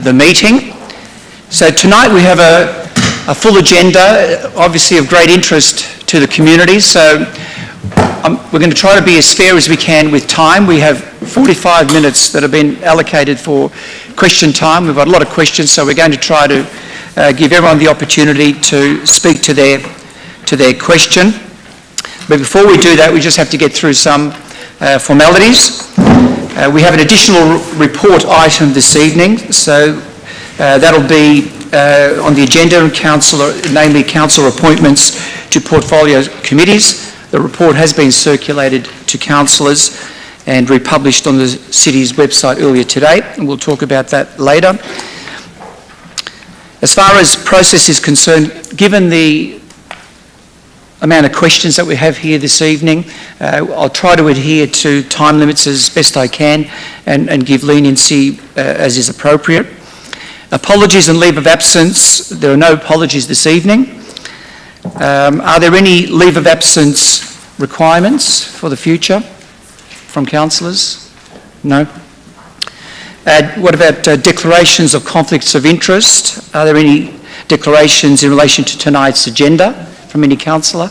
the meeting. So tonight we have a full agenda, obviously of great interest to the community. So we're going to try to be as fair as we can with time. We have 45 minutes that have been allocated for question time. We've got a lot of questions, so we're going to try to give everyone the opportunity to speak to their question. But before we do that, we just have to get through some formalities. We have an additional report item this evening, so that'll be on the agenda, namely council appointments to portfolio committees. The report has been circulated to councillors and republished on the city's website earlier today, and we'll talk about that later. As far as process is concerned, given the amount of questions that we have here this evening, I'll try to adhere to time limits as best I can and give leniency as is appropriate. Apologies and leave of absence. There are no apologies this evening. Are there any leave of absence requirements for the future from councillors? No. What about declarations of conflicts of interest? Are there any declarations in relation to tonight's agenda from any councillor?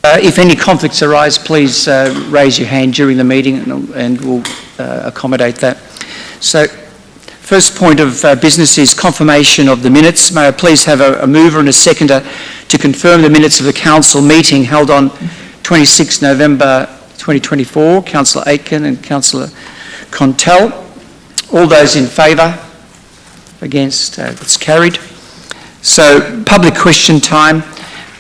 If any conflicts arise, please raise your hand during the meeting and we'll accommodate that. So, first point of business is confirmation of the minutes. May I please have a mover and a seconder to confirm the minutes of the council meeting held on 26 November 2024, Councillor Aitken and Councillor Contell. All those in favour? Against? It's carried. So, public question time,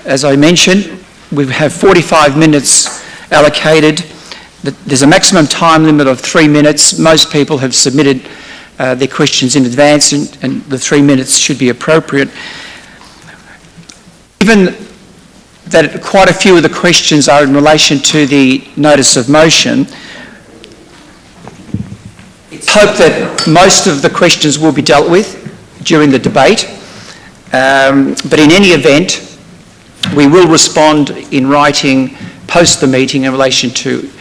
as I mentioned. We have 45 minutes allocated. There's a maximum time limit of 3 minutes. Most people have submitted their questions in advance and the 3 minutes should be appropriate. Given that quite a few of the questions are in relation to the notice of motion, it's hoped that most of the questions will be dealt with during the debate. But in any event, we will respond in writing post the meeting in relation to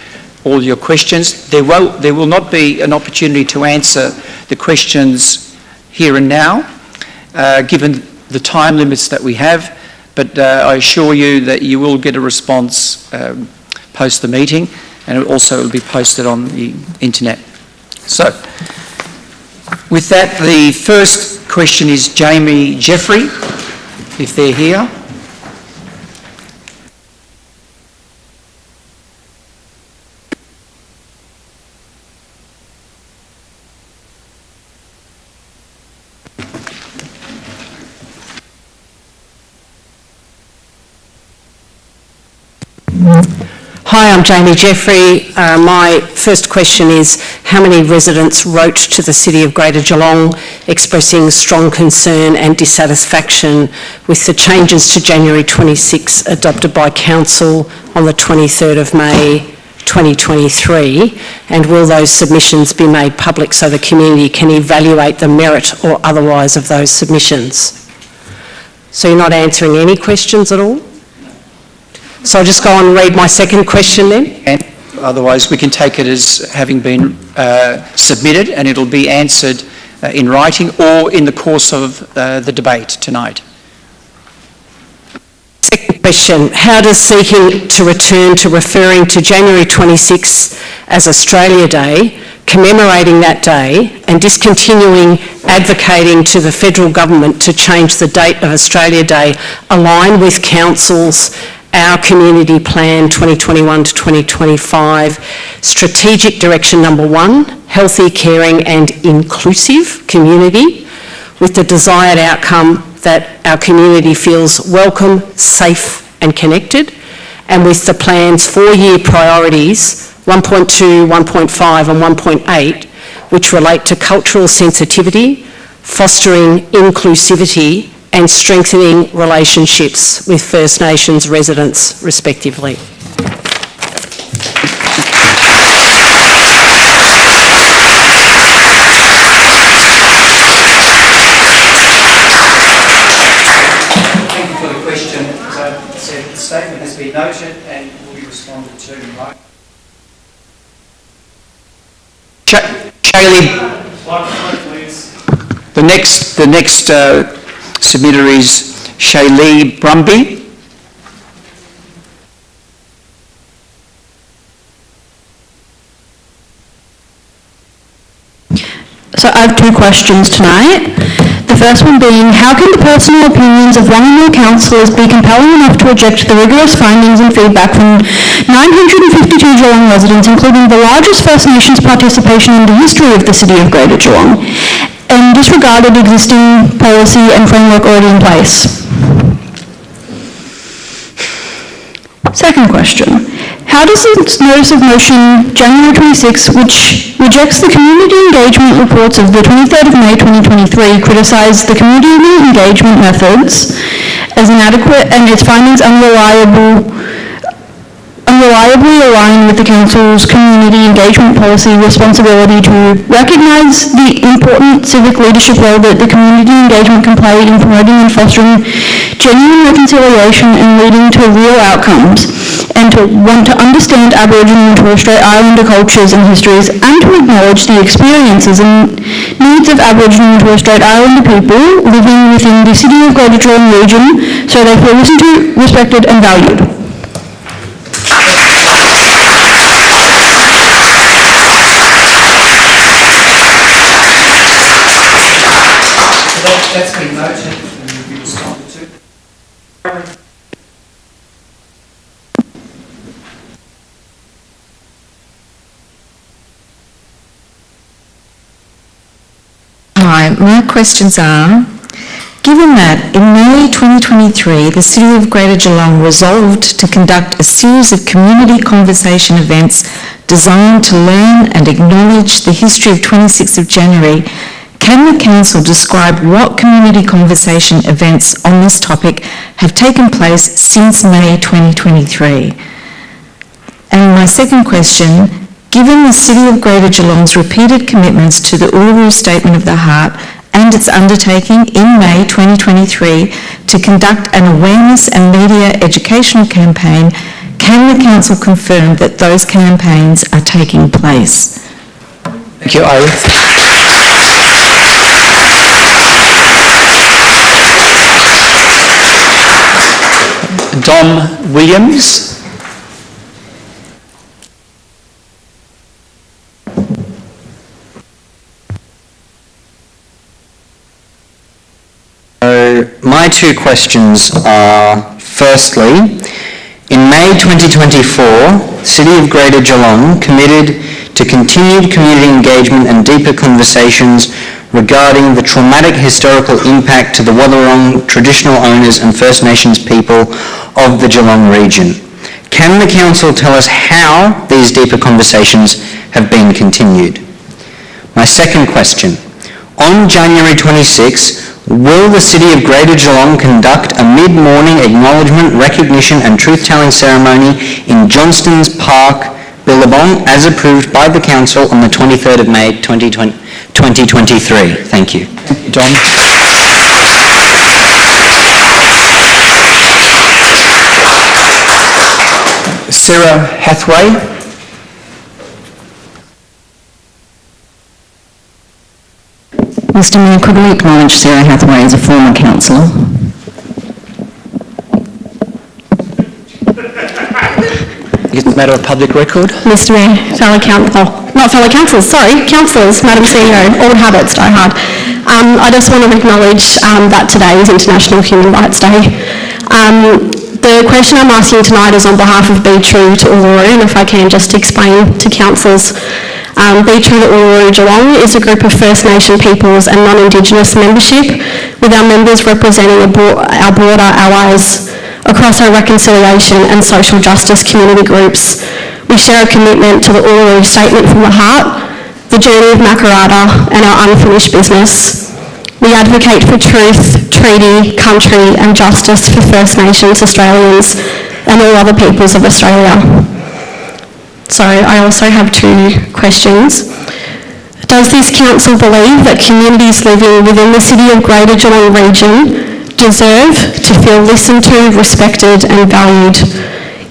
all your questions. There will not be an opportunity to answer the questions here and now, given the time limits that we have, but I assure you that you will get a response post the meeting, and also it will be posted on the internet. So, with that, the first question is Jamie Jeffrey, if they're here. Hi, I'm Jamie Jeffrey. My first question is, how many residents wrote to the City of Greater Geelong expressing strong concern and dissatisfaction with the changes to January 26 adopted by Council on the 23rd of May 2023, and will those submissions be made public so the community can evaluate the merit or otherwise of those submissions? So you're not answering any questions at all? So I'll just go on and read my second question then. And otherwise we can take it as having been submitted and it'll be answered in writing or in the course of the debate tonight. Second question, how does seeking to return to referring to January 26 as Australia Day, commemorating that day and discontinuing advocating to the federal government to change the date of Australia Day align with Council's Our Community Plan 2021 to 2025, Strategic Direction Number 1, Healthy, Caring and Inclusive Community, with the desired outcome that our community feels welcome, safe and connected, and with the plan's 4-year priorities, 1.2, 1.5 and 1.8, which relate to cultural sensitivity, fostering inclusivity and strengthening relationships with First Nations residents, respectively. Thank you for the question. As I said, the statement has been noted and will be responded to. Right? Shaylee. The next submitter is Shaylee Brumby. So I have two questions tonight. The first one being, how can the personal opinions of one or more councillors be compelling enough to reject the rigorous findings and feedback from 952 Geelong residents, including the largest First Nations participation in the history of the City of Greater Geelong, and disregarded existing policy and framework already in place? Second question. How does this notice of motion, January 26, which rejects the community engagement reports of the 23rd of May 2023, criticise the community engagement methods as inadequate and its findings unreliably align with the Council's community engagement policy responsibility to recognise the important civic leadership role that the community engagement can play in promoting and fostering genuine reconciliation and leading to real outcomes, and to want to understand Aboriginal and Torres Strait Islander cultures and histories, and to acknowledge the experiences and needs of Aboriginal and Torres Strait Islander people living within the City of Greater Geelong region, so they feel listened to, respected and valued. That's been noted and will be responded to. Hi, my questions are, given that in May 2023 the City of Greater Geelong resolved to conduct a series of community conversation events designed to learn and acknowledge the history of 26th of January, can the Council describe what community conversation events on this topic have taken place since May 2023? And my second question, given the City of Greater Geelong's repeated commitments to the Uluru Statement of the Heart and its undertaking in May 2023 to conduct an awareness and media educational campaign, can the Council confirm that those campaigns are taking place? Thank you, Iris. Dom Williams. My two questions are, firstly, in May 2024, City of Greater Geelong committed to continued community engagement and deeper conversations regarding the traumatic historical impact to the Wathaurong traditional owners and First Nations people of the Geelong region. Can the Council tell us how these deeper conversations have been continued? My second question, on January 26, will the City of Greater Geelong conduct a mid-morning acknowledgement, recognition and truth-telling ceremony in Johnston's Park, Billabong, as approved by the Council on the 23rd of May 2023? Thank you. Dom. Sarah Hathaway. Mr Mayor, could we acknowledge Sarah Hathaway as a former councillor? It's a matter of public record. Mr Mayor, councillors, Madam CEO, old habits die hard. I just want to acknowledge that today is International Human Rights Day. The question I'm asking tonight is on behalf of Be True to Uluru, and if I can just explain to councillors. Be True to Uluru Geelong is a group of First Nation peoples and non-Indigenous membership, with our members representing our broader allies across our reconciliation and social justice community groups. We share a commitment to the Uluru Statement from the Heart, the journey of Makarrata and our unfinished business. We advocate for truth, treaty, country and justice for First Nations Australians and all other peoples of Australia. So I also have two questions. Does this council believe that communities living within the City of Greater Geelong region deserve to feel listened to, respected and valued?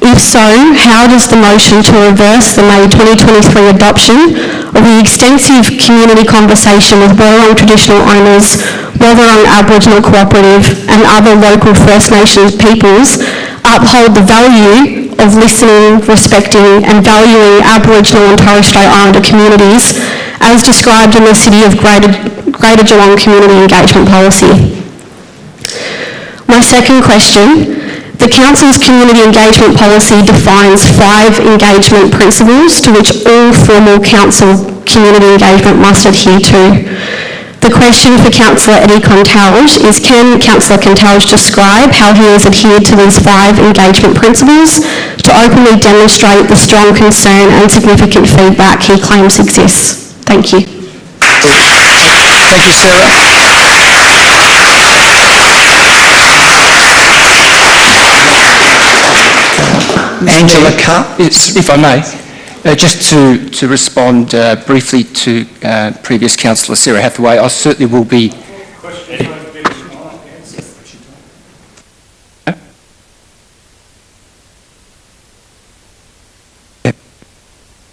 If so, how does the motion to reverse the May 2023 adoption of the extensive community conversation with Worong traditional owners, Worong Aboriginal Cooperative and other local First Nations peoples uphold the value of listening, respecting and valuing Aboriginal and Torres Strait Islander communities as described in the City of Greater Geelong Community Engagement Policy. My second question, the Council's Community Engagement Policy defines 5 engagement principles to which all formal Council community engagement must adhere to. The question for Councillor Eddie Contalge is, can Councillor Contalge describe how he has adhered to these 5 engagement principles to openly demonstrate the strong concern and significant feedback he claims exists? Thank you. Thank you, Sarah. Angela Carr. If I may, just to respond briefly to previous Councillor Sarah Hathaway, I certainly will be...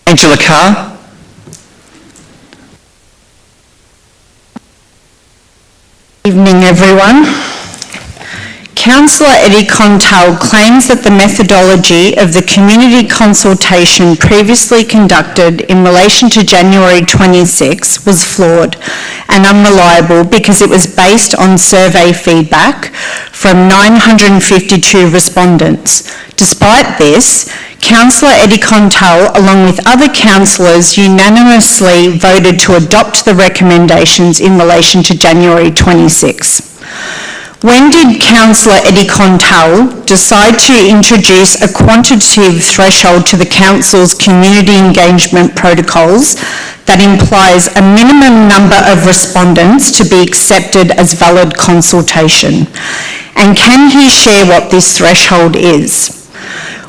Angela Carr. Evening, everyone. Councillor Eddie Contal claims that the methodology of the community consultation previously conducted in relation to January 26 was flawed and unreliable because it was based on survey feedback from 952 respondents. Despite this, Councillor Eddie Contal, along with other councillors, unanimously voted to adopt the recommendations in relation to January 26. When did Councillor Eddie Contal decide to introduce a quantitative threshold to the Council's community engagement protocols that implies a minimum number of respondents to be accepted as valid consultation? And can he share what this threshold is?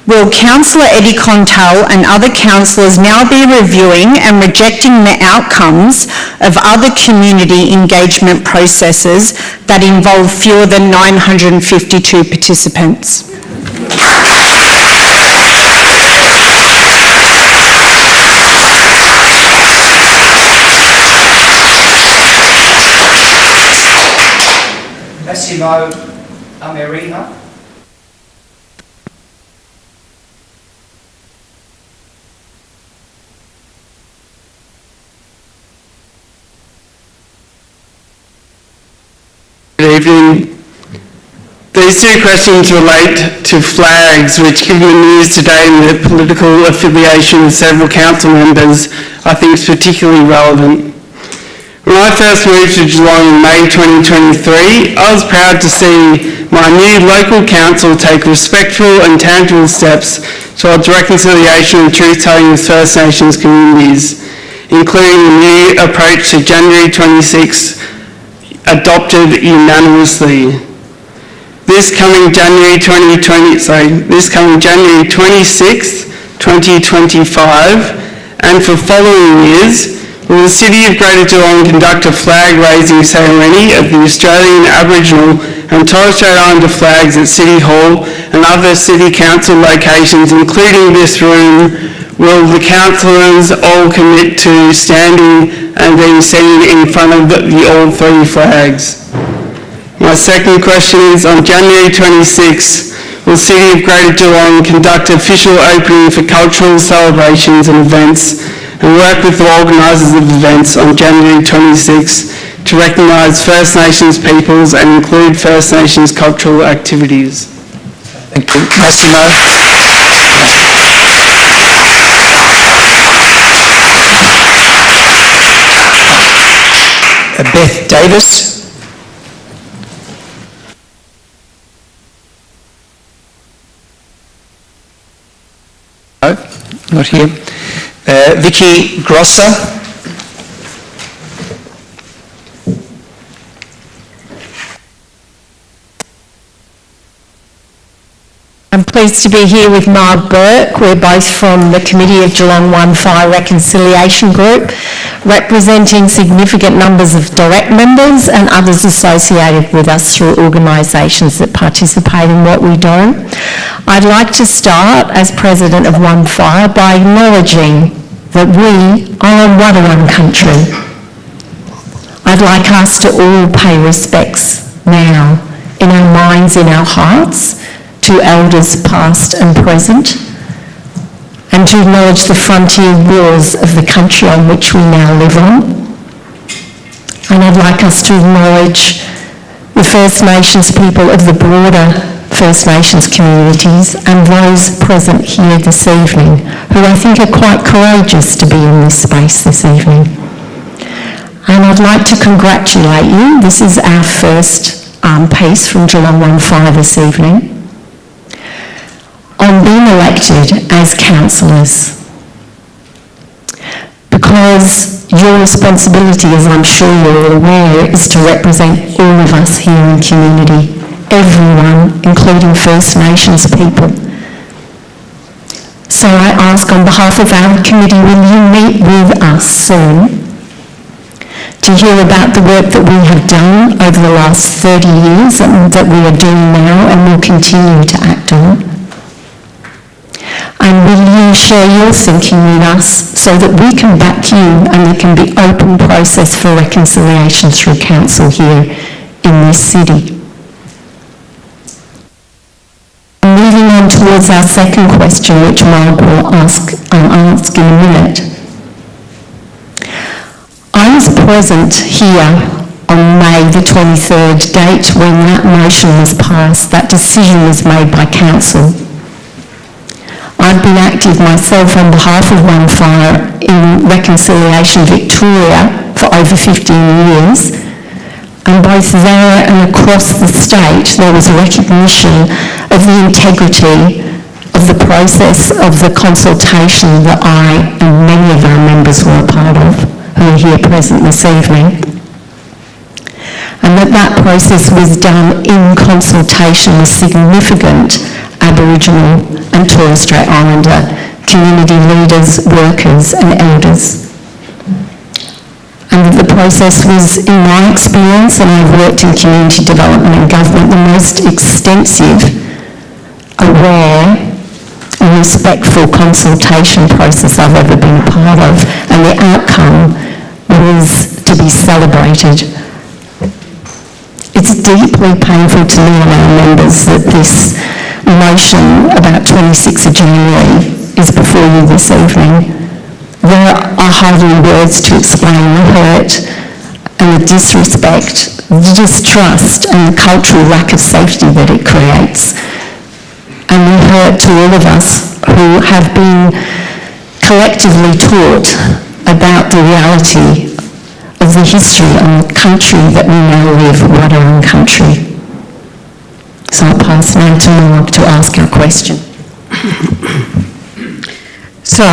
Will Councillor Eddie Contal and other councillors now be reviewing and rejecting the outcomes of other community engagement processes that involve fewer than 952 participants? Massimo Amerina. Good evening. These 2 questions relate to flags, which, given the news today and the political affiliation of several council members, I think is particularly relevant. When I first moved to Geelong in May 2023, I was proud to see my new local council take respectful and tangible steps towards reconciliation and truth-telling with First Nations communities, including the new approach to January 26 adopted unanimously. This coming January 26th, 2025, and for following years, will the City of Greater Geelong conduct a flag-raising ceremony of the Australian Aboriginal and Torres Strait Islander flags at City Hall and other City Council locations, including this room? Will the councillors all commit to standing and being seen in front of all 3 flags? My second question is, on January 26, will City of Greater Geelong conduct official opening for cultural celebrations and events and work with the organisers of events on January 26 to recognise First Nations peoples and include First Nations cultural activities? Thank you. Massimo. Beth Davis. No, not here. Vicky Grosser. I'm pleased to be here with Marg Burke. We're both from the Committee of Geelong 1 Fire Reconciliation Group, representing significant numbers of direct members and others associated with us through organisations that participate in what we do. I'd like to start as President of 1 Fire by acknowledging that we are a Wadawurrung country. I'd like us to all pay respects now, in our minds, in our hearts, to elders past and present, and to acknowledge the frontier wars of the country on which we now live on. And I'd like us to acknowledge the First Nations people of the broader First Nations communities and those present here this evening, who I think are quite courageous to be in this space this evening. And I'd like to congratulate you. This is our first piece from Geelong 1-5 this evening, on being elected as councillors. Because your responsibility, as I'm sure you're aware, is to represent all of us here in community, everyone, including First Nations people. So I ask on behalf of our committee, will you meet with us soon to hear about the work that we have done over the last 30 years and that we are doing now and will continue to act on? And will you share your thinking with us so that we can back you and there can be open process for reconciliation through council here in this city? Moving on towards our second question, which Marg will ask in a minute. I was present here on May the 23rd, date when that motion was passed, that decision was made by council. I've been active myself on behalf of One Fire in Reconciliation Victoria for over 15 years, and both there and across the state there was a recognition of the integrity of the process of the consultation that I and many of our members were a part of, who are here present this evening, and that process was done in consultation with significant Aboriginal and Torres Strait Islander community leaders, workers and elders. And the process was, in my experience, and I've worked in community development and government, the most extensive, aware and respectful consultation process I've ever been a part of, and the outcome was to be celebrated. It's deeply painful to me and our members that this motion about 26th of January is before you this evening. There are hardly words to explain the hurt and the disrespect, the distrust and the cultural lack of safety that it creates. And the hurt to all of us who have been collectively taught about the reality of the history and the country that we now live, Wadawurrung country. So I'll pass now to Marg to ask our question. So,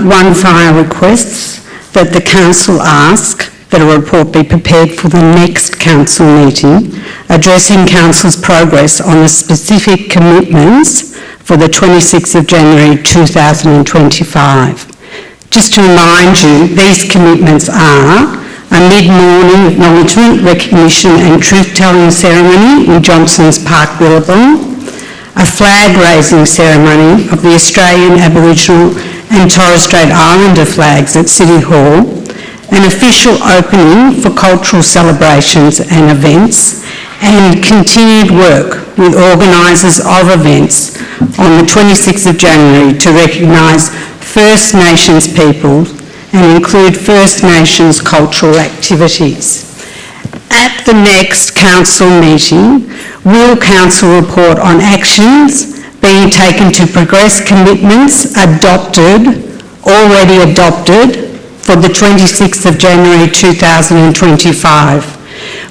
One Fire requests that the council ask that a report be prepared for the next council meeting addressing council's progress on the specific commitments for the 26th of January 2025. Just to remind you, these commitments are a mid-morning acknowledgement, recognition and truth-telling ceremony in Johnson's Park, Willabong, a flag-raising ceremony of the Australian Aboriginal and Torres Strait Islander flags at City Hall, an official opening for cultural celebrations and events, and continued work with organisers of events on the 26th of January to recognise First Nations people and include First Nations cultural activities. At the next council meeting, will council report on actions being taken to progress commitments already adopted for the 26th of January 2025,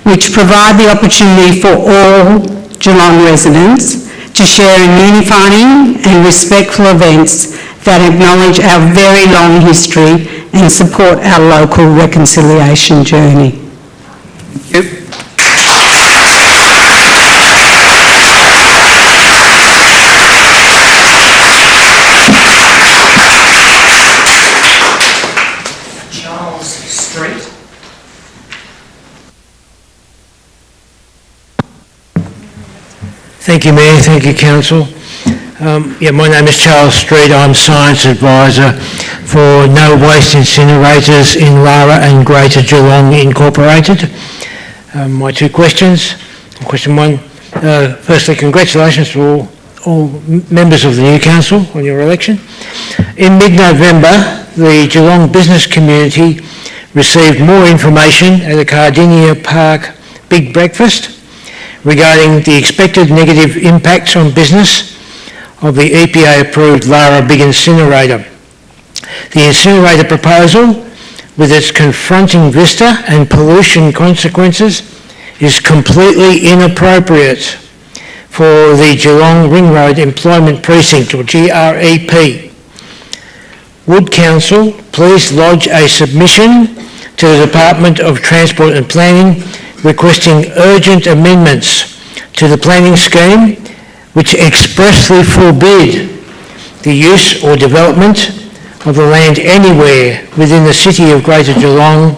which provide the opportunity for all Geelong residents to share in unifying and respectful events that acknowledge our very long history and support our local reconciliation journey. Thank you. Charles Street. Thank you, Mayor. Thank you, Council. My name is Charles Street. I'm Science Advisor for no waste incinerators in Lara and Greater Geelong Incorporated. My two questions. Question one, firstly, congratulations to all members of the new council on your election. In mid-November, the Geelong business community received more information at the Cardinia Park Big Breakfast regarding the expected negative impacts on business of the EPA-approved Lara Big Incinerator. The incinerator proposal, with its confronting vista and pollution consequences, is completely inappropriate for the Geelong Ring Road Employment Precinct, or GREP. Would Council please lodge a submission to the Department of Transport and Planning requesting urgent amendments to the planning scheme which expressly forbid the use or development of the land anywhere within the City of Greater Geelong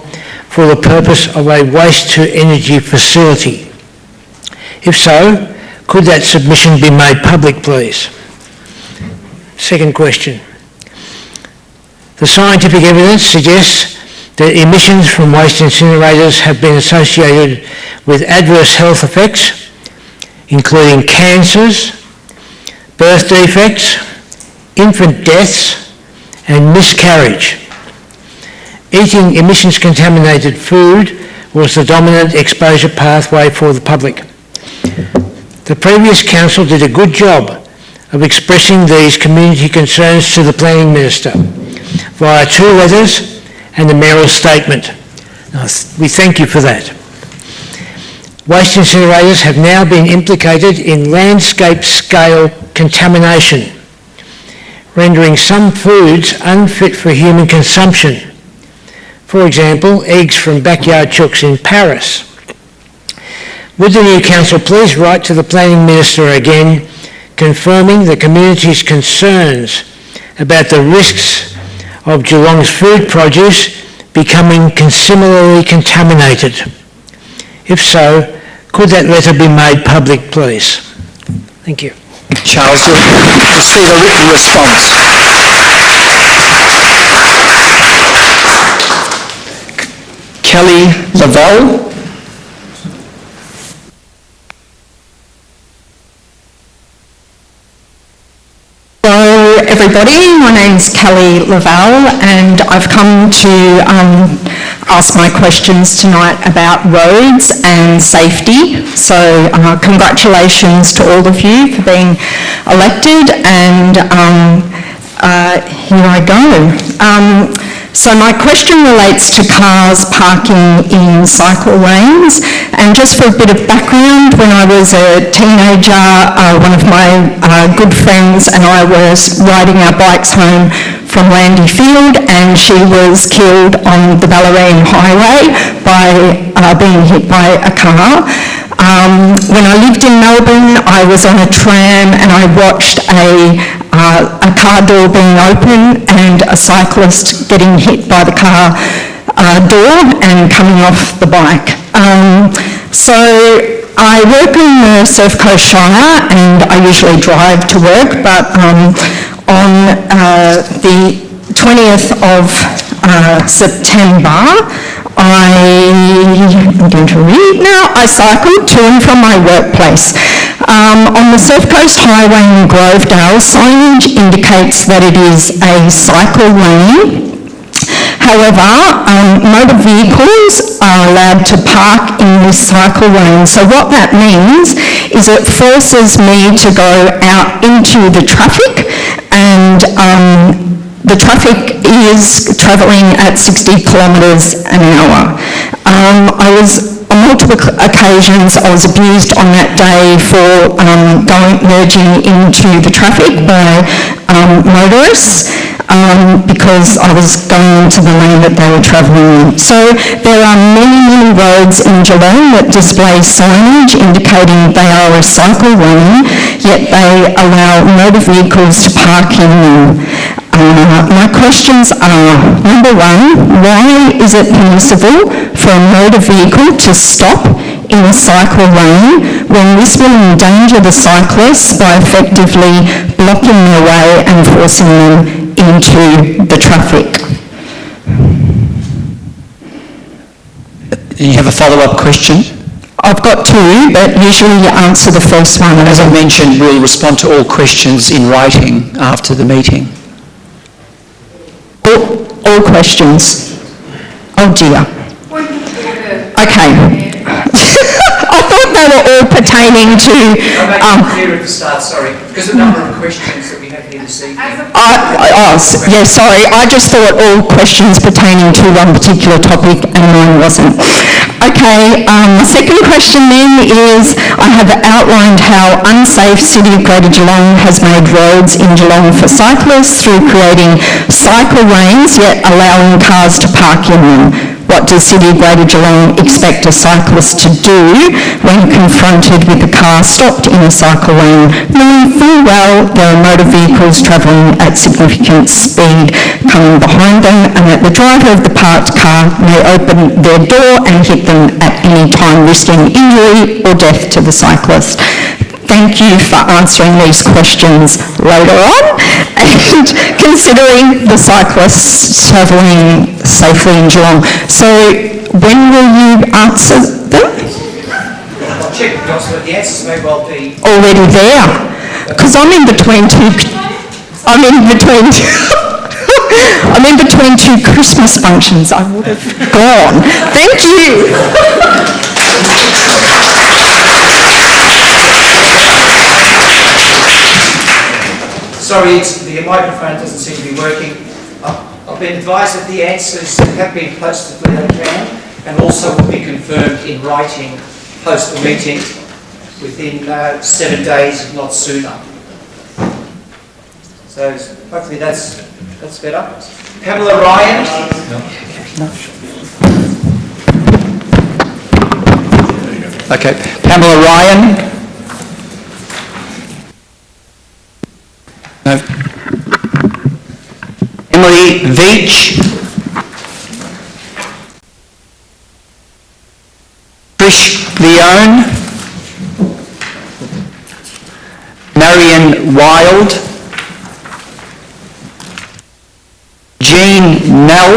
for the purpose of a waste-to-energy facility? If so, could that submission be made public, please? Second question. The scientific evidence suggests that emissions from waste incinerators have been associated with adverse health effects, including cancers, birth defects, infant deaths, and miscarriage. Eating emissions-contaminated food was the dominant exposure pathway for the public. The previous council did a good job of expressing these community concerns to the Planning Minister via 2 letters and the Mayor's statement. We thank you for that. Waste incinerators have now been implicated in landscape-scale contamination, rendering some foods unfit for human consumption. For example, eggs from backyard chooks in Paris. Would the new council please write to the Planning Minister again, confirming the community's concerns about the risks of Geelong's food produce becoming similarly contaminated? If so, could that letter be made public, please? Thank you. Charles, you'll receive a written response. Kelly Lavelle. Hello everybody, my name's Kelly Lavelle and I've come to ask my questions tonight about roads and safety. So congratulations to all of you for being elected, and here I go. So my question relates to cars parking in cycle lanes, and just for a bit of background, when I was a teenager, one of my good friends and I was riding our bikes home from Landy Field, and she was killed on the Ballerine Highway by being hit by a car. When I lived in Melbourne, I was on a tram and I watched a car door being open and a cyclist getting hit by the car door and coming off the bike. So I work in the Surf Coast Shire and I usually drive to work, but on the 20th of September, I'm going to read now. I cycled to and from my workplace. On the Surf Coast Highway in Grovedale, signage indicates that it is a cycle lane. However, motor vehicles are allowed to park in this cycle lane. So what that means is it forces me to go out into the traffic, and the traffic is travelling at 60 kilometres an hour. On multiple occasions I was abused on that day for merging into the traffic by motorists because I was going into the lane that they were travelling in. So there are many roads in Geelong that display signage indicating they are a cycle lane, yet they allow motor vehicles to park in them. My questions are, number one, why is it permissible for a motor vehicle to stop in a cycle lane when this will endanger the cyclists by effectively blocking their way and forcing them into the traffic. You have a follow-up question? I've got two, but usually you answer the first one. As I mentioned, we'll respond to all questions in writing after the meeting. All questions. Oh dear. Okay. I thought they were all pertaining to... clear at the start, sorry, because of the number of questions that we have here this evening. Sorry, I just thought all questions pertaining to one particular topic and mine wasn't. Okay, the second question then is, I have outlined how unsafe City of Greater Geelong has made roads in Geelong for cyclists through creating cycle lanes yet allowing cars to park in them. What does City of Greater Geelong expect a cyclist to do when confronted with a car stopped in a cycle lane, knowing full well there are motor vehicles travelling at significant speed coming behind them and that the driver of the parked car may open their door and hit them at any time, risking injury or death to the cyclist? Thank you for answering these questions later on and considering the cyclists travelling safely in Geelong. So when will you answer them? I'll check the answers may well be... Already there. Because I'm in between two Christmas functions. I would have gone. Thank you. Sorry, the microphone doesn't seem to be working. I've been advised that the answers have been posted where they can and also will be confirmed in writing post the meeting within 7 days, if not sooner. So hopefully that's better. Pamela Ryan. Okay, Pamela Ryan. No. Emily Veach. Trish Leone. Marion Wild. Jean Nell.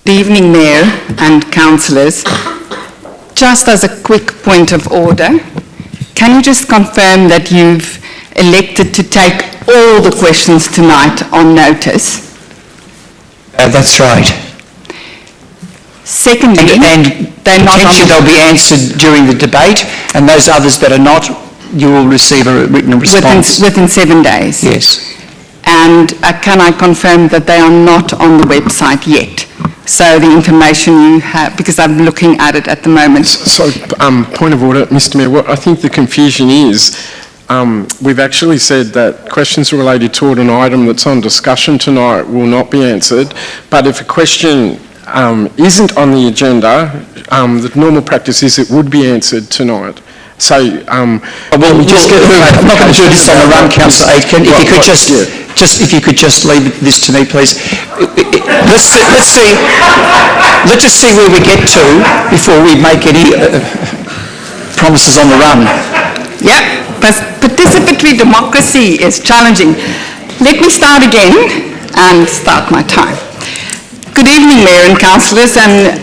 Good evening, Mayor and councillors. Just as a quick point of order, can you just confirm that you've elected to take all the questions tonight on notice? That's right. Secondly, and they're not potentially they'll be answered during the debate, and those others that are not, you will receive a written response. Within 7 days? Yes. And can I confirm that they are not on the website yet? So the information you have, because I'm looking at it at the moment. So, point of order, Mr Mayor, what I think the confusion is, we've actually said that questions related to an item that's on discussion tonight will not be answered, but if a question isn't on the agenda, the normal practice is it would be answered tonight. So, I'm not going to do this on the run, Councillor Aitken. If you could if you could just leave this to me, please. Let's just see where we get to before we make any promises on the run. Yeah, but participatory democracy is challenging. Let me start again and start my time. Good evening, Mayor and councillors, and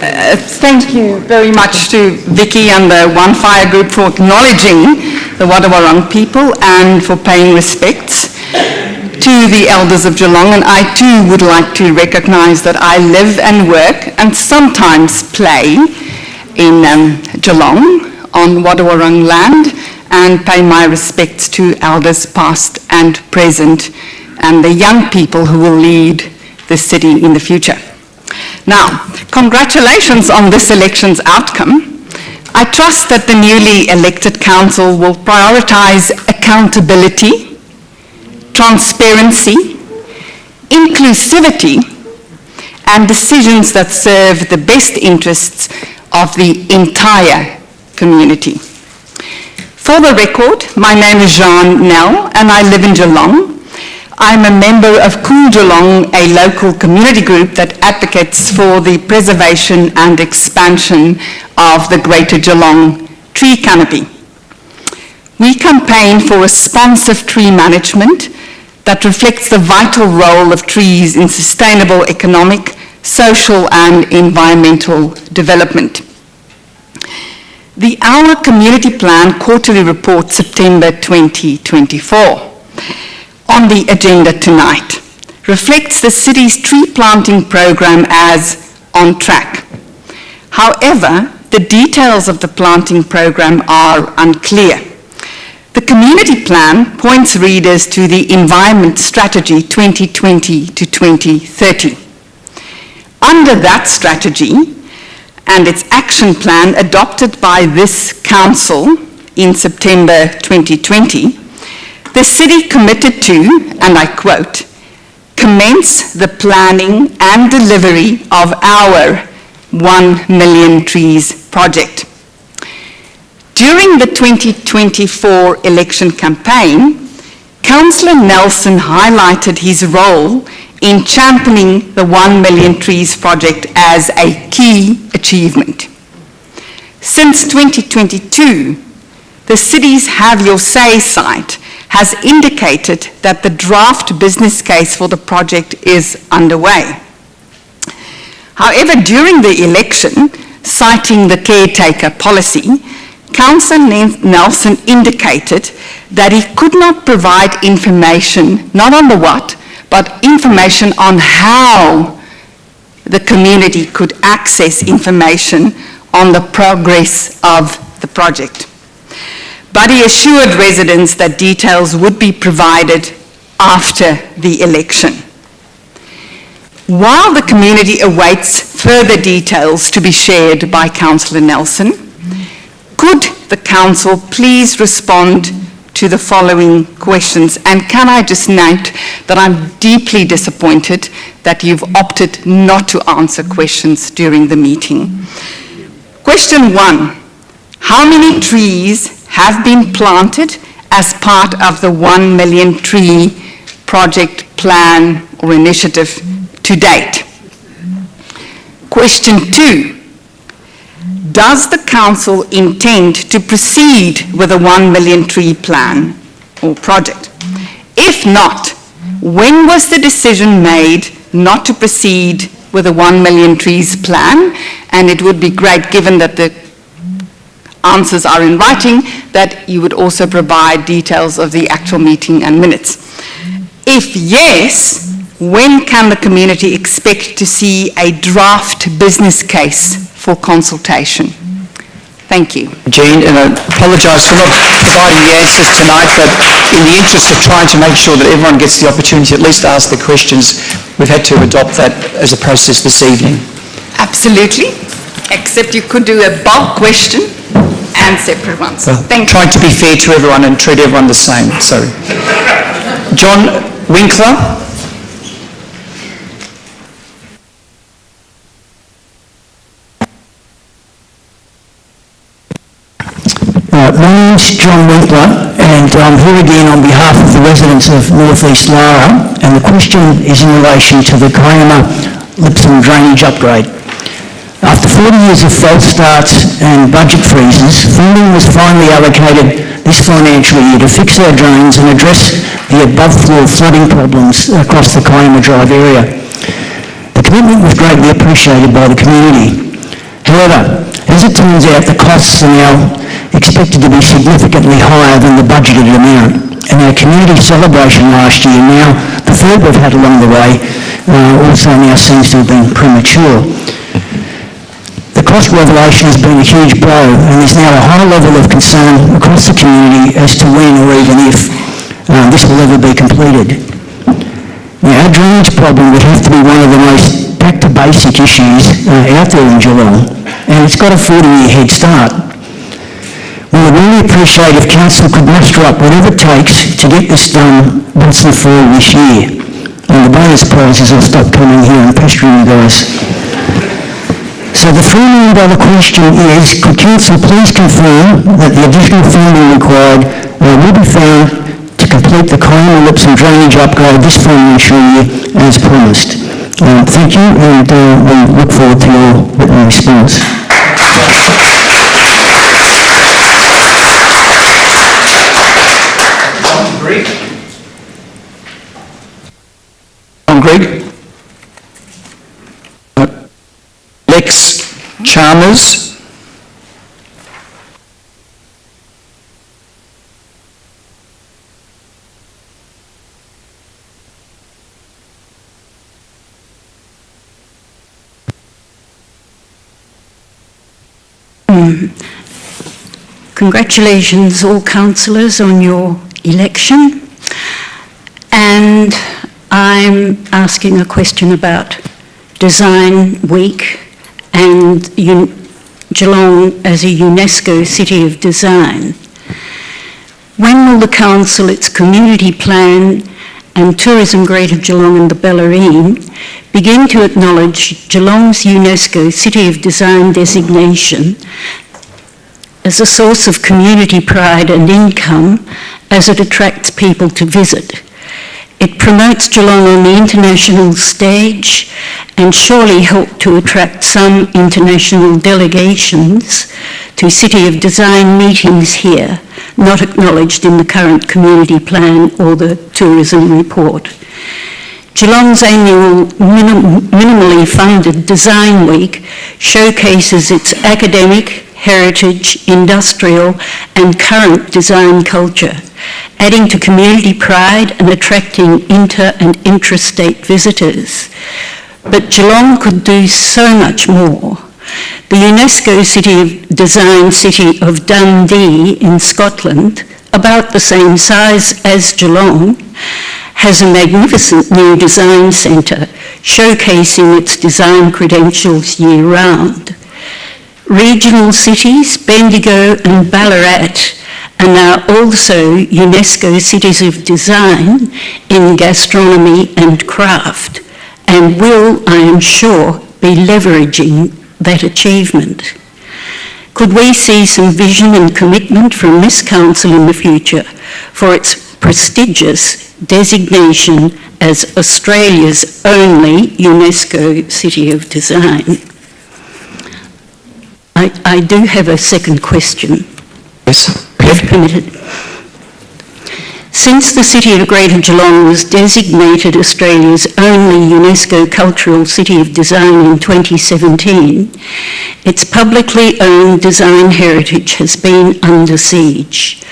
thank you very much to Vicky and the One Fire Group for acknowledging the Wadawurrung people and for paying respects to the elders of Geelong. And I too would like to recognise that I live and work and sometimes play in Geelong on Wadawurrung land and pay my respects to elders past and present and the young people who will lead the city in the future. Now, congratulations on this election's outcome. I trust that the newly elected council will prioritise accountability, transparency, inclusivity, and decisions that serve the best interests of the entire community. For the record, my name is Jean Nell and I live in Geelong. I'm a member of Cool Geelong, a local community group that advocates for the preservation and expansion of the Greater Geelong tree canopy. We campaign for responsive tree management that reflects the vital role of trees in sustainable economic, social and environmental development. The Our Community Plan Quarterly Report, September 2024, on the agenda tonight, reflects the city's tree planting program as on track. However, the details of the planting program are unclear. The community plan points readers to the Environment Strategy 2020 to 2030. Under that strategy and its action plan adopted by this council in September 2020, the city committed to, and I quote, commence the planning and delivery of our 1 million trees project. During the 2024 election campaign, Councillor Nelson highlighted his role in championing the 1 million trees project as a key achievement. Since 2022, the city's Have Your Say site has indicated that the draft business case for the project is underway. However, during the election, citing the caretaker policy, Councillor Nelson indicated that he could not provide information, not on the what, but information on how the community could access information on the progress of the project. But he assured residents that details would be provided after the election. While the community awaits further details to be shared by Councillor Nelson, could the council please respond to the following questions? And can I just note that I'm deeply disappointed that you've opted not to answer questions during the meeting. Question 1, how many trees have been planted as part of the 1 million tree project plan or initiative to date? Question 2, does the council intend to proceed with a 1 million tree plan or project? If not, when was the decision made not to proceed with a 1 million trees plan? And it would be great, given that the answers are in writing, that you would also provide details of the actual meeting and minutes. If yes, when can the community expect to see a draft business case for consultation? Thank you. Jean, and I apologise for not providing the answers tonight, but in the interest of trying to make sure that everyone gets the opportunity to at least ask the questions, we've had to adopt that as a process this evening. Absolutely, except you could do a bulk question and separate ones. Well, trying to be fair to everyone and treat everyone the same, so. John Winkler. My name's John Winkler, and I'm here again on behalf of the residents of North East Lara, and the question is in relation to the Kiama-Lipson drainage upgrade. After 40 years of false starts and budget freezes, funding was finally allocated this financial year to fix our drains and address the above-floor flooding problems across the Kiama Drive area. The commitment was greatly appreciated by the community. However, as it turns out, the costs are now expected to be significantly higher than the budgeted amount. And our community celebration last year, now the third we've had along the way, also now seems to have been premature. The cost revelation has been a huge blow, and there's now a high level of concern across the community as to when or even if this will ever be completed. Now, our drainage problem would have to be one of the most back-to-basic issues out there in Geelong, and it's got a 40-year head start. We would really appreciate if Council could muster up whatever it takes to get this done once and for all this year. And the bonus prize is I'll stop coming here and pestering you guys. So the $3 million question is, could Council please confirm that the additional funding required will be found to complete the Kiama Lips and Drainage upgrade this financial year as promised. Thank you, and we look forward to your written response. Greg. Lex Chalmers. Congratulations all councillors on your election, and I'm asking a question about Design Week and Geelong as a UNESCO City of Design. When will the council, its community plan and Tourism Greater Geelong and the Bellarine begin to acknowledge Geelong's UNESCO City of Design designation as a source of community pride and income as it attracts people to visit? It promotes Geelong on the international stage and surely helped to attract some international delegations to City of Design meetings here, not acknowledged in the current community plan or the tourism report. Geelong's annual minimally funded Design Week showcases its academic, heritage, industrial and current design culture, adding to community pride and attracting inter- and intrastate visitors. But Geelong could do so much more. The UNESCO City of Design city of Dundee in Scotland, about the same size as Geelong, has a magnificent new design centre showcasing its design credentials year-round. Regional cities, Bendigo and Ballarat, are now also UNESCO Cities of Design in gastronomy and craft, and will, I am sure, be leveraging that achievement. Could we see some vision and commitment from this council in the future for its prestigious designation as Australia's only UNESCO City of Design? I do have a second question. Yes. If permitted. Since the City of Greater Geelong was designated Australia's only UNESCO Cultural City of Design in 2017, its publicly owned design heritage has been under siege.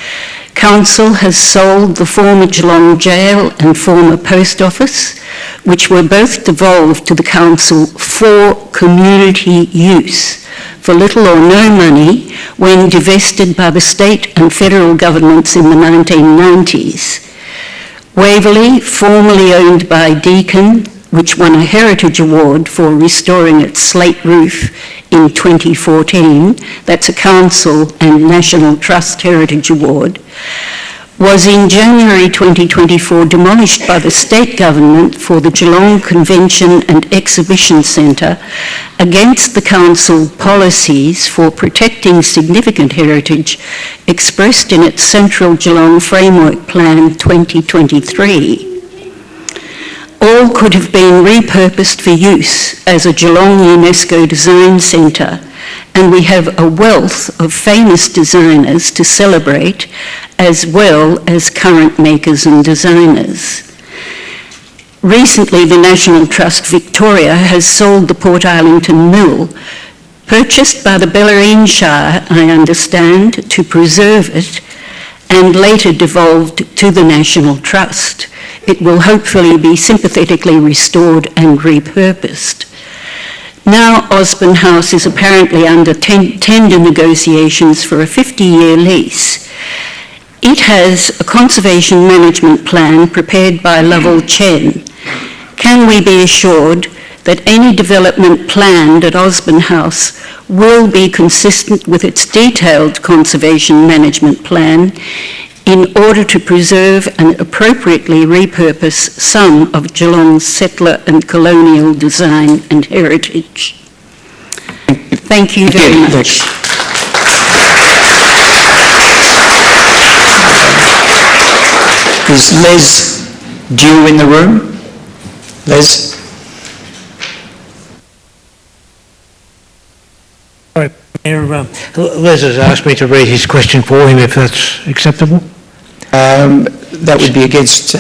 Council has sold the former Geelong Jail and former Post Office, which were both devolved to the Council for community use, for little or no money when divested by the state and federal governments in the 1990s. Waverley, formerly owned by Deakin, which won a Heritage Award for restoring its slate roof in 2014, that's a Council and National Trust Heritage Award, was in January 2024 demolished by the state government for the Geelong Convention and Exhibition Centre against the council policies for protecting significant heritage expressed in its Central Geelong Framework Plan 2023. All could have been repurposed for use as a Geelong UNESCO Design Centre, and we have a wealth of famous designers to celebrate, as well as current makers and designers. Recently, the National Trust Victoria has sold the Port Arlington Mill, purchased by the Bellarine Shire, I understand, to preserve it, and later devolved to the National Trust. It will hopefully be sympathetically restored and repurposed. Now Osborne House is apparently under tender negotiations for a 50-year lease. It has a conservation management plan prepared by Lovell Chen. Can we be assured that any development planned at Osborne House will be consistent with its detailed conservation management plan in order to preserve and appropriately repurpose some of Geelong's settler and colonial design and heritage? Thank you very much. Is Les Dew in the room? Les? Sorry, Mayor, Les has asked me to read his question for him, if that's acceptable. That would be against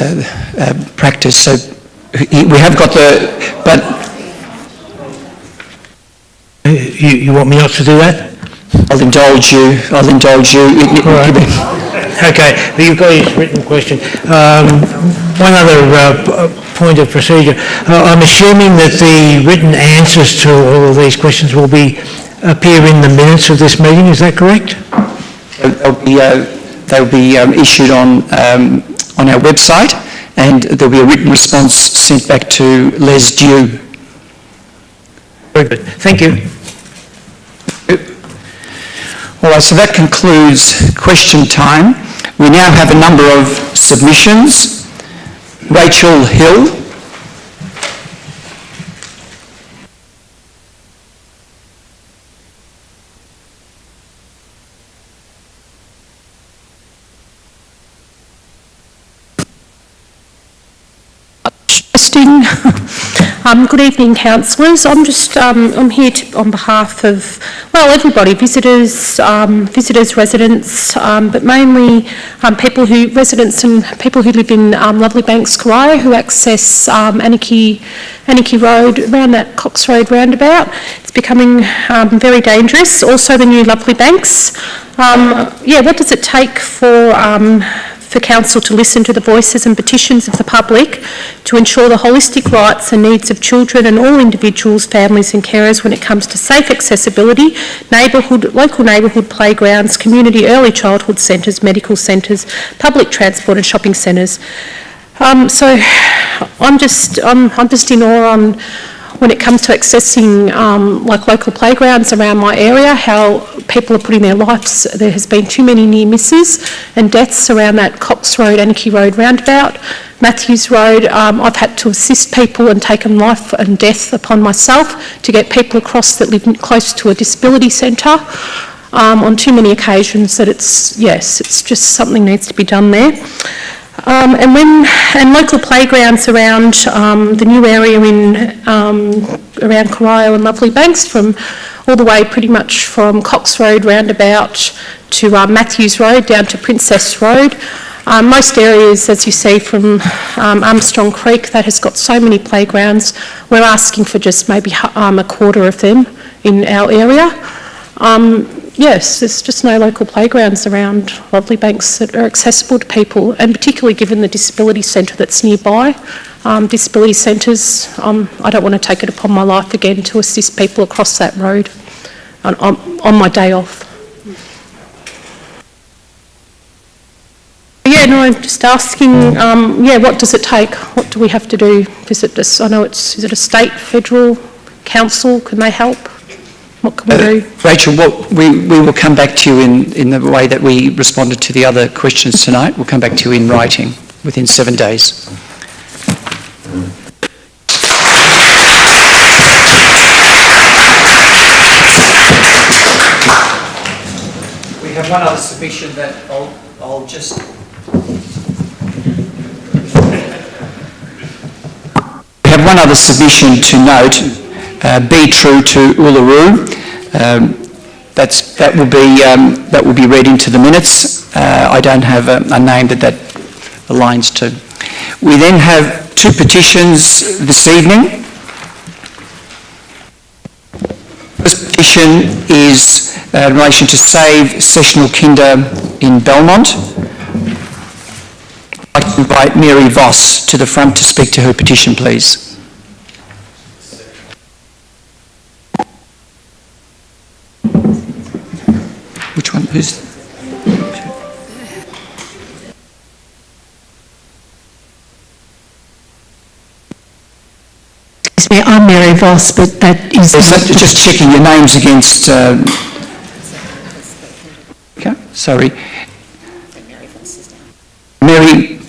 practice, so we have got but... You want me not to do that? I'll indulge you. All right. Okay, you've got his written question. One other point of procedure. I'm assuming that the written answers to all of these questions will appear in the minutes of this meeting, is that correct? They'll be issued on our website, and there'll be a written response sent back to Les Dew. Very good, thank you. All right, so that concludes question time. We now have a number of submissions. Rachel Hill. Good evening, councillors. I'm here on behalf of, everybody, visitors, residents, but mainly residents and people who live in lovely Banks, Corio, who access Anarchy Road around that Cox Road roundabout. It's becoming very dangerous. Also the new Lovely Banks. What does it take for council to listen to the voices and petitions of the public to ensure the holistic rights and needs of children and all individuals, families and carers when it comes to safe accessibility, local neighbourhood playgrounds, community early childhood centres, medical centres, public transport and shopping centres. So I'm just in awe on when it comes to accessing local playgrounds around my area, how people are putting their lives. There has been too many near misses and deaths around that Cox Road, Anarchy Road roundabout, Matthews Road. I've had to assist people and taken life and death upon myself to get people across that live close to a disability centre on too many occasions that it's just something needs to be done there. And local playgrounds around the new area around Corio and Lovely Banks, from all the way pretty much from Cox Road roundabout to Matthews Road down to Princess Road. Most areas, as you see from Armstrong Creek, that has got so many playgrounds. We're asking for just maybe a quarter of them in our area. Yes, there's just no local playgrounds around Lovely Banks that are accessible to people, and particularly given the disability centre that's nearby. Disability centres, I don't want to take it upon my life again to assist people across that road on my day off. I'm just asking, what does it take? What do we have to do? Is it a state, federal, council? Can they help? What can we do? Rachel, we will come back to you in the way that we responded to the other questions tonight. We'll come back to you in writing within 7 days. We have one other submission that I'll just... We have one other submission to note. Be true to Uluru. That will be read into the minutes. I don't have a name that aligns to. We then have 2 petitions this evening. The first petition is in relation to Save Sessional Kinder in Belmont. I'd like to invite Mary Voss to the front to speak to her petition, please. Which one? Who's? Excuse me, I'm Mary Voss, but that is... Just checking your names against... Okay, sorry. Mary,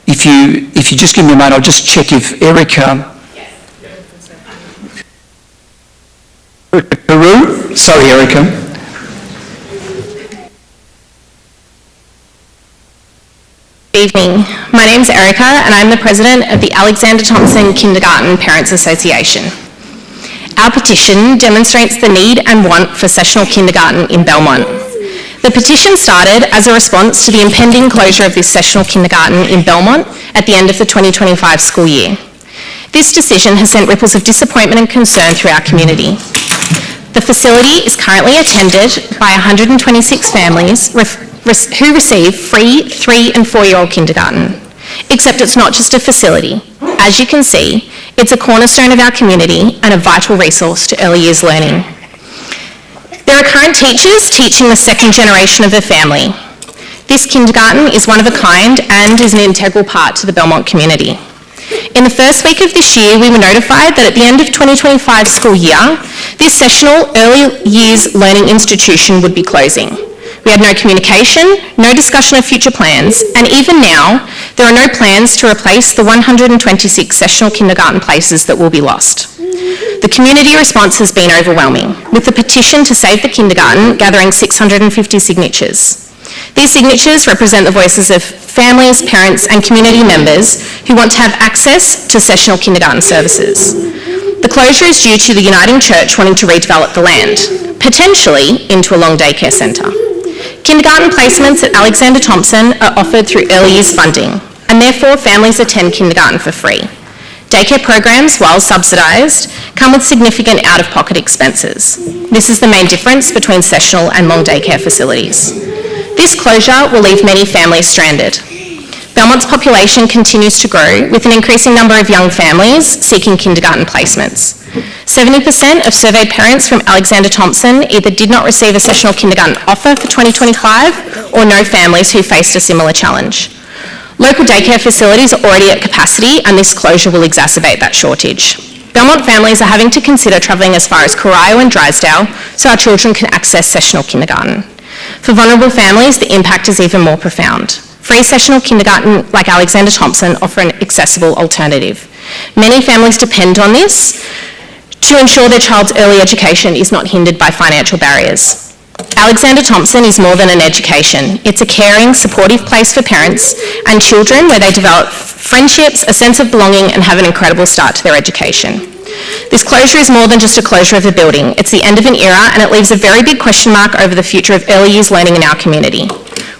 if you just give me a moment, I'll just check if Erica... Peru? Sorry, Erica. evening. My name's Erica and I'm the President of the Alexander Thompson Kindergarten Parents Association. Our petition demonstrates the need and want for sessional kindergarten in Belmont. The petition started as a response to the impending closure of this sessional kindergarten in Belmont at the end of the 2025 school year. This decision has sent ripples of disappointment and concern through our community. The facility is currently attended by 126 families who receive free 3- and 4-year-old kindergarten. Except it's not just a facility. As you can see, it's a cornerstone of our community and a vital resource to early years learning. There are current teachers teaching the second generation of the family. This kindergarten is one of a kind and is an integral part to the Belmont community. In the first week of this year, we were notified that at the end of 2025 school year, this sessional early years learning institution would be closing. We had no communication, no discussion of future plans, and even now, there are no plans to replace the 126 sessional kindergarten places that will be lost. The community response has been overwhelming, with the petition to save the kindergarten gathering 650 signatures. These signatures represent the voices of families, parents, and community members who want to have access to sessional kindergarten services. The closure is due to the Uniting Church wanting to redevelop the land, potentially into a long daycare centre. Kindergarten placements at Alexander Thompson are offered through early years funding, and therefore families attend kindergarten for free. Daycare programs, while subsidised, come with significant out-of-pocket expenses. This is the main difference between sessional and long daycare facilities. This closure will leave many families stranded. Belmont's population continues to grow, with an increasing number of young families seeking kindergarten placements. 70% of surveyed parents from Alexander Thompson either did not receive a sessional kindergarten offer for 2025 or know families who faced a similar challenge. Local daycare facilities are already at capacity and this closure will exacerbate that shortage. Belmont families are having to consider travelling as far as Corio and Drysdale so our children can access sessional kindergarten. For vulnerable families, the impact is even more profound. Free sessional kindergarten like Alexander Thompson offer an accessible alternative. Many families depend on this to ensure their child's early education is not hindered by financial barriers. Alexander Thompson is more than an education. It's a caring, supportive place for parents and children where they develop friendships, a sense of belonging, and have an incredible start to their education. This closure is more than just a closure of a building. It's the end of an era and it leaves a very big question mark over the future of early years learning in our community.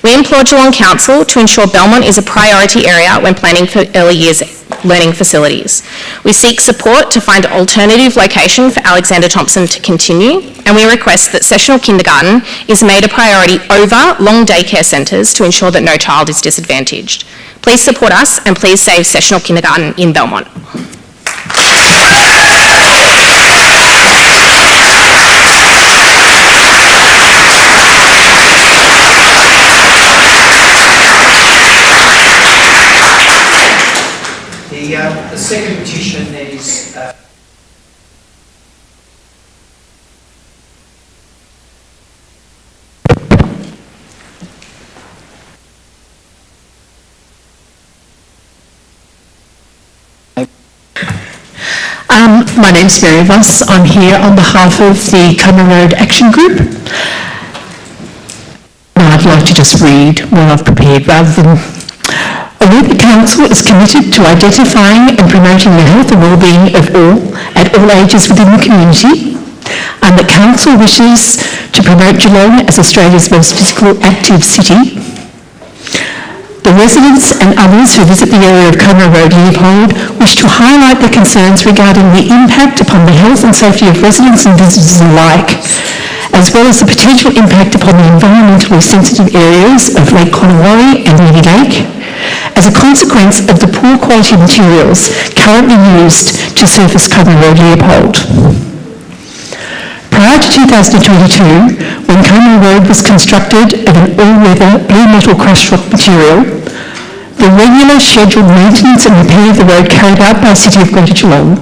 We implore Geelong Council to ensure Belmont is a priority area when planning for early years learning facilities. We seek support to find an alternative location for Alexander Thompson to continue, and we request that sessional kindergarten is made a priority over long daycare centres to ensure that no child is disadvantaged. Please support us and please save sessional kindergarten in Belmont. The second petition is My name's Mary Voss. I'm here on behalf of the Cummer Road Action Group. Now I'd like to just read what I've prepared rather than... The Council is committed to identifying and promoting the health and wellbeing of all, at all ages within the community, and the Council wishes to promote Geelong as Australia's most physically active city. The residents and others who visit the area of Cummer Road, Leopold, wish to highlight their concerns regarding the impact upon the health and safety of residents and visitors alike, as well as the potential impact upon the environmentally sensitive areas of Lake Conowari and Lady Lake, as a consequence of the poor quality materials currently used to surface Cummer Road, Leopold. Prior to 2022, when Cummer Road was constructed of an all-weather blue metal crushed rock material, the regular scheduled maintenance and repair of the road carried out by the City of Greater Geelong,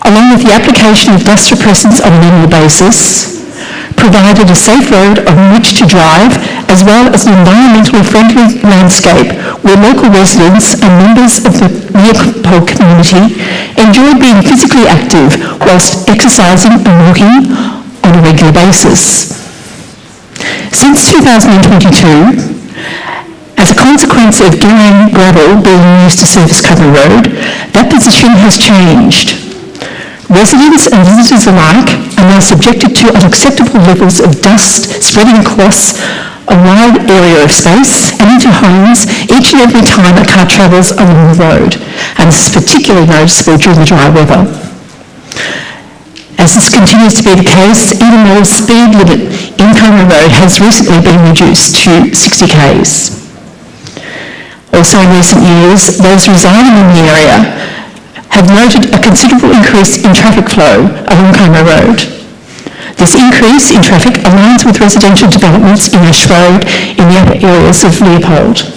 along with the application of dust suppressants on an annual basis, provided a safe road on which to drive, as well as an environmentally friendly landscape where local residents and members of the Leopold community enjoyed being physically active whilst exercising and walking on a regular basis. Since 2022, as As a consequence of Gillian gravel being used to service Cover Road, that position has changed. Residents and visitors alike are now subjected to unacceptable levels of dust spreading across a wide area of space and into homes each and every time a car travels along the road, and this is particularly noticeable during the dry weather. As this continues to be the case, even though the speed limit in Comer Road has recently been reduced to 60 k's. Also in recent years, those residing in the area have noted a considerable increase in traffic flow along Comer Road. This increase in traffic aligns with residential developments in Ash Road in the upper areas of Leopold.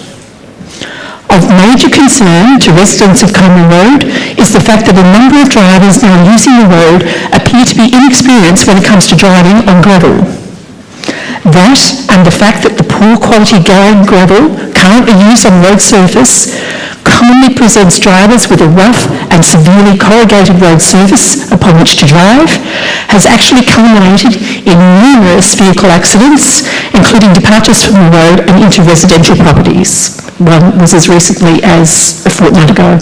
Of major concern to residents of Comer Road is the fact that a number of drivers now using the road appear to be inexperienced when it comes to driving on gravel. That and the fact that the poor quality Gillian gravel currently used on road surface commonly presents drivers with a rough and severely corrugated road surface upon which to drive has actually culminated in numerous vehicle accidents, including departures from the road and into residential properties. One was as recently as a fortnight ago.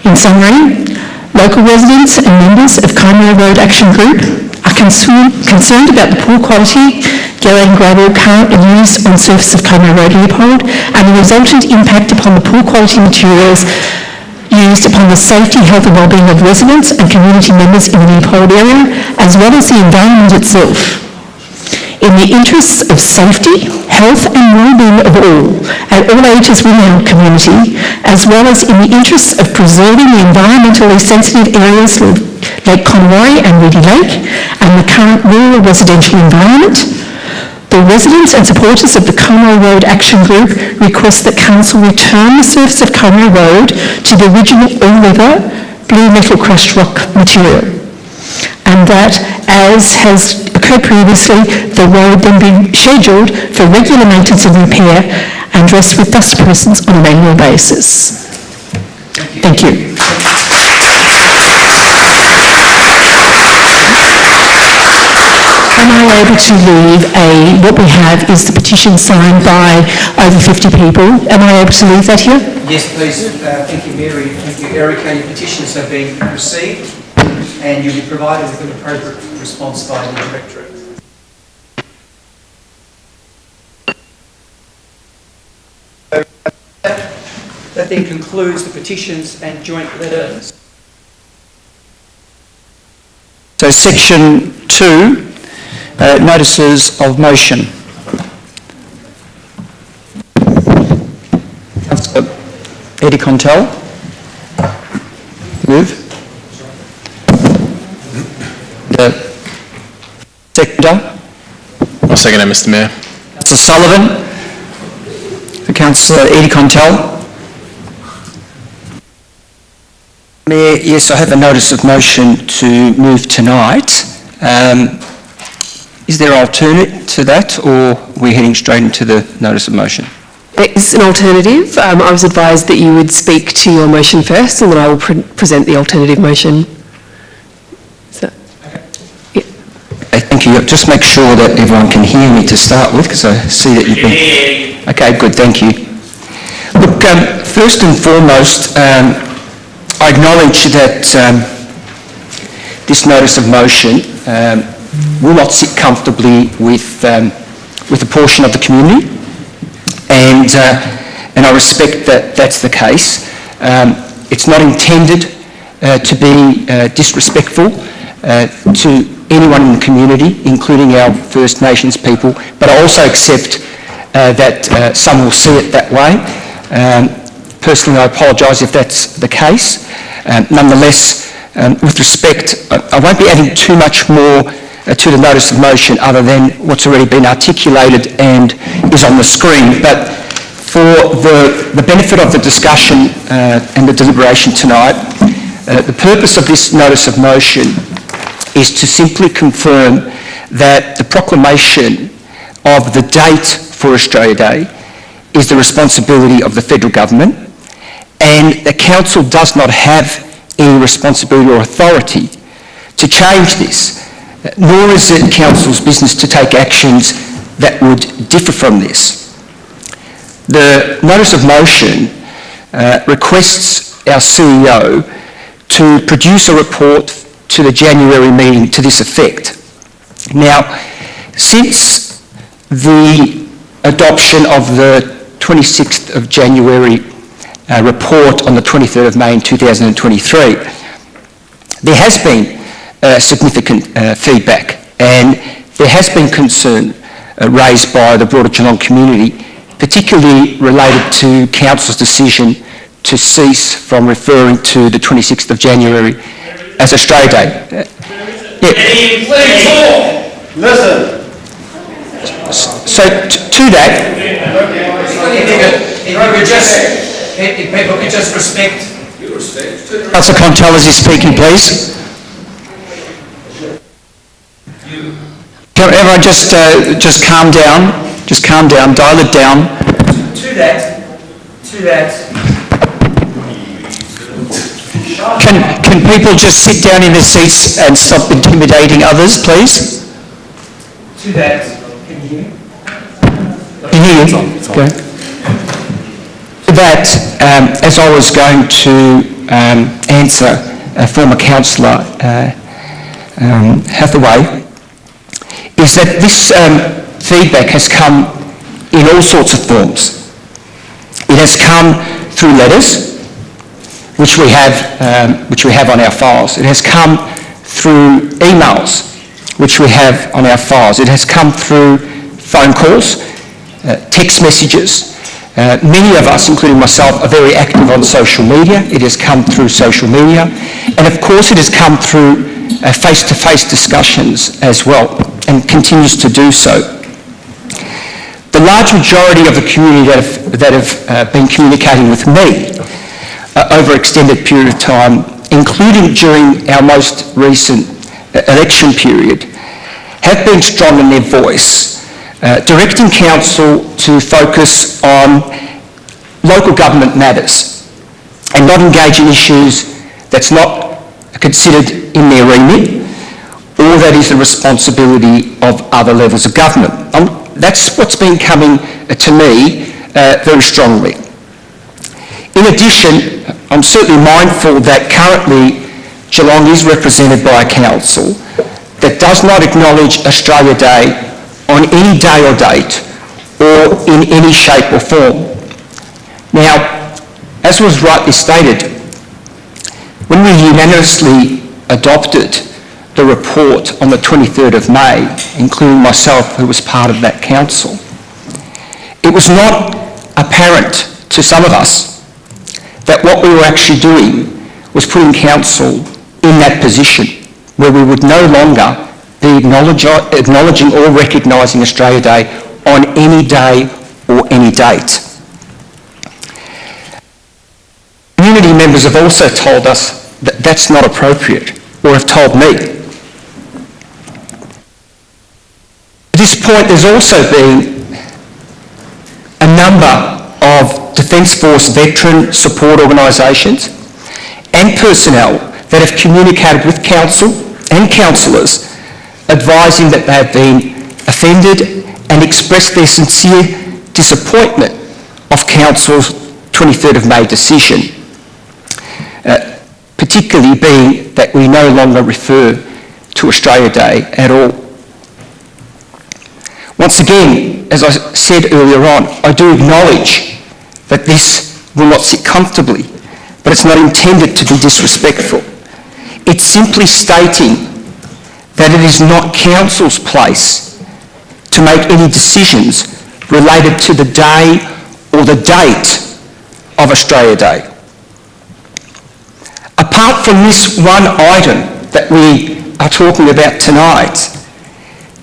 In summary, local residents and members of Comer Road Action Group are concerned about the poor quality Gillian gravel currently used on the surface of Comer Road, Leopold, and the resultant impact upon the poor quality materials used upon the safety, health and wellbeing of residents and community members in the Leopold area, as well as the environment itself. In the interests of safety, health and wellbeing of all, at all ages within our community, as well as in the interests of preserving the environmentally sensitive areas of Lake Conroy and Reedy Lake and the current rural residential environment, the residents and supporters of the Comer Road Action Group request that Council return the surface of Comer Road to the original all-weather blue metal crushed rock material, and that, as has occurred previously, the road then be scheduled for regular maintenance and repair and dressed with dust persons on an annual basis. Thank you. Am I able to leave what we have is the petition signed by over 50 people. Am I able to leave that here? Yes, please. Thank you, Mary. Thank you, Erica. Your petitions have been received and you'll be provided with an appropriate response by the Directorate. That then concludes the petitions and joint letters. So section 2, notices of motion. Councillor Eddie Contel. Move. The seconder. I'll second it, Mr. Mayor. Councillor Sullivan. For Councillor Eddie Contel. Mayor, yes, I have a notice of motion to move tonight. Is there an alternate to that, or are we heading straight into the notice of motion? There is an alternative. I was advised that you would speak to your motion first, and then I will present the alternative motion. Thank you. Just make sure that everyone can hear me to start with, because I see that you've been... Okay, good, thank you. Look, first and foremost, I acknowledge that this notice of motion will not sit comfortably with a portion of the community, and I respect that that's the case. It's not intended to be disrespectful to anyone in the community, including our First Nations people, but I also accept that some will see it that way. Personally, I apologise if that's the case. Nonetheless, with respect, I won't be adding too much more to the notice of motion other than what's already been articulated and is on the screen. But for the benefit of the discussion and the deliberation tonight, the purpose of this notice of motion is to simply confirm that the proclamation of the date for Australia Day is the responsibility of the federal government, and the council does not have any responsibility or authority to change this, nor is it council's business to take actions that would differ from this. The notice of motion requests our CEO to produce a report to the January meeting to this effect. Now, since the adoption of the 26th of January report on the 23rd of May in 2023, there has been significant feedback, and there has been concern raised by the broader Geelong community, particularly related to Council's decision to cease from referring to the 26th of January as Australia Day. Please talk. Listen. So to that, if people could just respect. Councillor Contel, as he's speaking, please. Can everyone just calm down? Just calm down, dial it down. To that. Can people just sit down in their seats and stop intimidating others, please? To that. Can you hear me? Can you hear you? Okay. That, as I was going to answer former councillor Hathaway, is that this feedback has come in all sorts of forms. It has come through letters, which we have on our files. It has come through emails, which we have on our files. It has come through phone calls, text messages. Many of us, including myself, are very active on social media. It has come through social media. And of course it has come through face-to-face discussions as well, and continues to do so. The large majority of the community that have been communicating with me over an extended period of time, including during our most recent election period, have been strong in their voice, directing council to focus on local government matters and not engage in issues that's not considered in their remit, or that is the responsibility of other levels of government. That's what's been coming to me very strongly. In addition, I'm certainly mindful that currently Geelong is represented by a council that does not acknowledge Australia Day on any day or date or in any shape or form. Now, as was rightly stated, when we unanimously adopted the report on the 23rd of May, including myself, who was part of that council, it was not apparent to some of us that what we were actually doing was putting council in that position where we would no longer be acknowledging or recognising Australia Day on any day or any date. Community members have also told us that that's not appropriate, or have told me. At this point, there's also been a number of Defence Force veteran support organisations and personnel that have communicated with council and councillors advising that they have been offended and expressed their sincere disappointment of council's 23rd of May decision, particularly being that we no longer refer to Australia Day at all. Once again, as I said earlier on, I do acknowledge that this will not sit comfortably, but it's not intended to be disrespectful. It's simply stating that it is not council's place to make any decisions related to the day or the date of Australia Day. Apart from this one item that we are talking about tonight,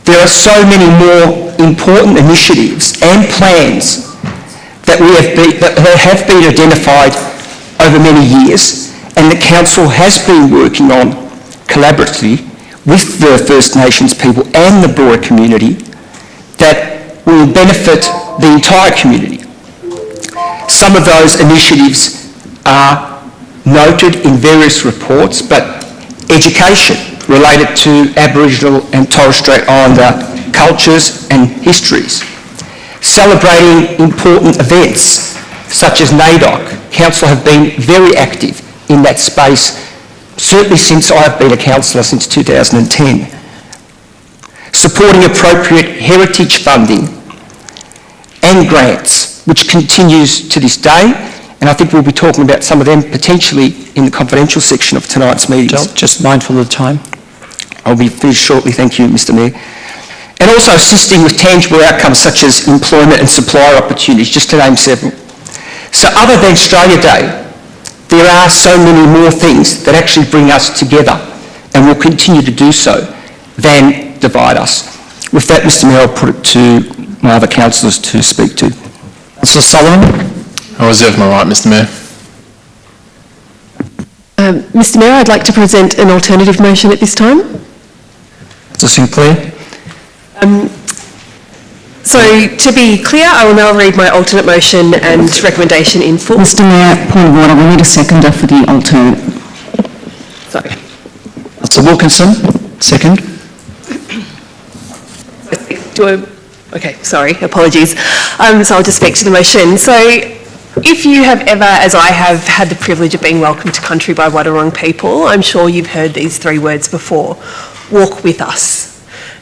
there are so many more important initiatives and plans that have been identified over many years, and the council has been working on collaboratively with the First Nations people and the broader community that will benefit the entire community. Some of those initiatives are noted in various reports, but education related to Aboriginal and Torres Strait Islander cultures and histories. celebrating important events such as NAIDOC. Council have been very active in that space, certainly since I've been a councillor since 2010. Supporting appropriate heritage funding and grants, which continues to this day, and I think we'll be talking about some of them potentially in the confidential section of tonight's meetings. Just mindful of time. I'll be finished shortly, thank you, Mr Mayor. And also assisting with tangible outcomes such as employment and supplier opportunities, just to name several. So other than Australia Day, there are so many more things that actually bring us together and will continue to do so than divide us. With that, Mr Mayor, I'll put it to my other councillors to speak to. Councillor Solomon. I reserve my right, Mr Mayor. Mr Mayor, I'd like to present an alternative motion at this time. Councillor Sinclair. So, to be clear, I will now read my alternate motion and recommendation in full. Mr Mayor, point of order, we need a seconder for the alternate. Sorry. Councillor Wilkinson, second. Okay, sorry, apologies. So I'll just speak to the motion. So if you have ever, as I have, had the privilege of being welcomed to country by Wadawurrung people, I'm sure you've heard these three words before: walk with us.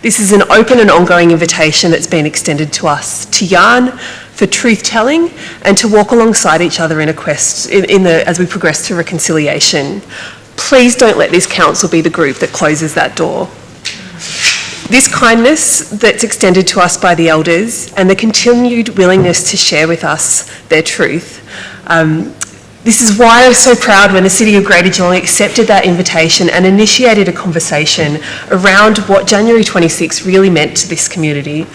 This is an open and ongoing invitation that's been extended to us to yarn, for truth-telling, and to walk alongside each other in a quest as we progress to reconciliation. Please don't let this council be the group that closes that door. This kindness that's extended to us by the elders and the continued willingness to share with us their truth. This is why I was so proud when the City of Greater Geelong accepted that invitation and initiated a conversation around what January 26 really meant to this community,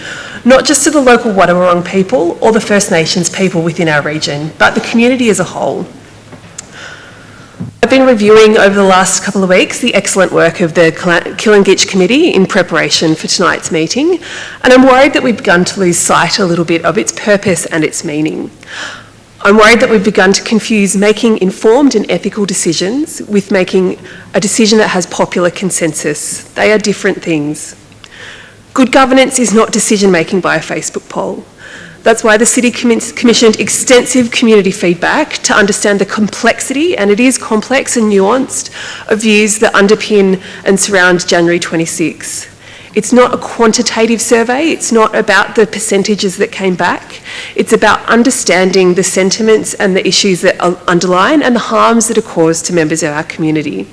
not just to the local Wadawurrung people or the First Nations people within our region, but the community as a whole. I've been reviewing over the last couple of weeks the excellent work of the Kilangitch Committee in preparation for tonight's meeting, and I'm worried that we've begun to lose sight a little bit of its purpose and its meaning. I'm worried that we've begun to confuse making informed and ethical decisions with making a decision that has popular consensus. They are different things. Good governance is not decision-making by a Facebook poll. That's why the City commissioned extensive community feedback to understand the complexity, and it is complex and nuanced, of views that underpin and surround January 26. It's not a quantitative survey, it's not about the percentages that came back, it's about understanding the sentiments and the issues that underline and the harms that are caused to members of our community.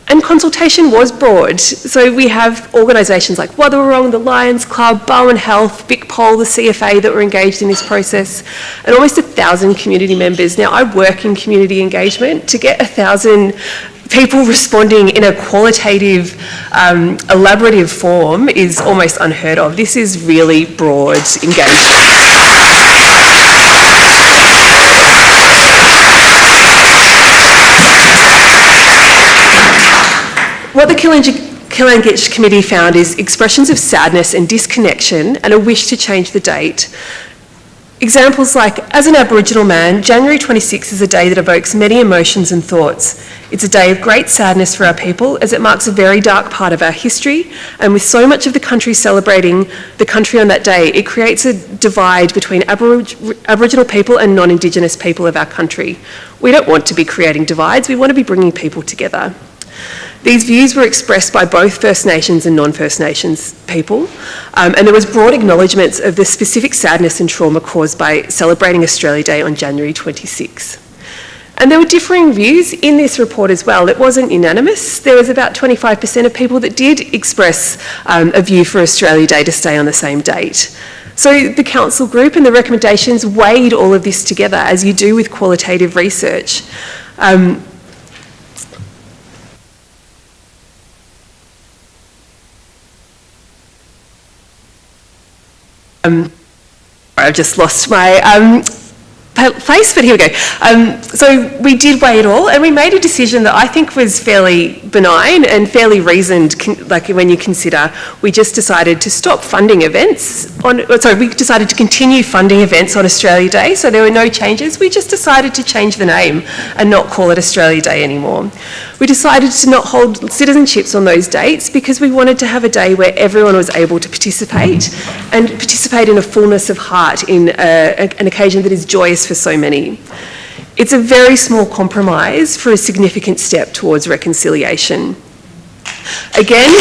And consultation was broad. So we have organisations like Wadawurrung, the Lions Club, Barwon Health, Big Pole, the CFA that were engaged in this process, and almost 1,000 community members. Now, I work in community engagement. To get 1,000 people responding in a qualitative, elaborative form is almost unheard of. This is really broad engagement. What the Kilangitch Committee found is expressions of sadness and disconnection and a wish to change the date. Examples like, as an Aboriginal man, January 26 is a day that evokes many emotions and thoughts. It's a day of great sadness for our people as it marks a very dark part of our history, and with so much of the country celebrating the country on that day, it creates a divide between Aboriginal people and non-Indigenous people of our country. We don't want to be creating divides, we want to be bringing people together. These views were expressed by both First Nations and non-First Nations people, and there was broad acknowledgements of the specific sadness and trauma caused by celebrating Australia Day on January 26. And there were differing views in this report as well. It wasn't unanimous. There was about 25% of people that did express a view for Australia Day to stay on the same date. So the council group and the recommendations weighed all of this together, as you do with qualitative research. I've just lost my place, but here we go. So we did weigh it all, and we made a decision that I think was fairly benign and fairly reasoned, like when you consider we just decided to stop funding events we decided to continue funding events on Australia Day, so there were no changes. We just decided to change the name and not call it Australia Day anymore. We decided to not hold citizenships on those dates because we wanted to have a day where everyone was able to participate and participate in a fullness of heart in an occasion that is joyous for so many. It's a very small compromise for a significant step towards reconciliation. Again,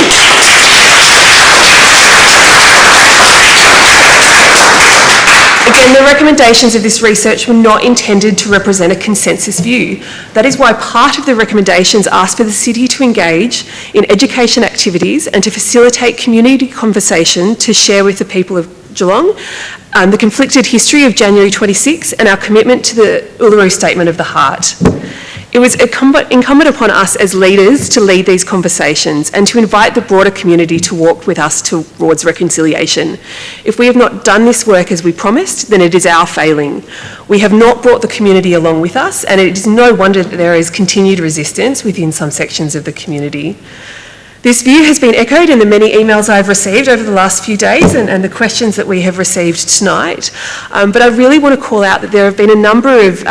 the recommendations of this research were not intended to represent a consensus view. That is why part of the recommendations asked for the city to engage in education activities and to facilitate community conversation to share with the people of Geelong the conflicted history of January 26 and our commitment to the Uluru Statement of the Heart. It was incumbent upon us as leaders to lead these conversations and to invite the broader community to walk with us towards reconciliation. If we have not done this work as we promised, then it is our failing. We have not brought the community along with us, and it is no wonder that there is continued resistance within some sections of the community. This view has been echoed in the many emails I've received over the last few days and the questions that we have received tonight. But I really want to call out that there have been a number of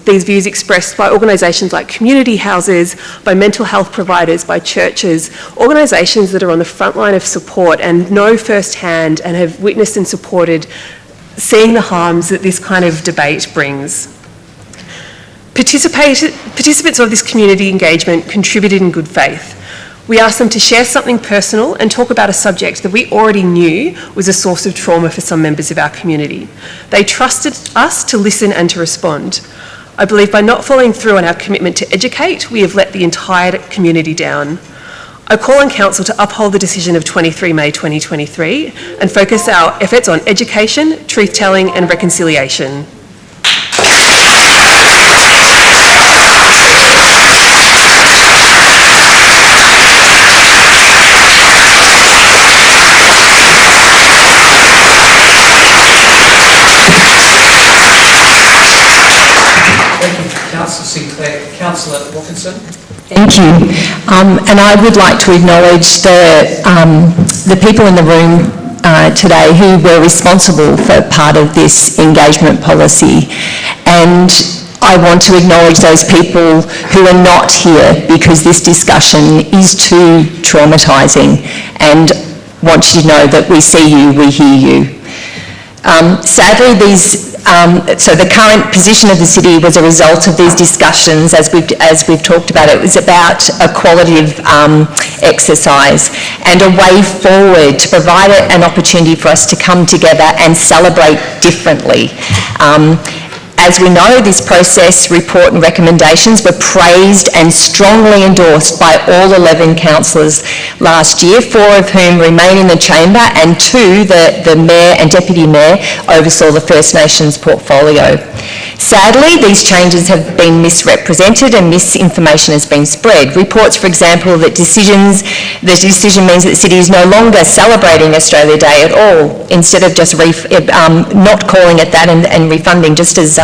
these views expressed by organisations like community houses, by mental health providers, by churches, organisations that are on the front line of support and know firsthand and have witnessed and supported seeing the harms that this kind of debate brings. Participants of this community engagement contributed in good faith. We asked them to share something personal and talk about a subject that we already knew was a source of trauma for some members of our community. They trusted us to listen and to respond. I believe by not following through on our commitment to educate, we have let the entire community down. I call on Council to uphold the decision of 23 May 2023 and focus our efforts on education, truth-telling and reconciliation. Councillor Wilkinson. Thank you. And I would like to acknowledge the people in the room today who were responsible for part of this engagement policy. And I want to acknowledge those people who are not here because this discussion is too traumatising, and want you to know that we see you, we hear you. Sadly, so the current position of the city was a result of these discussions, as we've talked about. It was about a qualitative exercise and a way forward to provide an opportunity for us to come together and celebrate differently. As we know, this process, report and recommendations were praised and strongly endorsed by all 11 councillors last year, 4 of whom remain in the chamber and 2, the Mayor and Deputy Mayor, oversaw the First Nations portfolio. Sadly, these changes have been misrepresented and misinformation has been spread. Reports, for example, that the decision means that the city is no longer celebrating Australia Day at all, instead of just not calling it that and refunding, just as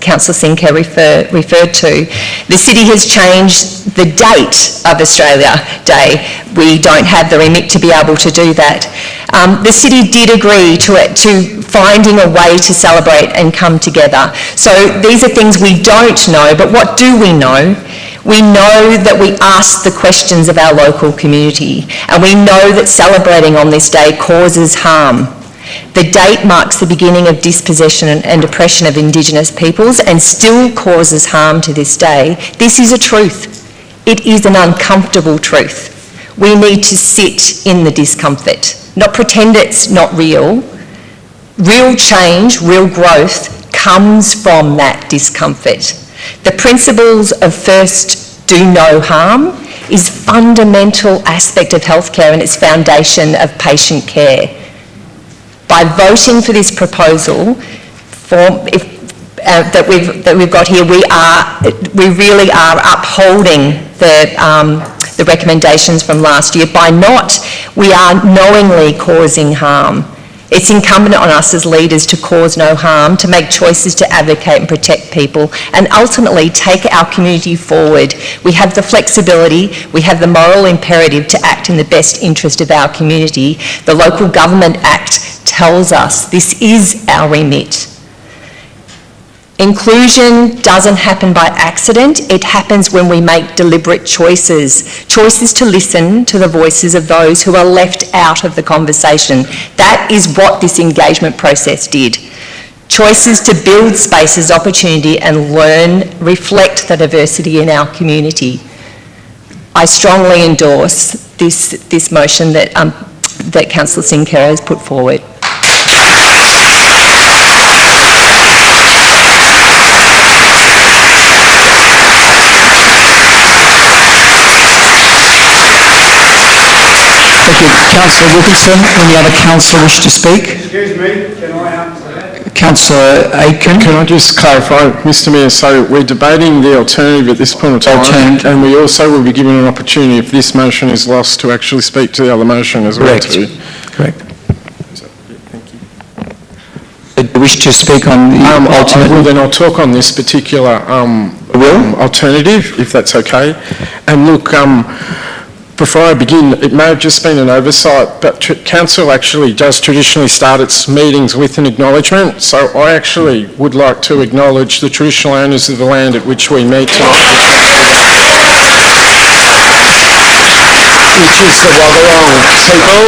Councillor Sinker referred to. The city has changed the date of Australia Day. We don't have the remit to be able to do that. The city did agree to finding a way to celebrate and come together. So these are things we don't know, but what do we know? We know that we ask the questions of our local community, and we know that celebrating on this day causes harm. The date marks the beginning of dispossession and oppression of Indigenous peoples and still causes harm to this day. This is a truth. It is an uncomfortable truth. We need to sit in the discomfort, not pretend it's not real. Real change, real growth comes from that discomfort. The principles of first do no harm is a fundamental aspect of healthcare and its foundation of patient care. By voting for this proposal that we've got here, we really are upholding the recommendations from last year. By not, we are knowingly causing harm. It's incumbent on us as leaders to cause no harm, to make choices to advocate and protect people, and ultimately take our community forward. We have the flexibility, we have the moral imperative to act in the best interest of our community. The Local Government Act tells us this is our remit. Inclusion doesn't happen by accident, it happens when we make deliberate choices. Choices to listen to the voices of those who are left out of the conversation. That is what this engagement process did. Choices to build spaces, opportunity and learn, reflect the diversity in our community. I strongly endorse this motion that Councillor Sinclair has put forward. Thank you. Councillor Wilkinson, any other councillor wish to speak? Excuse me, can I answer that? Councillor Aiken. Can I just clarify, Mr Mayor, so we're debating the alternative at this point in time, and we also will be given an opportunity, if this motion is lost, to actually speak to the other motion as well too. Correct. Do you wish to speak on the alternative? Well, then I'll talk on this particular alternative, if that's okay. And look, before I begin, it may have just been an oversight, but Council actually does traditionally start its meetings with an acknowledgement. So I actually would like to acknowledge the traditional owners of the land at which we meet tonight, which is the Wadawurrung people.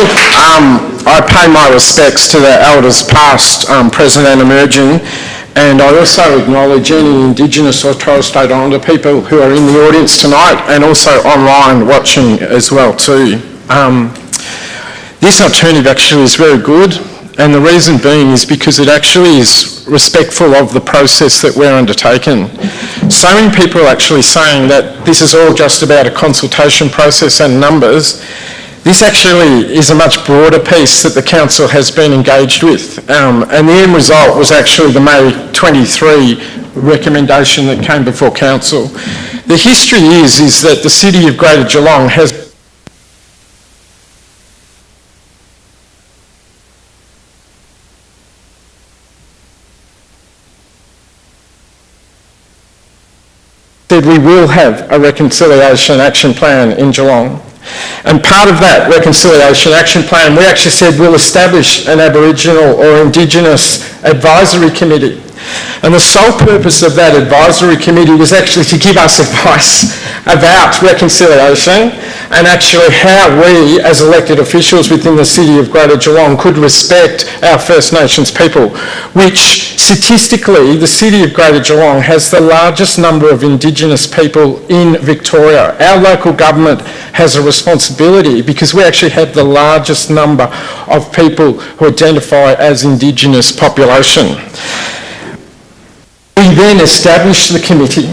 I pay my respects to the elders past, present and emerging. And I also acknowledge any Indigenous or Torres Strait Islander people who are in the audience tonight and also online watching as well too. This alternative actually is very good, and the reason being is because it actually is respectful of the process that we're undertaking. So many people are actually saying that this is all just about a consultation process and numbers. This actually is a much broader piece that the Council has been engaged with, and the end result was actually the May 23 recommendation that came before Council. The history is that the City of Greater Geelong has said we will have a reconciliation action plan in Geelong. And part of that reconciliation action plan, we actually said we'll establish an Aboriginal or Indigenous advisory committee. And the sole purpose of that advisory committee was actually to give us advice about reconciliation and actually how we, as elected officials within the City of Greater Geelong, could respect our First Nations people, which statistically the City of Greater Geelong has the largest number of Indigenous people in Victoria. Our local government has a responsibility because we actually have the largest number of people who identify as Indigenous population. We then established the committee,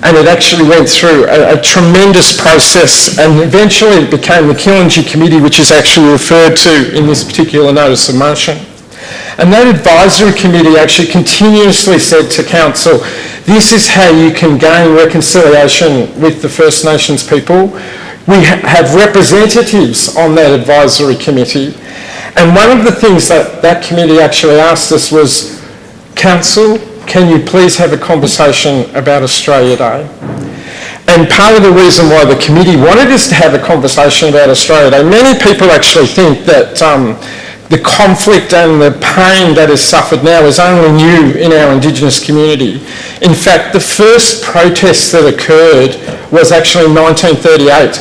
and it actually went through a tremendous process, and eventually it became the Killingy Committee, which is actually referred to in this particular notice of motion. And that advisory committee actually continuously said to Council, this is how you can gain reconciliation with the First Nations people. We have representatives on that advisory committee, and one of the things that that committee actually asked us was, Council, can you please have a conversation about Australia Day? And part of the reason why the committee wanted us to have a conversation about Australia Day, many people actually think that the conflict and the pain that is suffered now is only new in our Indigenous community. In fact, the first protest that occurred was actually in 1938,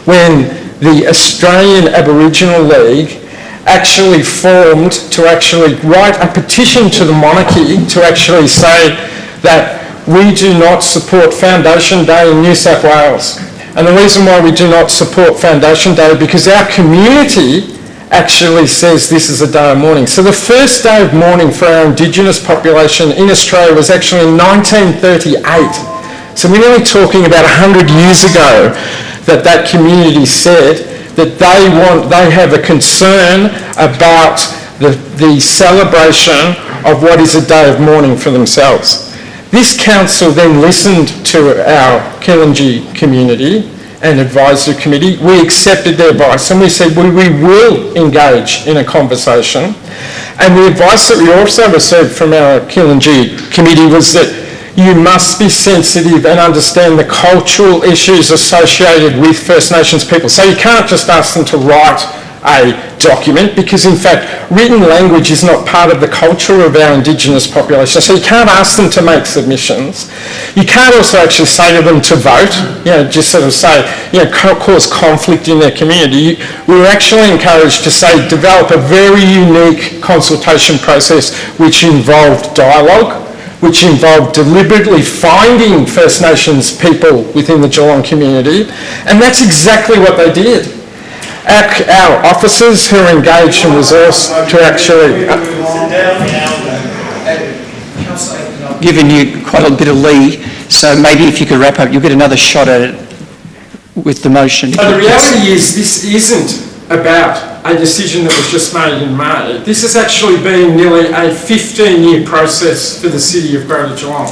when the Australian Aboriginal League actually formed to actually write a petition to the monarchy to actually say that we do not support Foundation Day in New South Wales. And the reason why we do not support Foundation Day is because our community actually says this is a day of mourning. So the first day of mourning for our Indigenous population in Australia was actually in 1938. So we're only talking about 100 years ago that community said that they have a concern about the celebration of what is a day of mourning for themselves. This council then listened to our Killingy community and advisory committee. We accepted their advice and we said we will engage in a conversation. And the advice that we also received from our Killingy committee was that you must be sensitive and understand the cultural issues associated with First Nations people. So you can't just ask them to write a document, because in fact written language is not part of the culture of our Indigenous population, so you can't ask them to make submissions. You can't also actually say to them to vote, just sort of say, cause conflict in their community. We were actually encouraged to say develop a very unique consultation process which involved dialogue, which involved deliberately finding First Nations people within the Geelong community, and that's exactly what they did. Our officers who are engaged and resourced to actually... Given you quite a bit of lead, so maybe if you could wrap up, you'll get another shot at it with the motion. But the reality is this isn't about a decision that was just made in May. This has actually been nearly a 15-year process for the City of Greater Geelong.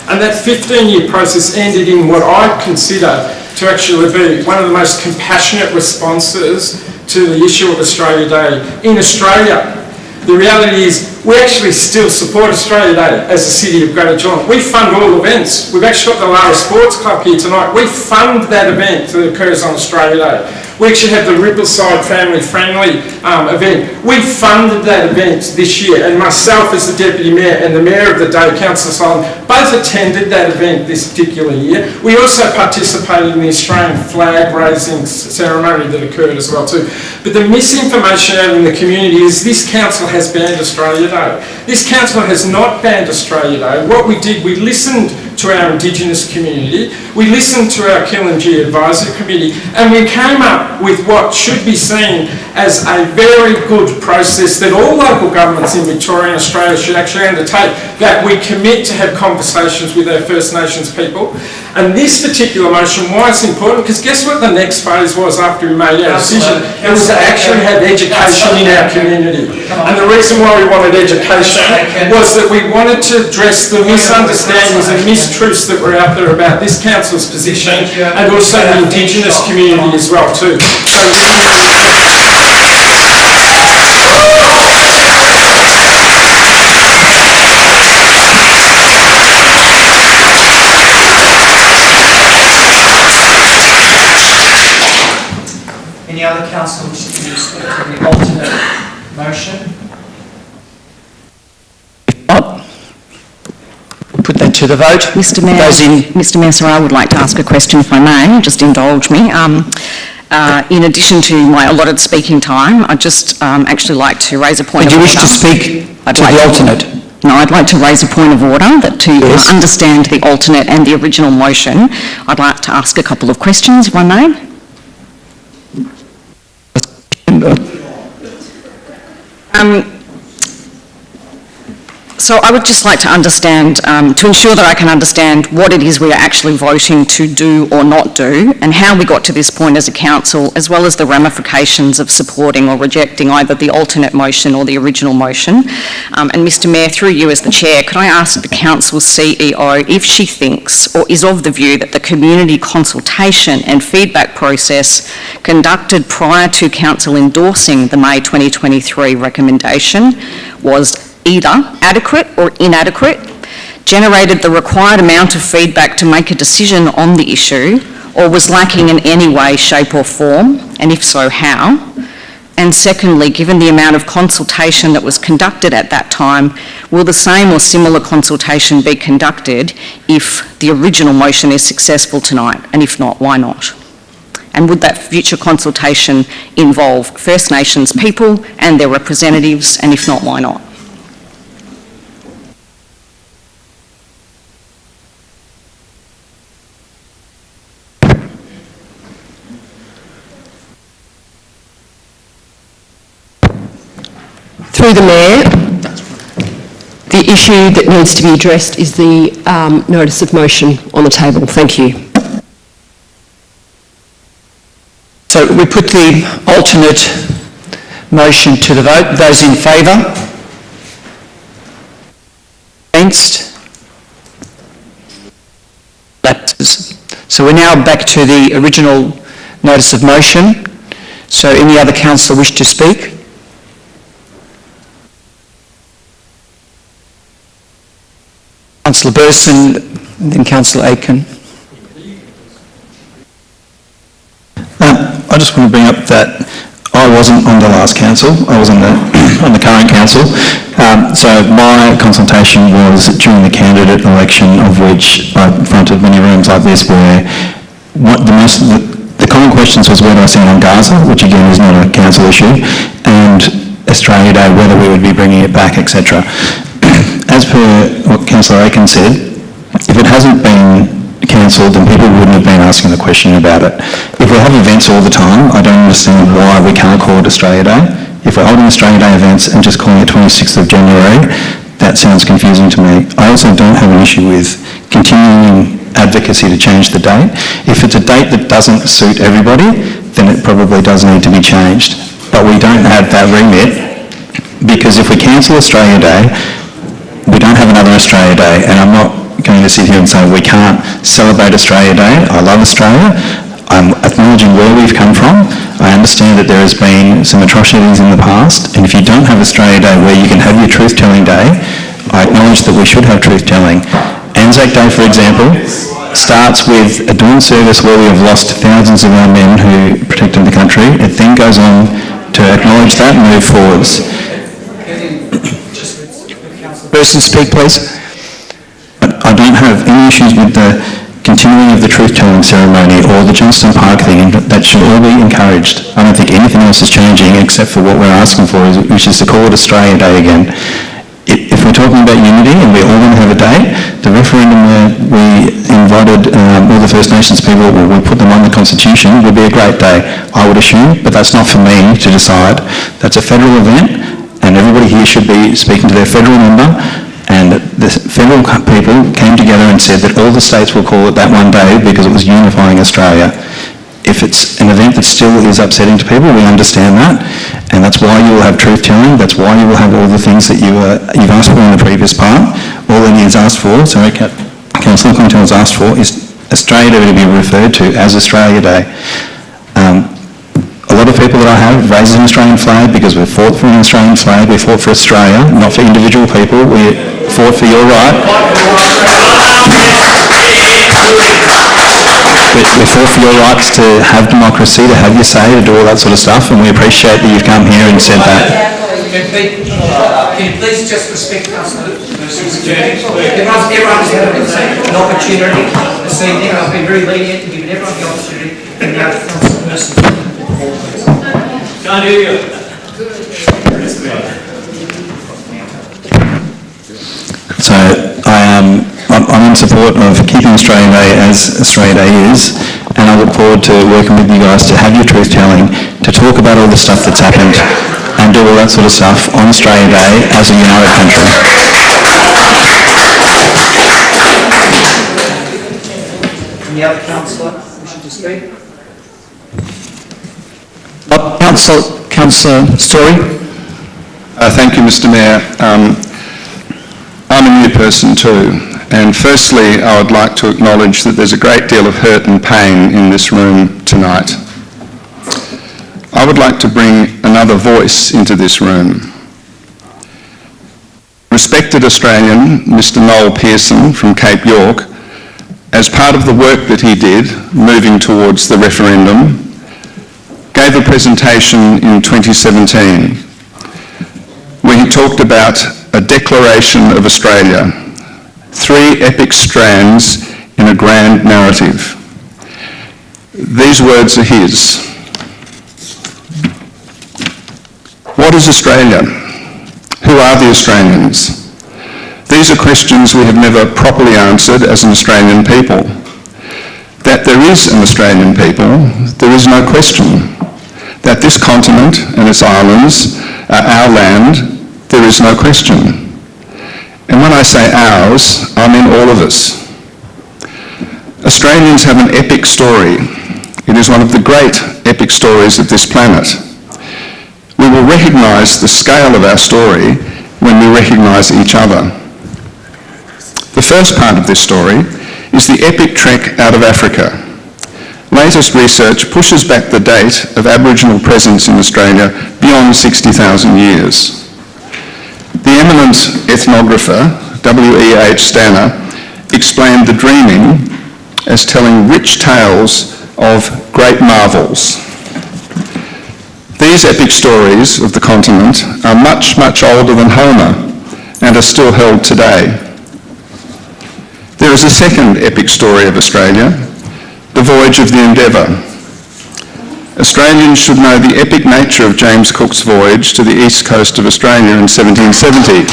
And that 15-year process ended in what I consider to actually be one of the most compassionate responses to the issue of Australia Day in Australia. The reality is we actually still support Australia Day as a City of Greater Geelong. We fund all events. We've actually got the Lara Sports Club here tonight. We fund that event that occurs on Australia Day. We actually have the Rippleside Family Friendly event. We funded that event this year, and myself as the Deputy Mayor and the Mayor of the day, Councillor Solomon, both attended that event this particular year. We also participated in the Australian flag raising ceremony that occurred as well too. But the misinformation out in the community is this council has banned Australia Day. This council has not banned Australia Day. What we did, we listened to our Indigenous community, we listened to our Killingy Advisory Committee, and we came up with what should be seen as a very good process that all local governments in Victoria and Australia should actually undertake, that we commit to have conversations with our First Nations people. And this particular motion, why it's important, because guess what the next phase was after we made our decision? It was to actually have education in our community. And the reason why we wanted education was that we wanted to address the misunderstandings and mistruths that were out there about this council's position, and also the Indigenous community as well too. Any other councillor wishing to speak to the alternate motion? If not, put that to the vote. Mr Mayor, sir, I would like to ask a question if I may, just indulge me. In addition to my allotted speaking time, I'd just actually like to raise a point of order. Would you wish to speak to the alternate? No, I'd like to raise a point of order that to understand the alternate and the original motion, I'd like to ask a couple of questions, if I may. So I would just like to understand, to ensure that I can understand what it is we are actually voting to do or not do, and how we got to this point as a council, as well as the ramifications of supporting or rejecting either the alternate motion or the original motion. And Mr Mayor, through you as the chair, could I ask the council's CEO if she thinks or is of the view that the community consultation and feedback process conducted prior to council endorsing the May 2023 recommendation was either adequate or inadequate, generated the required amount of feedback to make a decision on the issue, or was lacking in any way, shape or form, and if so, how? And secondly, given the amount of consultation that was conducted at that time, will the same or similar consultation be conducted if the original motion is successful tonight? And if not, why not? And would that future consultation involve First Nations people and their representatives? And if not, why not? Through the Mayor, the issue that needs to be addressed is the notice of motion on the table. Thank you. So we put the alternate motion to the vote. Those in favour? Against? Lapses. So we're now back to the original notice of motion. So any other councillor wish to speak? Councillor Burson, then Councillor Aitken. I just want to bring up that I wasn't on the last council, I was on the, on the current council. So my consultation was during the candidate election, of which I fronted many rooms like this where the common questions was where do I stand on Gaza, which again is not a council issue, and Australia Day, whether we would be bringing it back, etc. As per what Councillor Aiken said, if it hasn't been cancelled, then people wouldn't have been asking the question about it. If we have events all the time, I don't understand why we can't call it Australia Day. If we're holding Australia Day events and just calling it 26th of January, that sounds confusing to me. I also don't have an issue with continuing advocacy to change the date. If it's a date that doesn't suit everybody, then it probably does need to be changed. But we don't have that remit, because if we cancel Australia Day, we don't have another Australia Day, and I'm not going to sit here and say we can't celebrate Australia Day. I love Australia. I'm acknowledging where we've come from. I understand that there has been some atrocities in the past, and if you don't have Australia Day where you can have your truth-telling day, I acknowledge that we should have truth-telling. Anzac Day, for example, starts with a dawn service where we have lost thousands of our men who protected the country. It then goes on to acknowledge that and move forwards. Person speak, please. I don't have any issues with the continuing of the truth-telling ceremony or the Johnston Park thing. That should all be encouraged. I don't think anything else is changing except for what we're asking for, which is to call it Australia Day again. If we're talking about unity and we're all going to have a day, the referendum where we invited all the First Nations people, or we put them on the Constitution, would be a great day, I would assume, but that's not for me to decide. That's a federal event, and everybody here should be speaking to their federal member, and the federal people came together and said that all the states will call it that one day because it was unifying Australia. If it's an event that still is upsetting to people, we understand that, and that's why you will have truth-telling, that's why you will have all the things that you've asked for in the previous part. All that he has asked for, sorry, Councillor Quintel has asked for, is Australia Day to be referred to as Australia Day. A lot of people that I have raise an Australian flag because we've fought for an Australian flag, we fought for Australia, not for individual people, we fought for your right. We fought for your rights to have democracy, to have your say, to do all that sort of stuff, and we appreciate that you've come here and said that. Can you please just respect Councillor everyone's had an opportunity this evening. I've been very lenient and given everyone the opportunity. And now Councillor Mercy. Can't hear you. So I'm in support of keeping Australia Day as Australia Day is, and I look forward to working with you guys to have your truth-telling, to talk about all the stuff that's happened, and do all that sort of stuff on Australia Day as a united country. Any other councillor wishing to speak? Councillor Story. Thank you, Mr Mayor. I'm a new person too, and firstly I would like to acknowledge that there's a great deal of hurt and pain in this room tonight. I would like to bring another voice into this room. Respected Australian, Mr Noel Pearson from Cape York, as part of the work that he did, moving towards the referendum, gave a presentation in 2017 where he talked about a declaration of Australia, 3 epic strands in a grand narrative. These words are his. What is Australia? Who are the Australians? These are questions we have never properly answered as an Australian people. That there is an Australian people, there is no question. That this continent and its islands are our land, there is no question. And when I say ours, I mean all of us. Australians have an epic story. It is one of the great epic stories of this planet. We will recognise the scale of our story when we recognise each other. The first part of this story is the epic trek out of Africa. Latest research pushes back the date of Aboriginal presence in Australia beyond 60,000 years. The eminent ethnographer, W.E.H. Stanner, explained the dreaming as telling rich tales of great marvels. These epic stories of the continent are much, much older than Homer and are still held today. There is a second epic story of Australia, the voyage of the Endeavour. Australians should know the epic nature of James Cook's voyage to the east coast of Australia in 1770.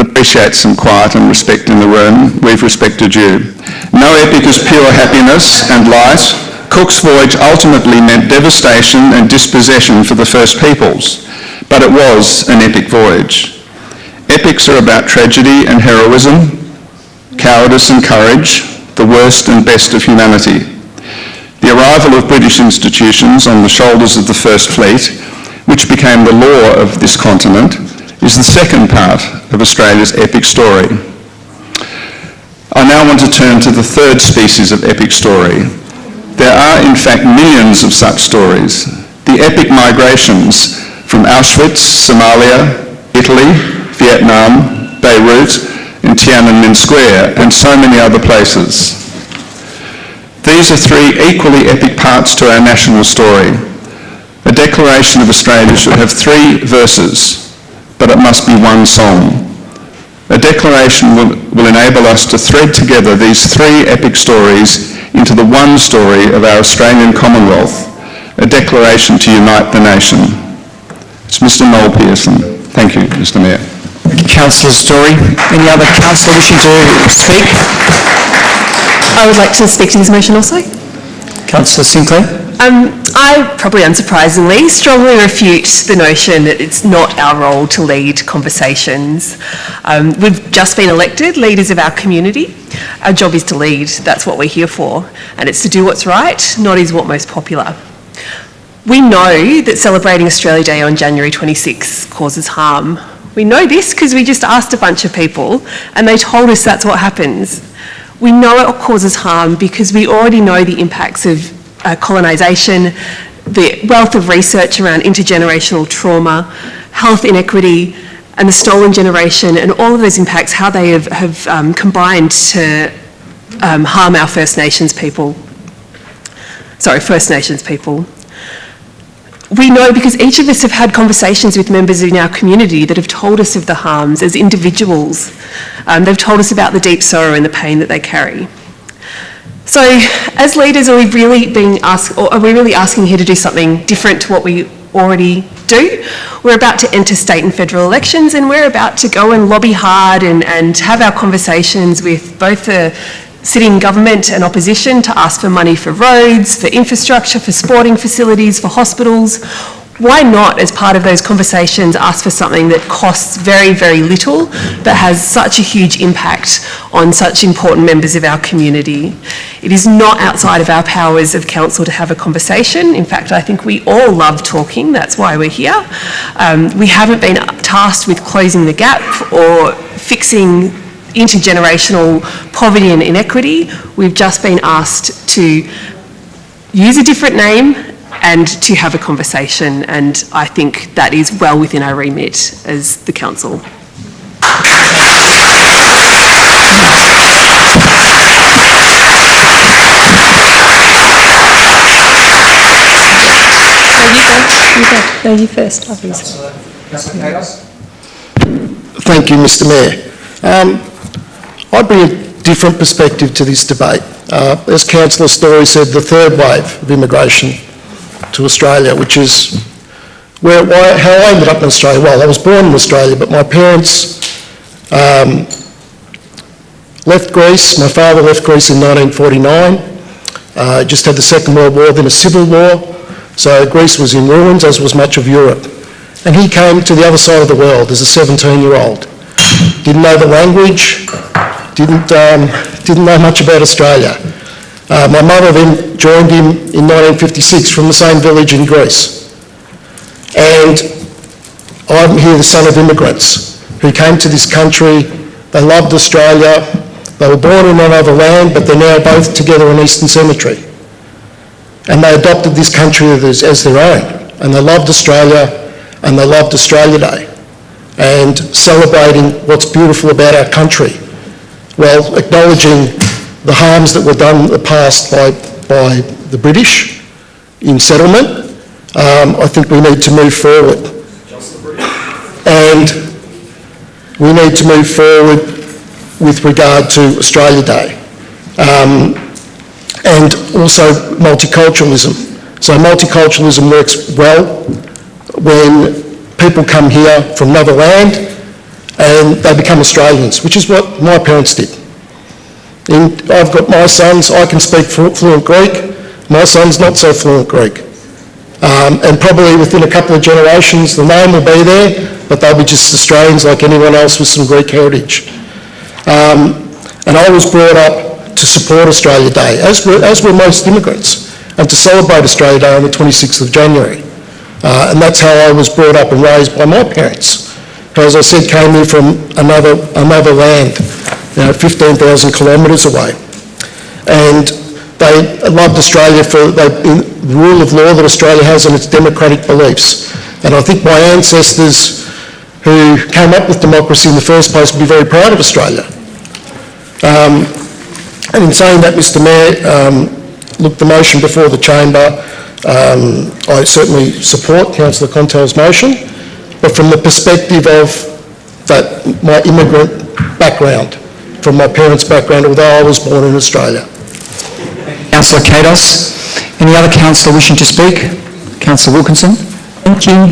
Appreciate some quiet and respect in the room. We've respected you. No epic is pure happiness and light. Cook's voyage ultimately meant devastation and dispossession for the First Peoples, but it was an epic voyage. Epics are about tragedy and heroism, cowardice and courage, the worst and best of humanity. The arrival of British institutions on the shoulders of the First Fleet, which became the law of this continent, is the second part of Australia's epic story. I now want to turn to the third species of epic story. There are in fact millions of such stories. The epic migrations from Auschwitz, Somalia, Italy, Vietnam, Beirut, and Tiananmen Square, and so many other places. These are three equally epic parts to our national story. A declaration of Australia should have 3 verses, but it must be one song. A declaration will enable us to thread together these 3 epic stories into the one story of our Australian Commonwealth, a declaration to unite the nation. It's Mr. Noel Pearson. Thank you, Mr. Mayor. Councillor Story. Any other councillor wishing to speak? I would like to speak to this motion also. Councillor Sinclair. I, probably unsurprisingly, strongly refute the notion that it's not our role to lead conversations. We've just been elected leaders of our community. Our job is to lead. That's what we're here for. And it's to do what's right, not is what most popular. We know that celebrating Australia Day on January 26 causes harm. We know this because we just asked a bunch of people and they told us that's what happens. We know it causes harm because we already know the impacts of colonisation, the wealth of research around intergenerational trauma, health inequity, and the stolen generation, and all of those impacts, how they have combined to harm our First Nations people. We know because each of us have had conversations with members in our community that have told us of the harms as individuals. They've told us about the deep sorrow and the pain that they carry. So, as leaders, are we really asking here to do something different to what we already do? We're about to enter state and federal elections, and we're about to go and lobby hard and have our conversations with both the sitting government and opposition to ask for money for roads, for infrastructure, for sporting facilities, for hospitals. Why not, as part of those conversations, ask for something that costs very, very little, but has such a huge impact on such important members of our community? It is not outside of our powers of council to have a conversation. In fact, I think we all love talking. That's why we're here. We haven't been tasked with closing the gap or fixing intergenerational poverty and inequity. We've just been asked to use a different name and to have a conversation, and I think that is well within our remit as the council. No, you first, obviously. Thank you, Mr. Mayor. I bring a different perspective to this debate. As Councillor Story said, the third wave of immigration to Australia, which is how I ended up in Australia. Well, I was born in Australia, but my parents left Greece. My father left Greece in 1949. Just had the Second World War, then a civil war. So Greece was in ruins, as was much of Europe. And he came to the other side of the world as a 17-year-old. Didn't know the language, didn't know much about Australia. My mother then joined him in 1956 from the same village in Greece. And I'm here, the son of immigrants who came to this country. They loved Australia. They were born in another land, but they're now both together in Eastern Cemetery. And they adopted this country as their own. And they loved Australia, and they loved Australia Day. And celebrating what's beautiful about our country, while acknowledging the harms that were done in the past by the British in settlement. I think we need to move forward. And we need to move forward with regard to Australia Day. And also multiculturalism. So multiculturalism works well when people come here from another land and they become Australians, which is what my parents did. And I've got my sons, I can speak fluent Greek, my son's not so fluent Greek. And probably within a couple of generations the name will be there, but they'll be just Australians like anyone else with some Greek heritage. And I was brought up to support Australia Day, as were most immigrants, and to celebrate Australia Day on the 26th of January. And that's how I was brought up and raised by my parents, who, as I said, came here from another land, 15,000 kilometres away. And they loved Australia for the rule of law that Australia has and its democratic beliefs. And I think my ancestors who came up with democracy in the first place would be very proud of Australia. And in saying that, Mr Mayor, look, the motion before the chamber, I certainly support Councillor Contel's motion, but from the perspective of my immigrant background, from my parents' background, although I was born in Australia. Councillor Kados. Any other councillor wishing to speak? Councillor Wilkinson. Thank you.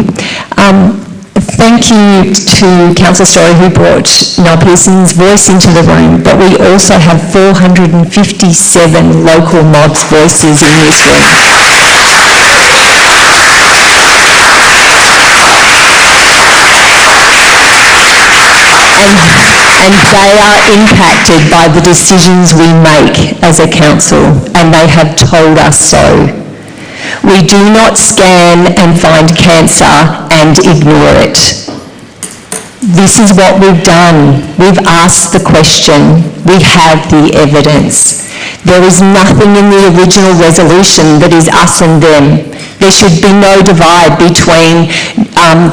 Thank you to Councillor Story who brought Noel Pearson's voice into the room, but we also have 457 local mods' voices in this room. And they are impacted by the decisions we make as a council, and they have told us so. We do not scan and find cancer and ignore it. This is what we've done. We've asked the question. We have the evidence. There is nothing in the original resolution that is us and them. There should be no divide between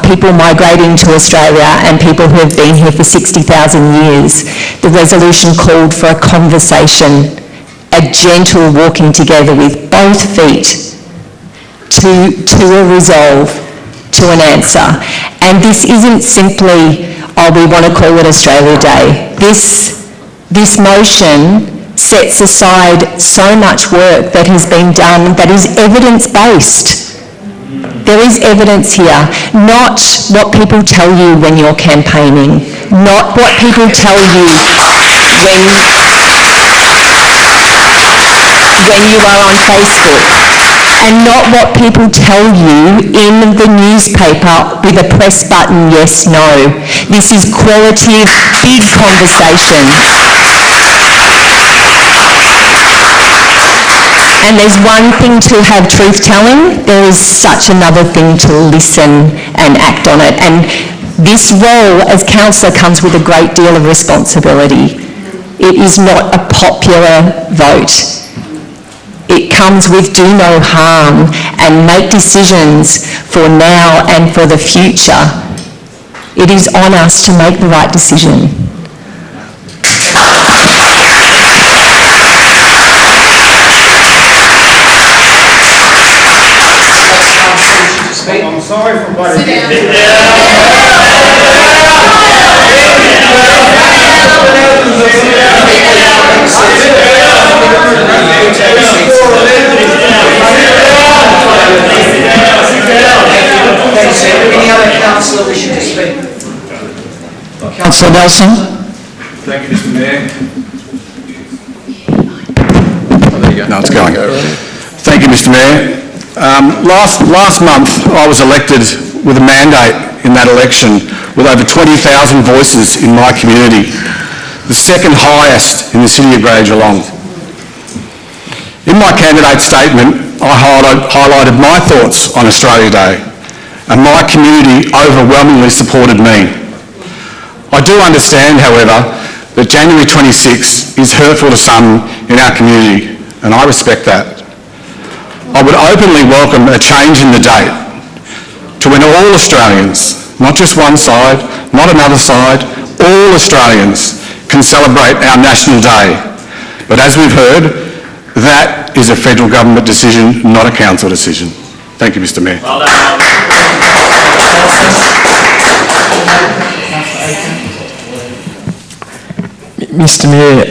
people migrating to Australia and people who have been here for 60,000 years. The resolution called for a conversation, a gentle walking together with both feet to a resolve, to an answer. And this isn't simply, oh, we want to call it Australia Day. This motion sets aside so much work that has been done that is evidence-based. There is evidence here, not what people tell you when you're campaigning, not what people tell you when you are on Facebook, and not what people tell you in the newspaper with a press button, yes, no. This is qualitative, big conversation. And there's one thing to have truth-telling, there is such another thing to listen and act on it. And this role as councillor comes with a great deal of responsibility. It is not a popular vote. It comes with do no harm and make decisions for now and for the future. It is on us to make the right decision. I'm sorry for what I did. Any other councillor wishing to speak? Councillor Nelson. Thank you, Mr Mayor. No, it's going. Thank you, Mr Mayor. Last month I was elected with a mandate in that election with over 20,000 voices in my community, the second highest in the city of Greater Geelong. In my candidate statement I highlighted my thoughts on Australia Day, and my community overwhelmingly supported me. I do understand, however, that January 26 is hurtful to some in our community, and I respect that. I would openly welcome a change in the date to when all Australians, not just one side, not another side, all Australians can celebrate our National Day. But as we've heard, that That is a federal government decision, not a council decision. Thank you, Mr. Mayor. Well done. Mr. Mayor,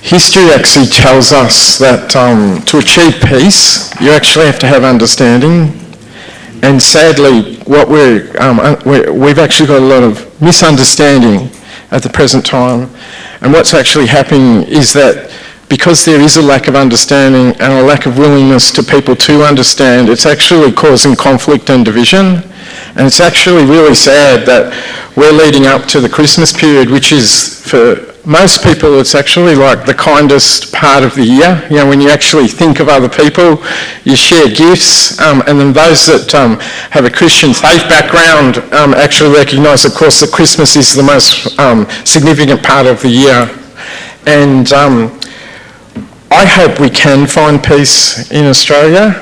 history actually tells us that to achieve peace, you actually have to have understanding. And sadly, what we've actually got a lot of misunderstanding at the present time. And what's actually happening is that because there is a lack of understanding and a lack of willingness to people to understand, it's actually causing conflict and division. And it's actually really sad that we're leading up to the Christmas period, which is, for most people, it's actually like the kindest part of the year. You know, when you actually think of other people, you share gifts, and then those that have a Christian faith background actually recognise, of course, that Christmas is the most significant part of the year. And I hope we can find peace in Australia,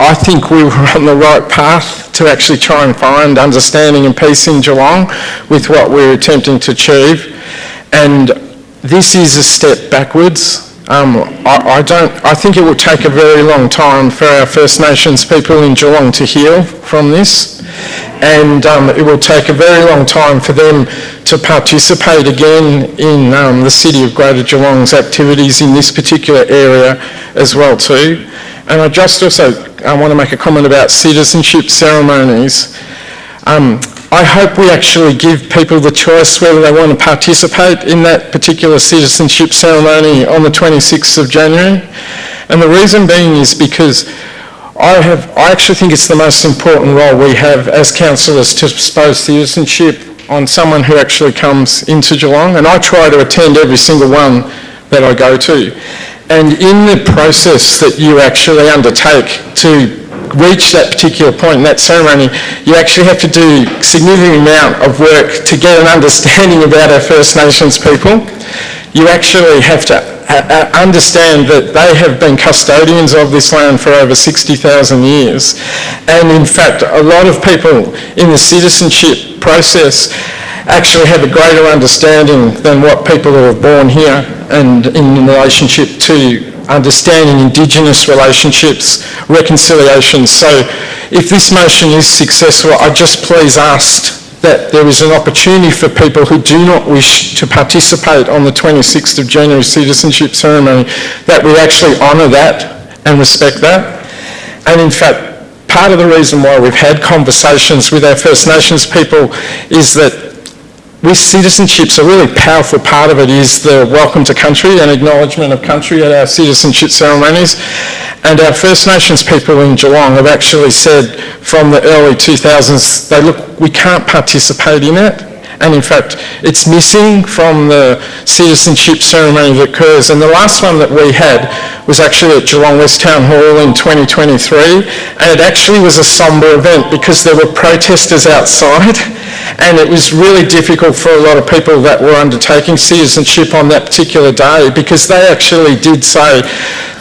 I think we were on the right path to actually try and find understanding and peace in Geelong with what we're attempting to achieve. And this is a step backwards. I think it will take a very long time for our First Nations people in Geelong to heal from this. And it will take a very long time for them to participate again in the City of Greater Geelong's activities in this particular area as well too. And I just also want to make a comment about citizenship ceremonies. I hope we actually give people the choice whether they want to participate in that particular citizenship ceremony on the 26th of January. And the reason being is because I actually think it's the most important role we have as councillors to bestow citizenship on someone who actually comes into Geelong, and I try to attend every single one that I go to. And in the process that you actually undertake to reach that particular point in that ceremony, you actually have to do a significant amount of work to get an understanding about our First Nations people. You actually have to understand that they have been custodians of this land for over 60,000 years. And in fact, a lot of people in the citizenship process actually have a greater understanding than what people who are born here, and in relationship to understanding Indigenous relationships, reconciliations. So if this motion is successful, I just please ask that there is an opportunity for people who do not wish to participate on the 26th of January citizenship ceremony, that we actually honour that and respect that. And in fact, part of the reason why we've had conversations with our First Nations people is that with citizenships, a really powerful part of it is the welcome to country and acknowledgement of country at our citizenship ceremonies. And our First Nations people in Geelong have actually said from the early 2000s, look, we can't participate in it. And in fact, it's missing from the citizenship ceremony that occurs. And the last one that we had was actually at Geelong West Town Hall in 2023. And it actually was a sombre event because there were protesters outside. And it was really difficult for a lot of people that were undertaking citizenship on that particular day, because they actually did say,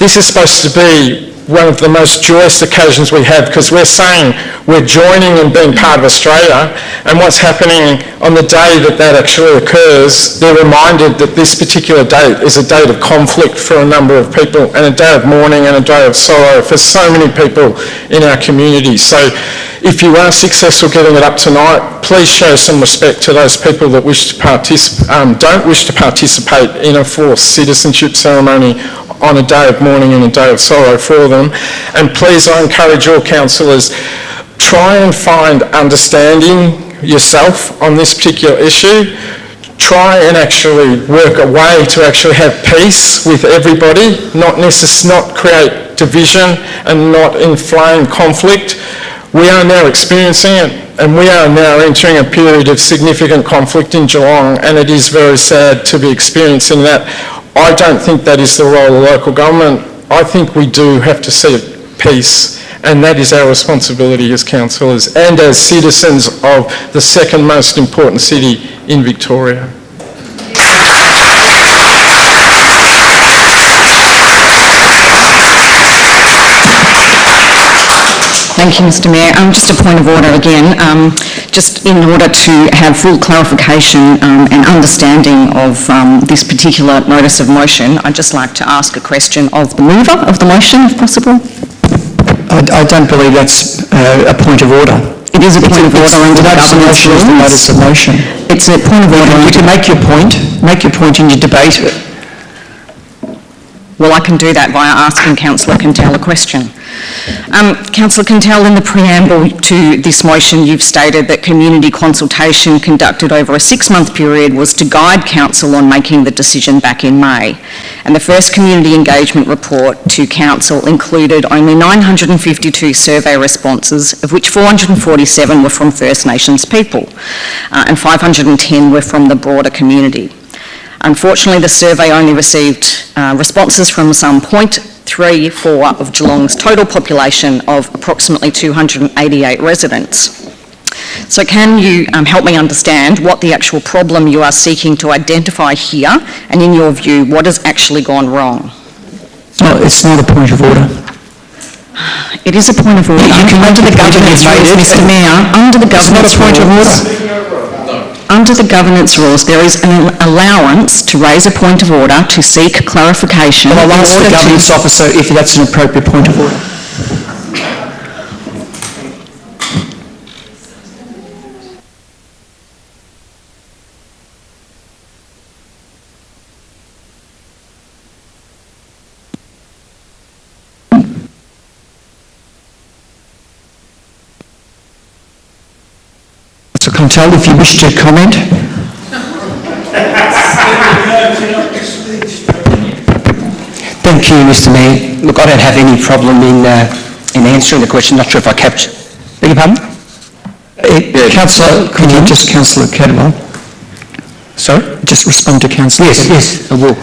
this is supposed to be one of the most joyous occasions we have, because we're saying we're joining and being part of Australia, and what's happening on the day that that actually occurs, they're reminded that this particular date is a date of conflict for a number of people, and a day of mourning and a day of sorrow for so many people in our community. So if you are successful getting it up tonight, please show some respect to those people that wish to don't wish to participate in a forced citizenship ceremony on a day of mourning and a day of sorrow for them. And please, I encourage all councillors, try and find understanding yourself on this particular issue. Try and actually work a way to actually have peace with everybody, not create division and not inflame conflict. We are now experiencing it, and we are now entering a period of significant conflict in Geelong, and it is very sad to be experiencing that. I don't think that is the role of local government. I think we do have to see peace, and that is our responsibility as councillors and as citizens of the second most important city in Victoria. Thank you, Mr Mayor. Just a point of order again. just in order to have full clarification and understanding of this particular notice of motion, I'd just like to ask a question of the mover of the motion, if possible. I don't believe that's a point of order. It is a point of order under the governance rules. The notice of motion. It's a point of order. You can make your point in your debate. Well, I can do that via asking Councillor Quintell a question. Councillor Quintell, in the preamble to this motion, you've stated that community consultation conducted over a 6-month period was to guide Council on making the decision back in May. And the first community engagement report to Council included only 952 survey responses, of which 447 were from First Nations people, and 510 were from the broader community. Unfortunately, the survey only received responses from some 0.34 of Geelong's total population of approximately 288 residents. So can you help me understand what the actual problem you are seeking to identify here, and in your view, what has actually gone wrong? No, it's not a point of order. It is a point of order. You can under the governance rules, Mr Mayor, under the governance rules. Under the governance rules, there is an allowance to raise a point of order to seek clarification. Well, I'll ask the governance officer if that's an appropriate point of order. So, Quintell, if you wish to comment. Thank you, Mr Mayor. Look, I don't have any problem in answering the question. Not sure if I captured. Beg your pardon? Councillor, could you just, Councillor Cadwell? Sorry? Just respond to Councillor. Yes, I will.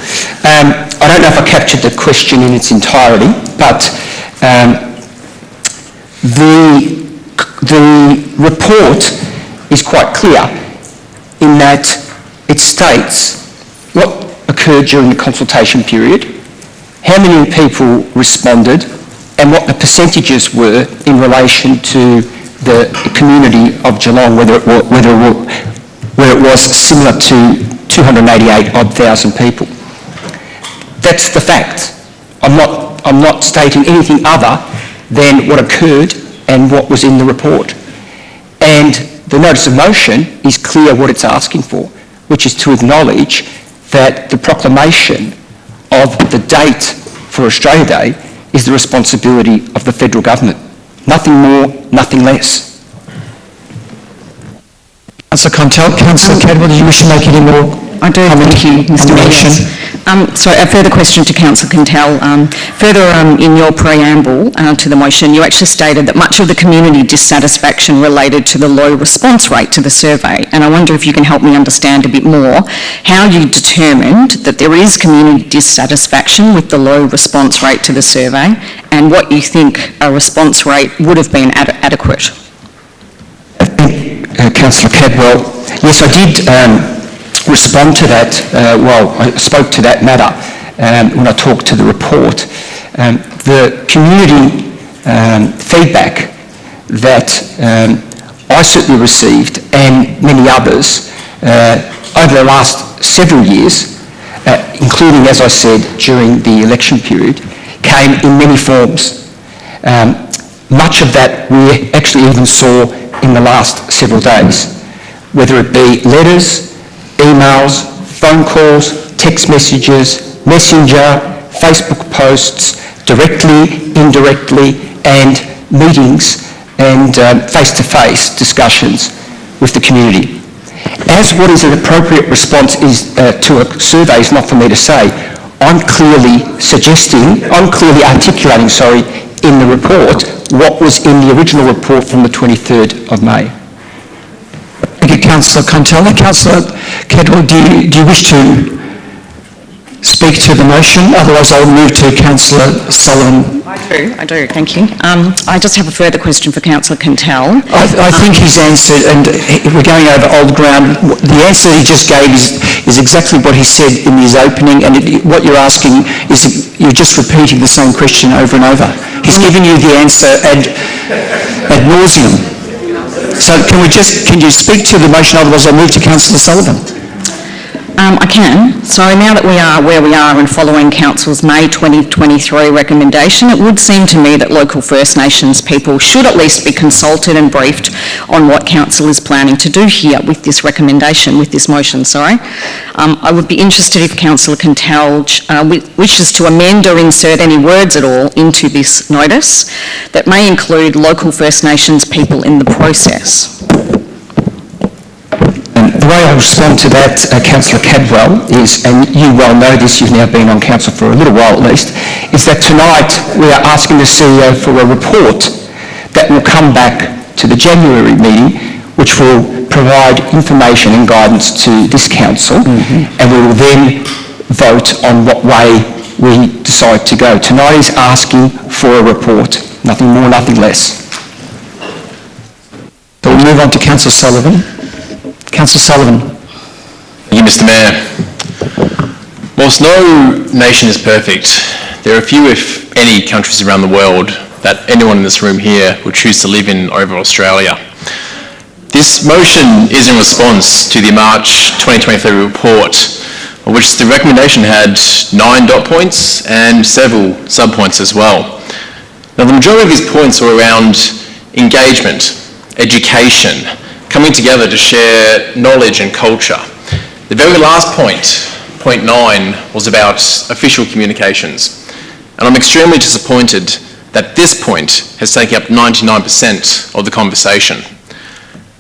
I don't know if I captured the question in its entirety, but the report is quite clear in that it states what occurred during the consultation period, how many people responded, and what the percentages were in relation to the community of Geelong, where it was similar to 288,000 people. That's the fact. I'm not stating anything other than what occurred and what was in the report. And the notice of motion is clear what it's asking for, which is to acknowledge that the proclamation of the date for Australia Day is the responsibility of the federal government. Nothing more, nothing less. Councillor Quintell, Councillor Cadwell, do you wish to make any more I do, thank you, Mr Mayor. So a further question to Councillor Quintell. Further in your preamble to the motion, you actually stated that much of the community dissatisfaction related to the low response rate to the survey, and I wonder if you can help me understand a bit more how you determined that there is community dissatisfaction with the low response rate to the survey, and what you think a response rate would have been adequate. Councillor Cadwell, yes, I did respond to that. I spoke to that matter when I talked to the report. The community feedback that I certainly received, and many others, over the last several years, including, as I said, during the election period, came in many forms. Much of that we actually even saw in the last several days, whether it be letters, emails, phone calls, text messages, messenger, Facebook posts, directly, indirectly, and meetings and face-to-face discussions with the community. As what is an appropriate response is to a survey is not for me to say. I'm clearly articulating, in the report what was in the original report from the 23rd of May. Thank you, Councillor Quintell. Councillor Cadwell, do you wish to speak to the motion? Otherwise, I'll move to Councillor Sullivan. I do, thank you. I just have a further question for Councillor Quintell. I think he's answered, and we're going over old ground. The answer he just gave is exactly what he said in his opening, and what you're asking is you're just repeating the same question over and over. He's given you the answer ad nauseum. So can you speak to the motion, otherwise I'll move to Councillor Sullivan. I can. So now that we are where we are and following Council's May 2023 recommendation, it would seem to me that local First Nations people should at least be consulted and briefed on what Council is planning to do here with this recommendation, with this motion, sorry. I would be interested if Council can tell, wishes to amend or insert any words at all into this notice that may include local First Nations people in the process. The way I'll respond to that, Councillor Cadwell, is, and you well know this, you've now been on council for a little while at least, is that tonight we are asking the CEO for a report that will come back to the January meeting, which will provide information and guidance to this council, and we will then vote on what way we decide to go. Tonight is asking for a report, nothing more, nothing less. So we'll move on to Councillor Sullivan. Councillor Sullivan. Thank you, Mr. Mayor. Whilst no nation is perfect, there are few, if any, countries around the world that anyone in this room here would choose to live in over Australia. This motion is in response to the March 2023 report, of which the recommendation had 9 dot points and several sub-points as well. Now, the majority of these points were around engagement, education, coming together to share knowledge and culture. The very last point, point 9, was about official communications. And I'm extremely disappointed that this point has taken up 99% of the conversation.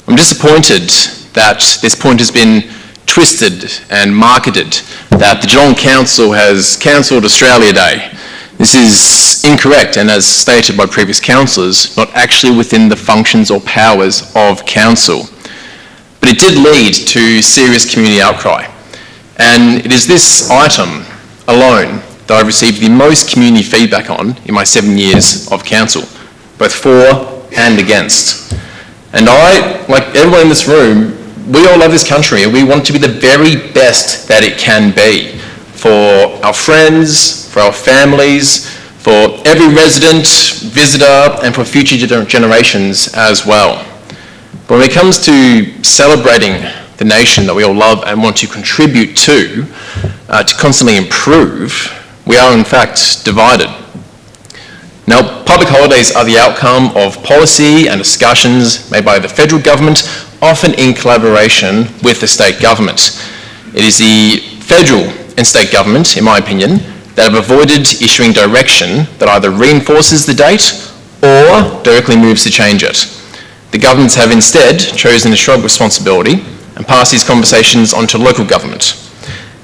I'm disappointed that this point has been twisted and marketed, that the Geelong Council has cancelled Australia Day. This is incorrect, and as stated by previous councillors, not actually within the functions or powers of council. But it did lead to serious community outcry. And it is this item alone that I've received the most community feedback on in my 7 years of council, both for and against. And I, like everyone in this room, we all love this country and we want it to be the very best that it can be for our friends, for our families, for every resident, visitor, and for future generations as well. But when it comes to celebrating the nation that we all love and want to contribute to constantly improve, we are in fact divided. Now, public holidays are the outcome of policy and discussions made by the federal government, often in collaboration with the state government. It is the federal and state government, in my opinion, that have avoided issuing direction that either reinforces the date or directly moves to change it. The governments have instead chosen to shrug responsibility and pass these conversations onto local government.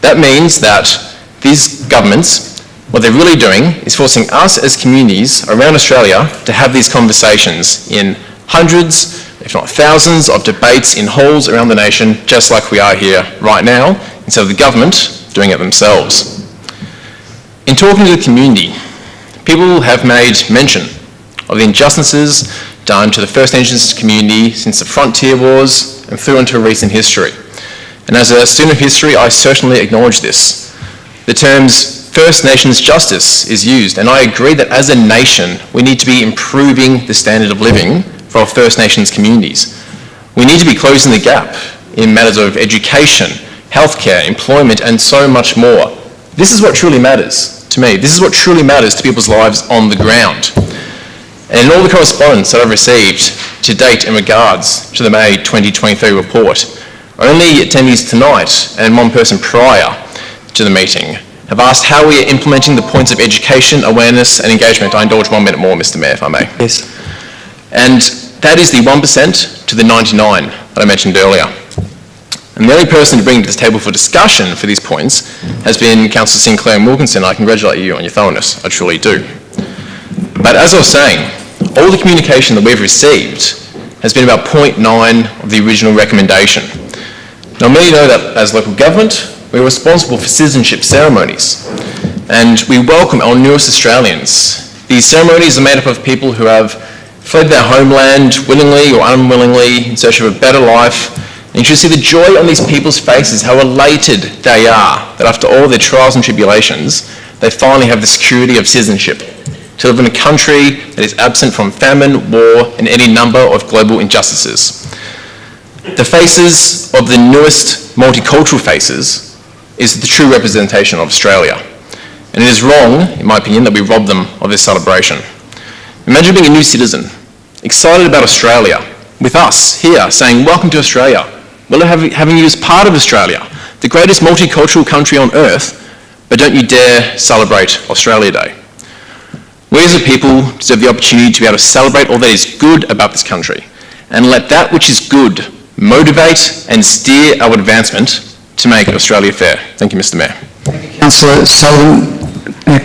That means that these governments, what they're really doing is forcing us as communities around Australia to have these conversations in hundreds, if not thousands, of debates in halls around the nation, just like we are here right now, instead of the government doing it themselves. In talking to the community, people have made mention of the injustices done to the First Nations community since the Frontier Wars and through into recent history. And as a student of history, I certainly acknowledge this. The terms First Nations justice is used, and I agree that as a nation, we need to be improving the standard of living for our First Nations communities. We need to be closing the gap in matters of education, healthcare, employment, and so much more. This is what truly matters to me. This is what truly matters to people's lives on the ground. And in all the correspondence that I've received to date in regards to the May 2023 report, only attendees tonight and one person prior to the meeting have asked how we are implementing the points of education, awareness and engagement. I indulge 1 minute more, Mr. Mayor, if I may. Yes. And that is the 1% to the 99 that I mentioned earlier. And the only person to bring to this table for discussion for these points has been Councillor Sinclair and Wilkinson. I congratulate you on your thoroughness, I truly do. But as I was saying, all the communication that we've received has been about point 9 of the original recommendation. Now, many know that as local government, we're responsible for citizenship ceremonies, and we welcome our newest Australians. These ceremonies are made up of people who have fled their homeland willingly or unwillingly in search of a better life, and you should see the joy on these people's faces, how elated they are that after all their trials and tribulations, they finally have the security of citizenship to live in a country that is absent from famine, war, and any number of global injustices. The faces of the newest multicultural faces is the true representation of Australia. And it is wrong, in my opinion, that we rob them of this celebration. Imagine being a new citizen, excited about Australia, with us here saying, welcome to Australia. Well, having you as part of Australia, the greatest multicultural country on earth, but don't you dare celebrate Australia Day. We as a people deserve the opportunity to be able to celebrate all that is good about this country, and let that which is good motivate and steer our advancement to make Australia fair. Thank you, Mr. Mayor. Councillor Sullivan,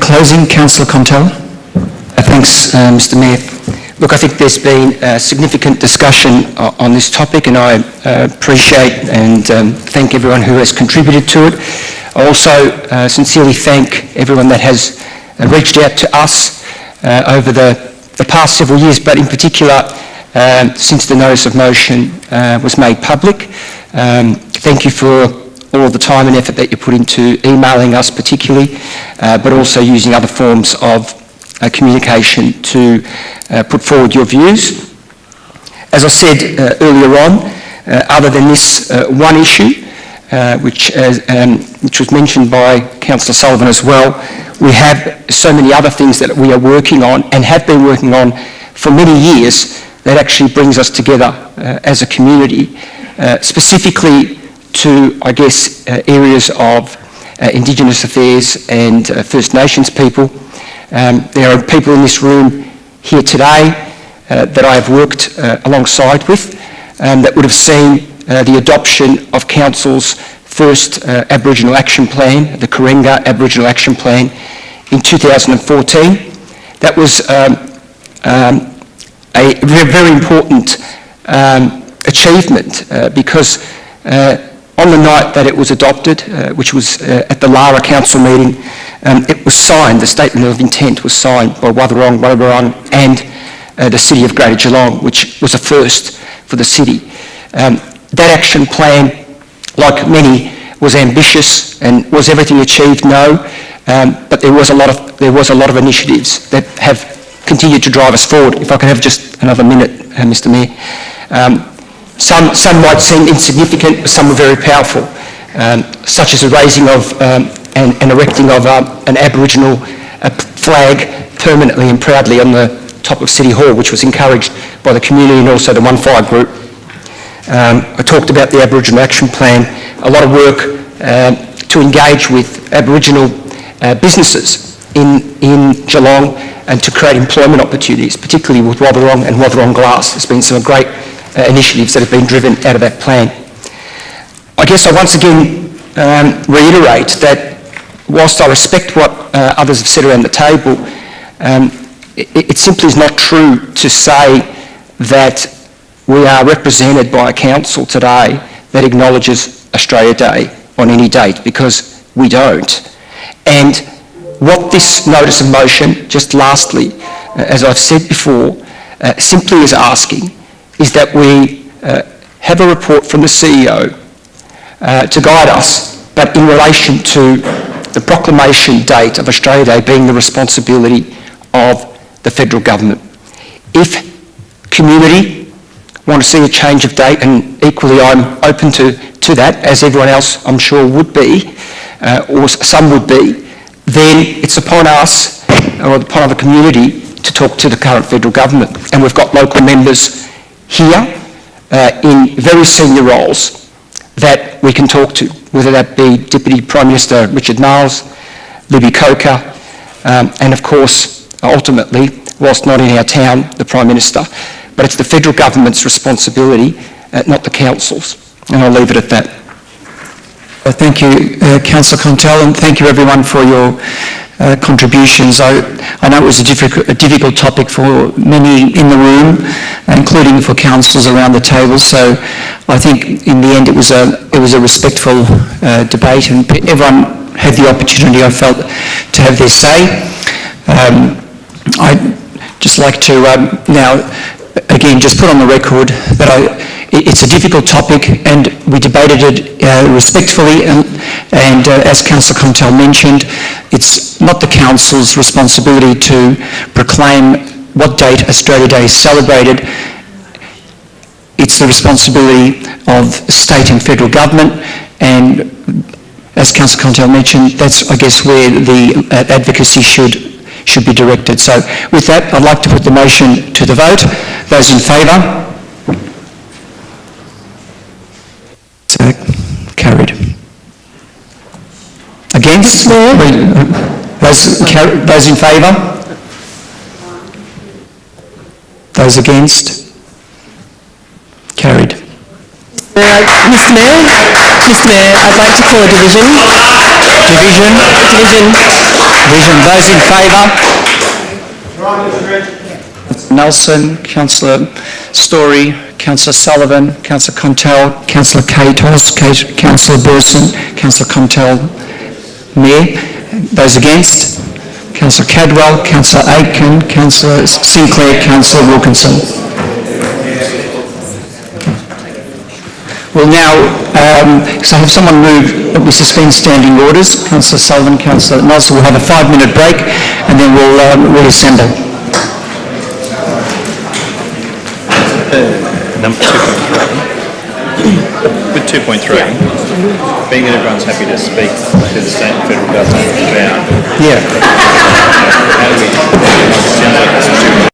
closing. Councillor Contell. Thanks, Mr. Mayor. Look, I think there's been significant discussion on this topic, and I appreciate and thank everyone who has contributed to it. I also sincerely thank everyone that has reached out to us over the past several years, but in particular since the notice of motion was made public. Thank you for all the time and effort that you put into emailing us particularly, but also using other forms of communication to put forward your views. As I said earlier on, other than this one issue, which was mentioned by Councillor Sullivan as well, we have so many other things that we are working on and have been working on for many years that actually brings us together as a community, specifically to, I guess, areas of Indigenous affairs and First Nations people. There are people in this room here today that I have worked alongside with that would have seen the adoption of Council's first Aboriginal Action Plan, the Karenga Aboriginal Action Plan, in 2014. That was a very important achievement because on the night that it was adopted, which was at the Lara Council meeting, it was signed, the Statement of Intent was signed by Wathaurong, Wadawurrung and the City of Greater Geelong, which was a first for the city. That action plan, like many, was ambitious, and was everything achieved? No, but there was a lot of initiatives that have continued to drive us forward. If I could have just another minute, Mr. Mayor. Some might seem insignificant, but some were very powerful, such as the raising of and erecting of an Aboriginal flag permanently and proudly on the top of City Hall, which was encouraged by the community and also the One Fire group. I talked about the Aboriginal Action Plan, a lot of work to engage with Aboriginal businesses in Geelong and to create employment opportunities, particularly with Wathaurong and Wathaurong Glass. There's been some great initiatives that have been driven out of that plan. I guess I once again reiterate that whilst I respect what others have said around the table, it simply is not true to say that we are represented by a council today that acknowledges Australia Day on any date, because we don't. And what this notice of motion, just lastly, as I've said before, simply is asking is that we have a report from the CEO to guide us, but in relation to the proclamation date of Australia Day being the responsibility of the federal government. If community want to see a change of date, and equally I'm open to that, as everyone else I'm sure would be, or some would be, then it's upon us, or upon the community, to talk to the current federal government. And we've got local members here in very senior roles that we can talk to, whether that be Deputy Prime Minister Richard Marles, Libby Coker, and of course, ultimately, whilst not in our town, the Prime Minister. But it's the federal government's responsibility, not the council's. And I'll leave it at that. Thank you, Councillor Contell, and thank you everyone for your contributions. I know it was a difficult topic for many in the room, including for councillors around the table. So I think in the end it was a respectful debate, and everyone had the opportunity, I felt, to have their say. I'd just like to now again just put on the record that it's a difficult topic, and we debated it respectfully, and as Councillor Contel mentioned, it's not the Council's responsibility to proclaim what date Australia Day is celebrated. It's the responsibility of state and federal government, and as Councillor Contel mentioned, that's, I guess, where the advocacy should be directed. So with that, I'd like to put the motion to the vote. Those in favour? So, carried. Against? Those in favour? Those against? Carried. Mr Mayor, I'd like to call a division. Division. Those in favour? Nelson, Councillor Story, Councillor Sullivan, Councillor Contel, Councillor Catos, Councillor Burson, Councillor Contel, Mayor. Those against? Councillor Cadwell, Councillor Aitken, Councillor Sinclair, Councillor Wilkinson. We'll now so have someone move that we suspend standing orders. Councillor Sullivan, Councillor Nelson will have a 5-minute break, and then we'll reassemble. Number 2.3. With 2.3, being that everyone's happy to speak to the state and federal government about... Yeah. How do we... It sounds like this is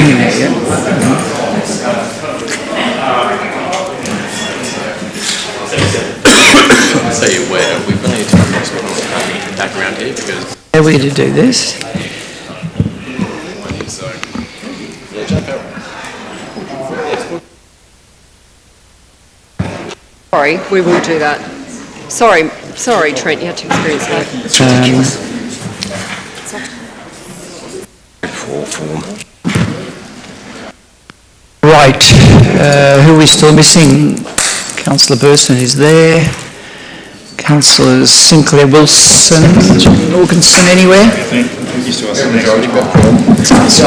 beginning there, yeah? So you're aware, we really need to back around here because... How are we to do this? Sorry, we will do that. Sorry, Trent, you had to experience that. It's ridiculous. Right, who are we still missing? Councillor Burson is there. Councillors Sinclair Wilson, Wilkinson anywhere? So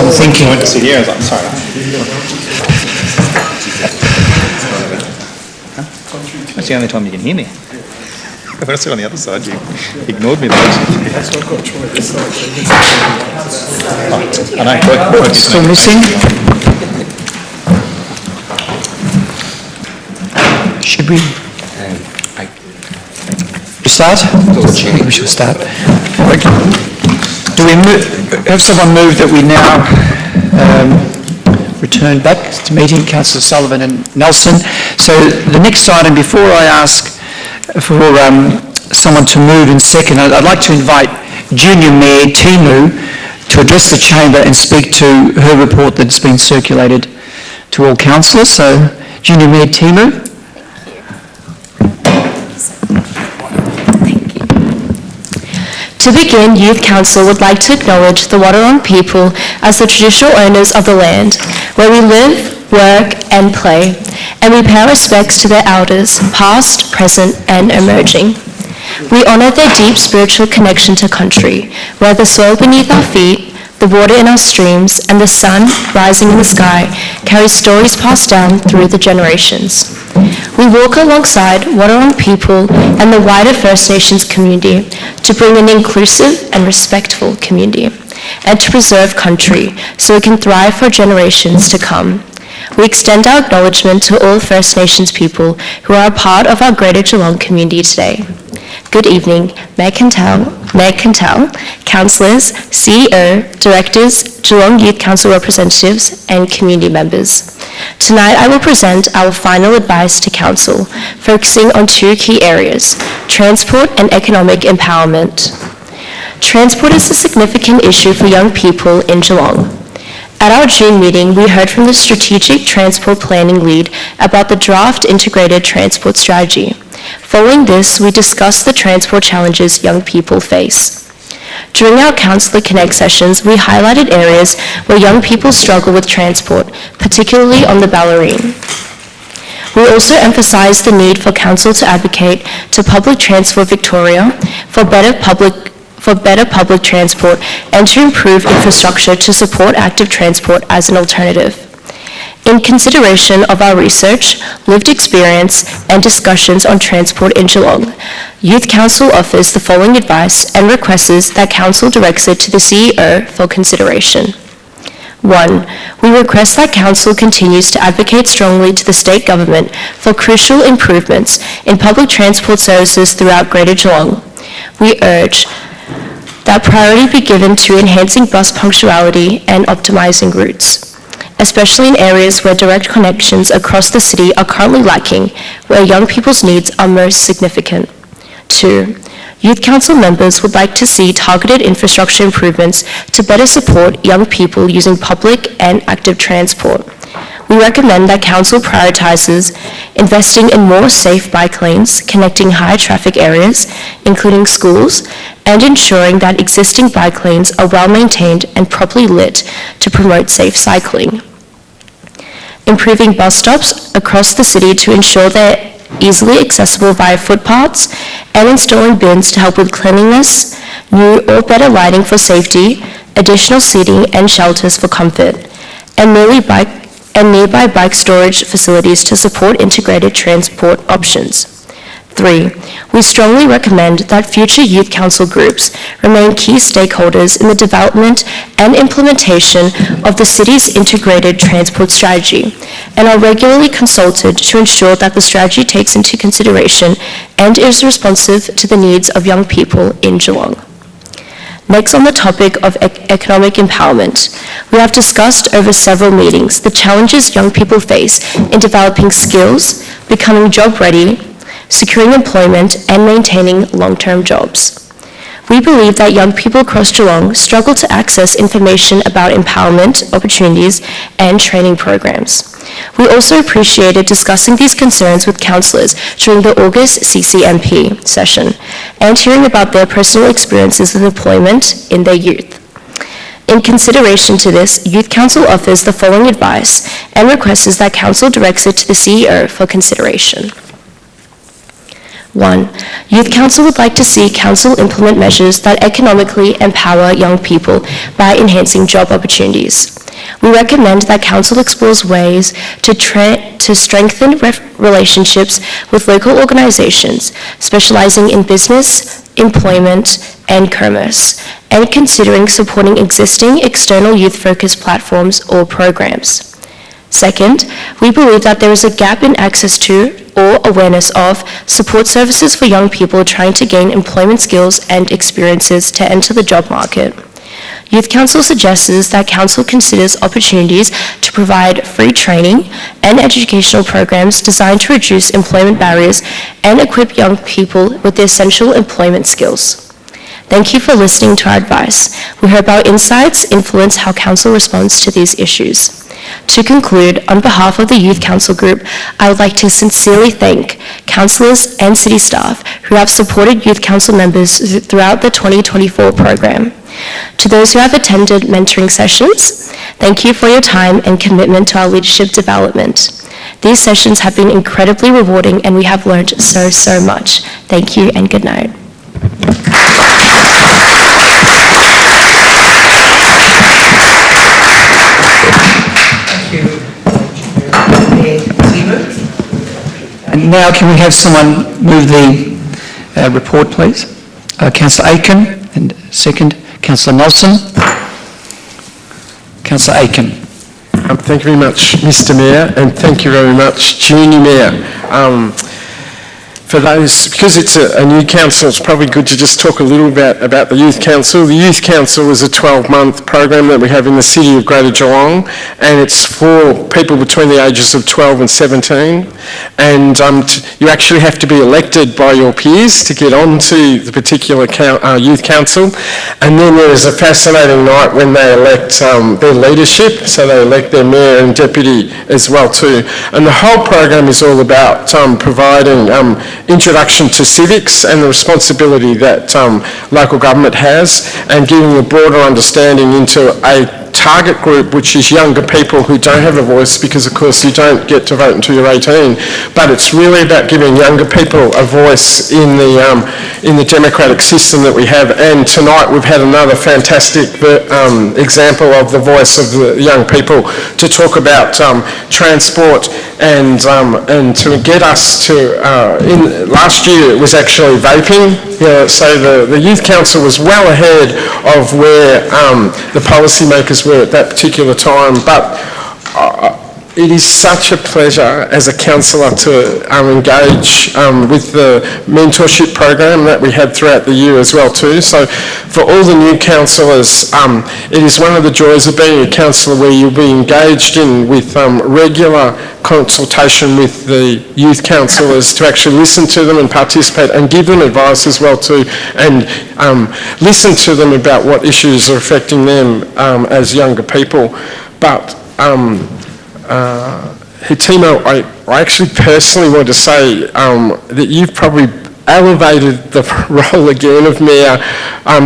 I'm thinking. I went to sit here, I was like, sorry. That's the only time you can hear me. When I sit on the other side, you ignored me. That's why I've got to try this side. I know. Still missing? Should we start? We should start. Do we have someone move that we now return back to meeting, Councillor Sullivan and Nelson? So the next item, before I ask for someone to move in second, I'd like to invite Junior Mayor Timu to address the chamber and speak to her report that's been circulated to all councillors. So, Junior Mayor Timu. To begin, Youth Council would like to acknowledge the Wadawurrung people as the traditional owners of the land where we live, work and play, and we pay our respects to their elders, past, present and emerging. We honour their deep spiritual connection to country, where the soil beneath our feet, the water in our streams and the sun rising in the sky carry stories passed down through the generations. We walk alongside Wadawurrung people and the wider First Nations community to bring an inclusive and respectful community and to preserve country so it can thrive for generations to come. We extend our acknowledgement to all First Nations people who are a part of our Greater Geelong community today. Good evening, Mayor Cantel, councillors, CEO, directors, Geelong Youth Council representatives and community members. Tonight I will present our final advice to Council, focusing on two key areas, transport and economic empowerment. Transport is a significant issue for young people in Geelong. At our June meeting, we heard from the Strategic Transport Planning Lead about the draft Integrated Transport Strategy. Following this, we discussed the transport challenges young people face. During our Councillor Connect sessions, we highlighted areas where young people struggle with transport, particularly on the Ballerine. We also emphasised the need for Council to advocate to Public Transport Victoria for better public transport and to improve infrastructure to support active transport as an alternative. In consideration of our research, lived experience and discussions on transport in Geelong, Youth Council offers the following advice and requests that Council directs it to the CEO for consideration. 1. We request that Council continues to advocate strongly to the State Government for crucial improvements in public transport services throughout Greater Geelong. We urge that priority be given to enhancing bus punctuality and optimising routes, especially in areas where direct connections across the city are currently lacking, where young people's needs are most significant. 2. Youth Council members would like to see targeted infrastructure improvements to better support young people using public and active transport. We recommend that Council prioritises investing in more safe bike lanes connecting high traffic areas, including schools, and ensuring that existing bike lanes are well maintained and properly lit to promote safe cycling. Improving bus stops across the city to ensure they're easily accessible via footpaths, and installing bins to help with cleanliness, new or better lighting for safety, additional seating and shelters for comfort, and nearby bike storage facilities to support integrated transport options. 3. We strongly recommend that future Youth Council groups remain key stakeholders in the development and implementation of the city's integrated transport strategy and are regularly consulted to ensure that the strategy takes into consideration and is responsive to the needs of young people in Geelong. Next, on the topic of economic empowerment, we have discussed over several meetings the challenges young people face in developing skills, becoming job-ready, securing employment, and maintaining long-term jobs. We believe that young people across Geelong struggle to access information about empowerment, opportunities, and training programs. We also appreciated discussing these concerns with councillors during the August CCMP session and hearing about their personal experiences with employment in their youth. In consideration to this, Youth Council offers the following advice and requests that Council directs it to the CEO for consideration. 1. Youth Council would like to see Council implement measures that economically empower young people by enhancing job opportunities. We recommend that Council explores ways to strengthen relationships with local organisations specialising in business, employment and commerce, and considering supporting existing external youth-focused platforms or programs. Second, we believe that there is a gap in access to or awareness of support services for young people trying to gain employment skills and experiences to enter the job market. Youth Council suggests that Council considers opportunities to provide free training and educational programs designed to reduce employment barriers and equip young people with the essential employment skills. Thank you for listening to our advice. We hope our insights influence how Council responds to these issues. To conclude, on behalf of the Youth Council Group, I would like to sincerely thank councillors and city staff who have supported Youth Council members throughout the 2024 program. To those who have attended mentoring sessions, thank you for your time and commitment to our leadership development. These sessions have been incredibly rewarding and we have learned so much. Thank you and good night. And now can we have someone move the report, please? Councillor Aiken, and second, Councillor Nelson. Councillor Aiken. Thank you very much, Mr Mayor, and thank you very much, Junior Mayor. For those, because it's a new council, it's probably good to just talk a little bit about the Youth Council. The Youth Council is a 12-month program that we have in the City of Greater Geelong, and it's for people between the ages of 12 and 17. And you actually have to be elected by your peers to get onto the particular Youth Council. And then there is a fascinating night when they elect their leadership, so they elect their mayor and deputy as well too. And the whole program is all about providing introduction to civics and the responsibility that local government has, and giving a broader understanding into a target group which is younger people who don't have a voice, because of course you don't get to vote until you're 18, but it's really about giving younger people a voice in the democratic system that we have. And tonight we've had another fantastic example of the voice of the young people to talk about transport and to get us to last year it was actually vaping. So the Youth Council was well ahead of where the policymakers were at that particular time, but it is such a pleasure as a councillor to engage with the mentorship program that we had throughout the year as well too. So for all the new councillors, it is one of the joys of being a councillor where you'll be engaged in with regular consultation with the youth councillors to actually listen to them and participate and give them advice as well too, and listen to them about what issues are affecting them as younger people. But Hitimo, I actually personally want to say that you've probably elevated the role again of Mayor,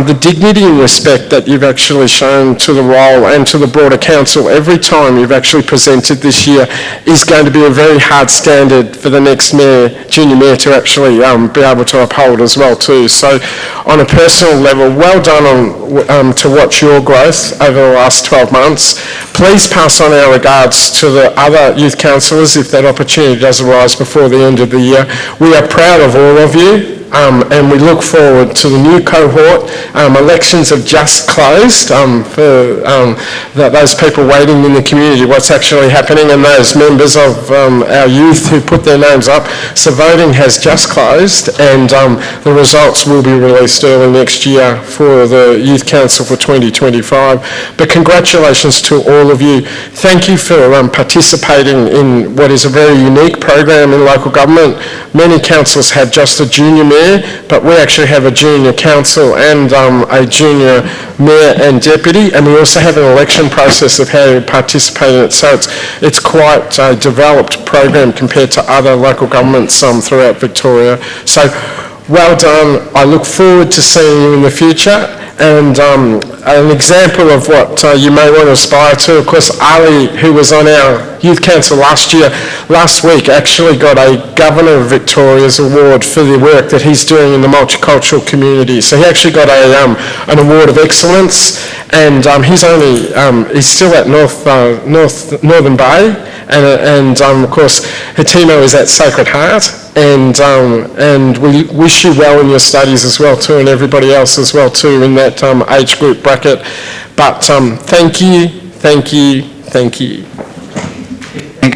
the dignity and respect that you've actually shown to the role and to the broader council every time you've actually presented this year is going to be a very hard standard for the next mayor, junior mayor, to actually be able to uphold as well too. So on a personal level, well done on to watch your growth over the last 12 months. Please pass on our regards to the other youth councillors if that opportunity does arise before the end of the year. We are proud of all of you. and we look forward to the new cohort. Elections have just closed for those people waiting in the community, what's actually happening, and those members of our youth who put their names up. So voting has just closed, and the results will be released early next year for the Youth Council for 2025. But congratulations to all of you. Thank you for participating in what is a very unique program in local government. Many councils have just a junior mayor, but we actually have a junior council and a junior mayor and deputy, and we also have an election process of how you participate in it. So it's quite a developed program compared to other local governments throughout Victoria. So well done. I look forward to seeing you in the future. And an example of what you may want to aspire to, of course, Ali, who was on our Youth Council last week, actually got a Governor of Victoria's award for the work that he's doing in the multicultural community. So he actually got an award of excellence, and he's still at Northern Bay, and of course, Hatimo is at Sacred Heart, and we wish you well in your studies as well too, and everybody else as well too in that age group bracket. But thank you. Thank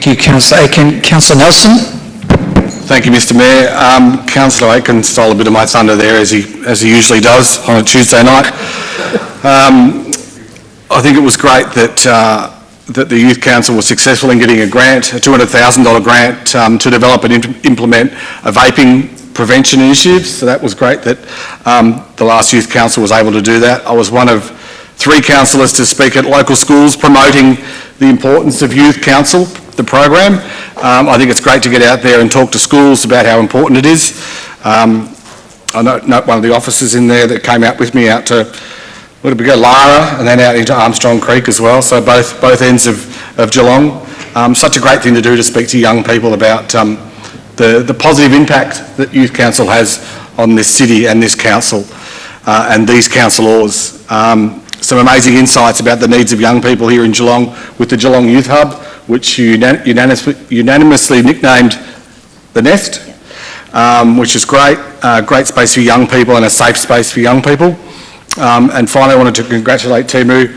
you, Councillor Aiken. Councillor Nelson. Thank you, Mr Mayor. Councillor Aiken stole a bit of my thunder there, as he usually does on a Tuesday night. I think it was great that the Youth Council was successful in getting a grant, a $200,000 grant to develop and implement a vaping prevention initiative. So that was great that the last Youth Council was able to do that. I was one of 3 councillors to speak at local schools promoting the importance of Youth Council, the program. I think it's great to get out there and talk to schools about how important it is. I note one of the officers in there that came out with me out to, where did we go, Lara, and then out into Armstrong Creek as well, so both ends of Geelong. Such a great thing to do, to speak to young people about the positive impact that Youth Council has on this city and this council and these councillors. Some amazing insights about the needs of young people here in Geelong with the Geelong Youth Hub, which you unanimously nicknamed the Nest, which is great. Great space for young people and a safe space for young people. And finally, I wanted to congratulate Timu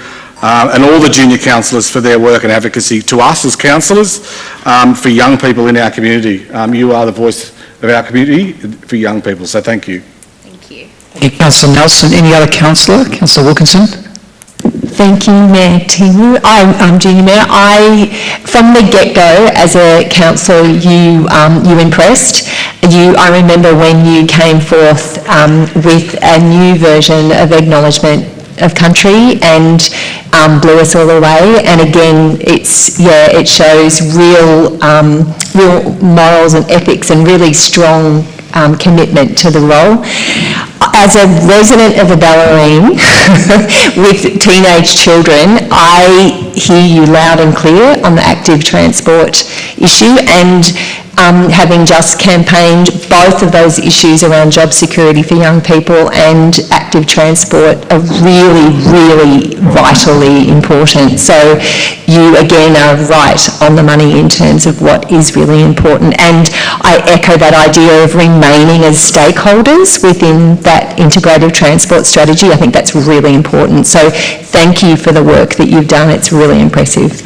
and all the junior councillors for their work and advocacy to us as councillors for young people in our community. You are the voice of our community for young people, so thank you. Thank you. Thank you, Councillor Nelson. Any other councillor? Councillor Wilkinson? Thank you, Mayor Timu. I'm Junior Mayor. From the get-go, as a council, you impressed. I remember when you came forth with a new version of acknowledgement of country and blew us all away. And again, it shows real morals and ethics and really strong commitment to the role. As a resident of a Bellarine with teenage children, I hear you loud and clear on the active transport issue, and having just campaigned both of those issues around job security for young people and active transport are really, really vitally important. So you again are right on the money in terms of what is really important, and I echo that idea of remaining as stakeholders within that integrated transport strategy. I think that's really important. So thank you for the work that you've done. It's really impressive.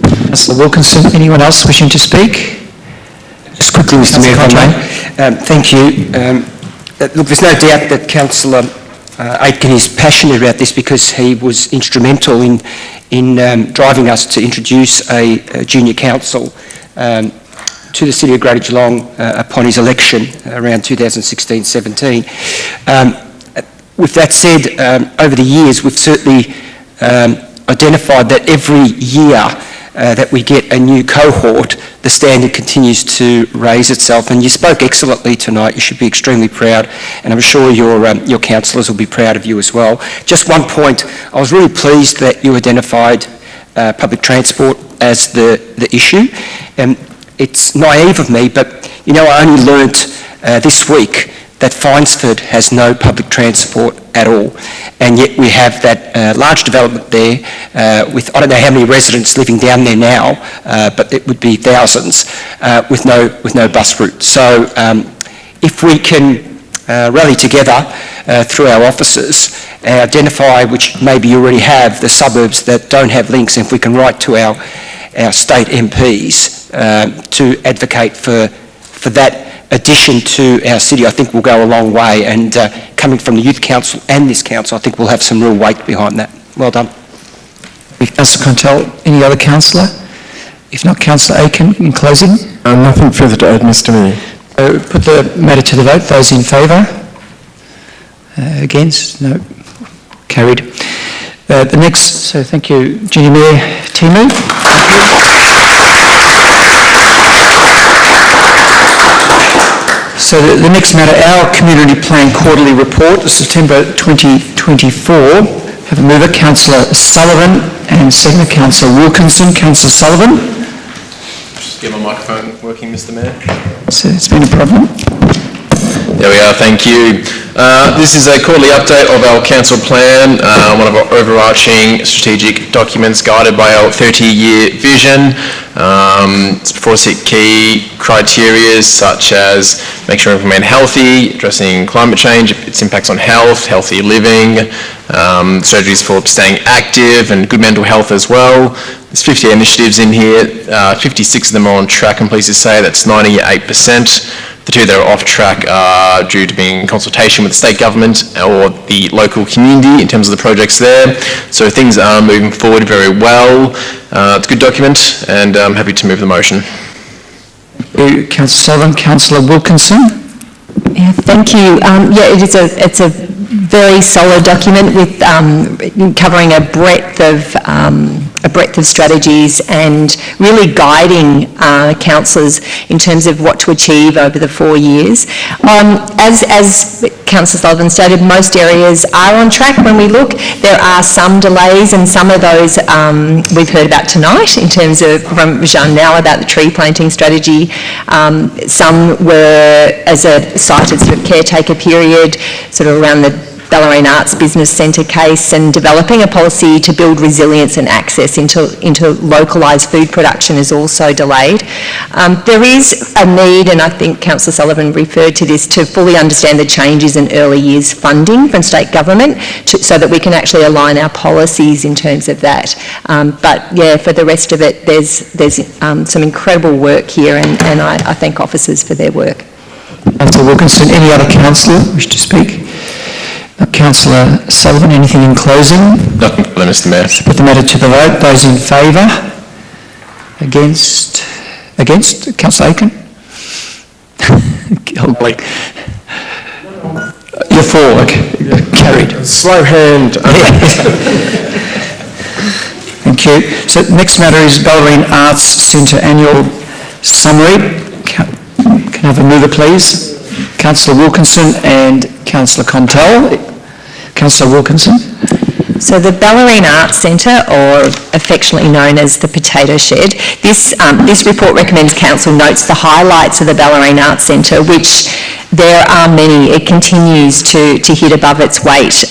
Councillor Wilkinson, anyone else wishing to speak? Just quickly, Mr Mayor, if I may. Thank you. Look, there's no doubt that Councillor Aitken is passionate about this, because he was instrumental in driving us to introduce a junior council to the City of Greater Geelong upon his election around 2016-17. With that said, over the years we've certainly identified that every year that we get a new cohort, the standard continues to raise itself. And you spoke excellently tonight. You should be extremely proud, and I'm sure your councillors will be proud of you as well. Just one point, I was really pleased that you identified public transport as the issue. And it's naive of me, but you know, I only learnt this week that Finesford has no public transport at all, and yet we have that large development there with, I don't know how many residents living down there now, but it would be thousands, with no bus route. So if we can rally together through our offices and identify, which maybe you already have, the suburbs that don't have links, and if we can write to our state MPs to advocate for that addition to our city, I think will go a long way, and coming from the Youth Council and this council, I think we'll have some real weight behind that. Well done. Councillor Contel, any other councillor? If not, Councillor Aiken, in closing. Nothing further to add, Mr Mayor. Put the matter to the vote. Those in favour? Against? No. Carried. The next, so thank you, Junior Mayor Timu. So the next matter, our Community Plan Quarterly Report, September 2024. Have a mover, Councillor Sullivan, and seconder, Councillor Wilkinson. Councillor Sullivan. Just get my microphone working, Mr Mayor. So it's been a problem. There we are, thank you. This is a quarterly update of our council plan, one of our overarching strategic documents guided by our 30-year vision. It's before us key criteria such as make sure we remain healthy, addressing climate change, its impacts on health, healthy living, strategies for staying active and good mental health as well. There's 58 initiatives in here, 56 of them are on track, I'm pleased to say that's 98%. The two that are off track are due to being in consultation with the state government or the local community in terms of the projects there. So things are moving forward very well. It's a good document, and I'm happy to move the motion. Councillor Sullivan. Councillor Wilkinson. Yeah, thank you. It's a very solid document with covering a breadth of strategies and really guiding councillors in terms of what to achieve over the 4 years. As Councillor Sullivan stated, most areas are on track when we look. There are some delays, and some of those we've heard about tonight in terms of from Jean now about the tree planting strategy. Some were as a cited sort of caretaker period, sort of around the Ballerine Arts Business Centre case, and developing a policy to build resilience and access into localised food production is also delayed. There is a need, and I think Councillor Sullivan referred to this, to fully understand the changes in early years funding from state government so that we can actually align our policies in terms of that. But yeah, for the rest of it, there's some incredible work here, and I thank officers for their work. Councillor Wilkinson, any other councillor wish to speak? Councillor Sullivan, anything in closing? Nothing further, Mr Mayor. Put the matter to the vote. Those in favour? Against? Against? Councillor Aiken? You're for, okay. Carried. Slow hand. Thank you. So the next matter is Ballerine Arts Centre Annual Summary. Can I have a mover, please? Councillor Wilkinson and Councillor Contel. Councillor Wilkinson. So the Ballerine Arts Centre, or affectionately known as the Potato Shed, this report recommends council notes the highlights of the Ballerine Arts Centre, which there are many. It continues to hit above its weight.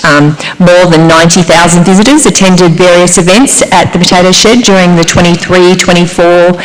More than 90,000 visitors attended various events at the Potato Shed during the 23-24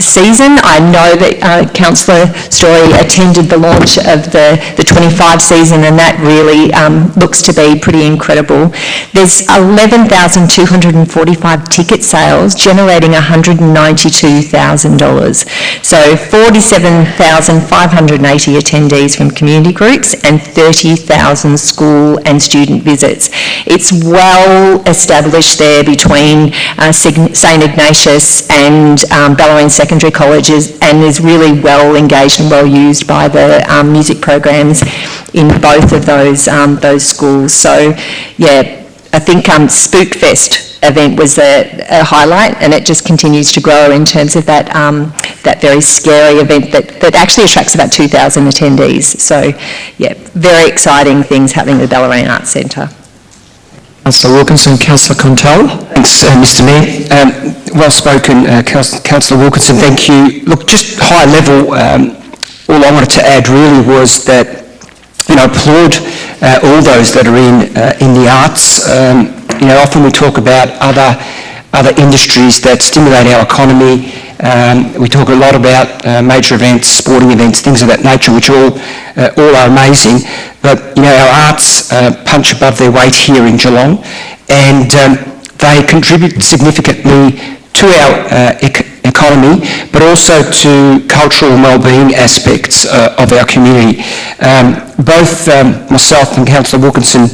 season. I know that Councillor Story attended the launch of the 25 season, and that really looks to be pretty incredible. There's 11,245 ticket sales, generating $192,000. So 47,580 attendees from community groups and 30,000 school and student visits. It's well established there between St Ignatius and Ballerine Secondary Colleges, and is really well engaged and well used by the music programs in both of those schools. So yeah, I think Spookfest event was a highlight, and it just continues to grow in terms of that very scary event that actually attracts about 2,000 attendees. So yeah, very exciting things happening at the Ballerine Arts Centre. Councillor Wilkinson. Councillor Contel. Thanks, Mr Mayor. Well spoken, Councillor Wilkinson, thank you. Look, just high level, all I wanted to add really was that, applaud all those that are in the arts. Often we talk about other industries that stimulate our economy, We talk a lot about major events, sporting events, things of that nature, which all are amazing. But, you know, our arts punch above their weight here in Geelong, and they contribute significantly to our economy, but also to cultural and wellbeing aspects of our community. Both myself and Councillor Wilkinson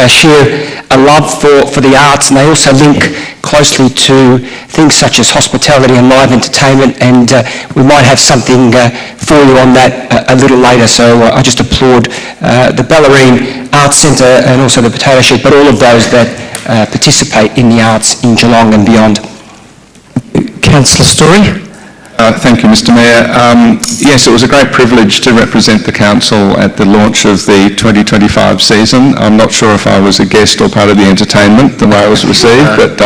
share a love for the arts, and they also link closely to things such as hospitality and live entertainment, and we might have something for you on that a little later. So I just applaud the Ballerine Arts Centre and also the Potato Shed, but all of those that participate in the arts in Geelong and beyond. Councillor Story. Thank you, Mr Mayor. Yes, it was a great privilege to represent the council at the launch of the 2025 season. I'm not sure if I was a guest or part of the entertainment, the way I was received, but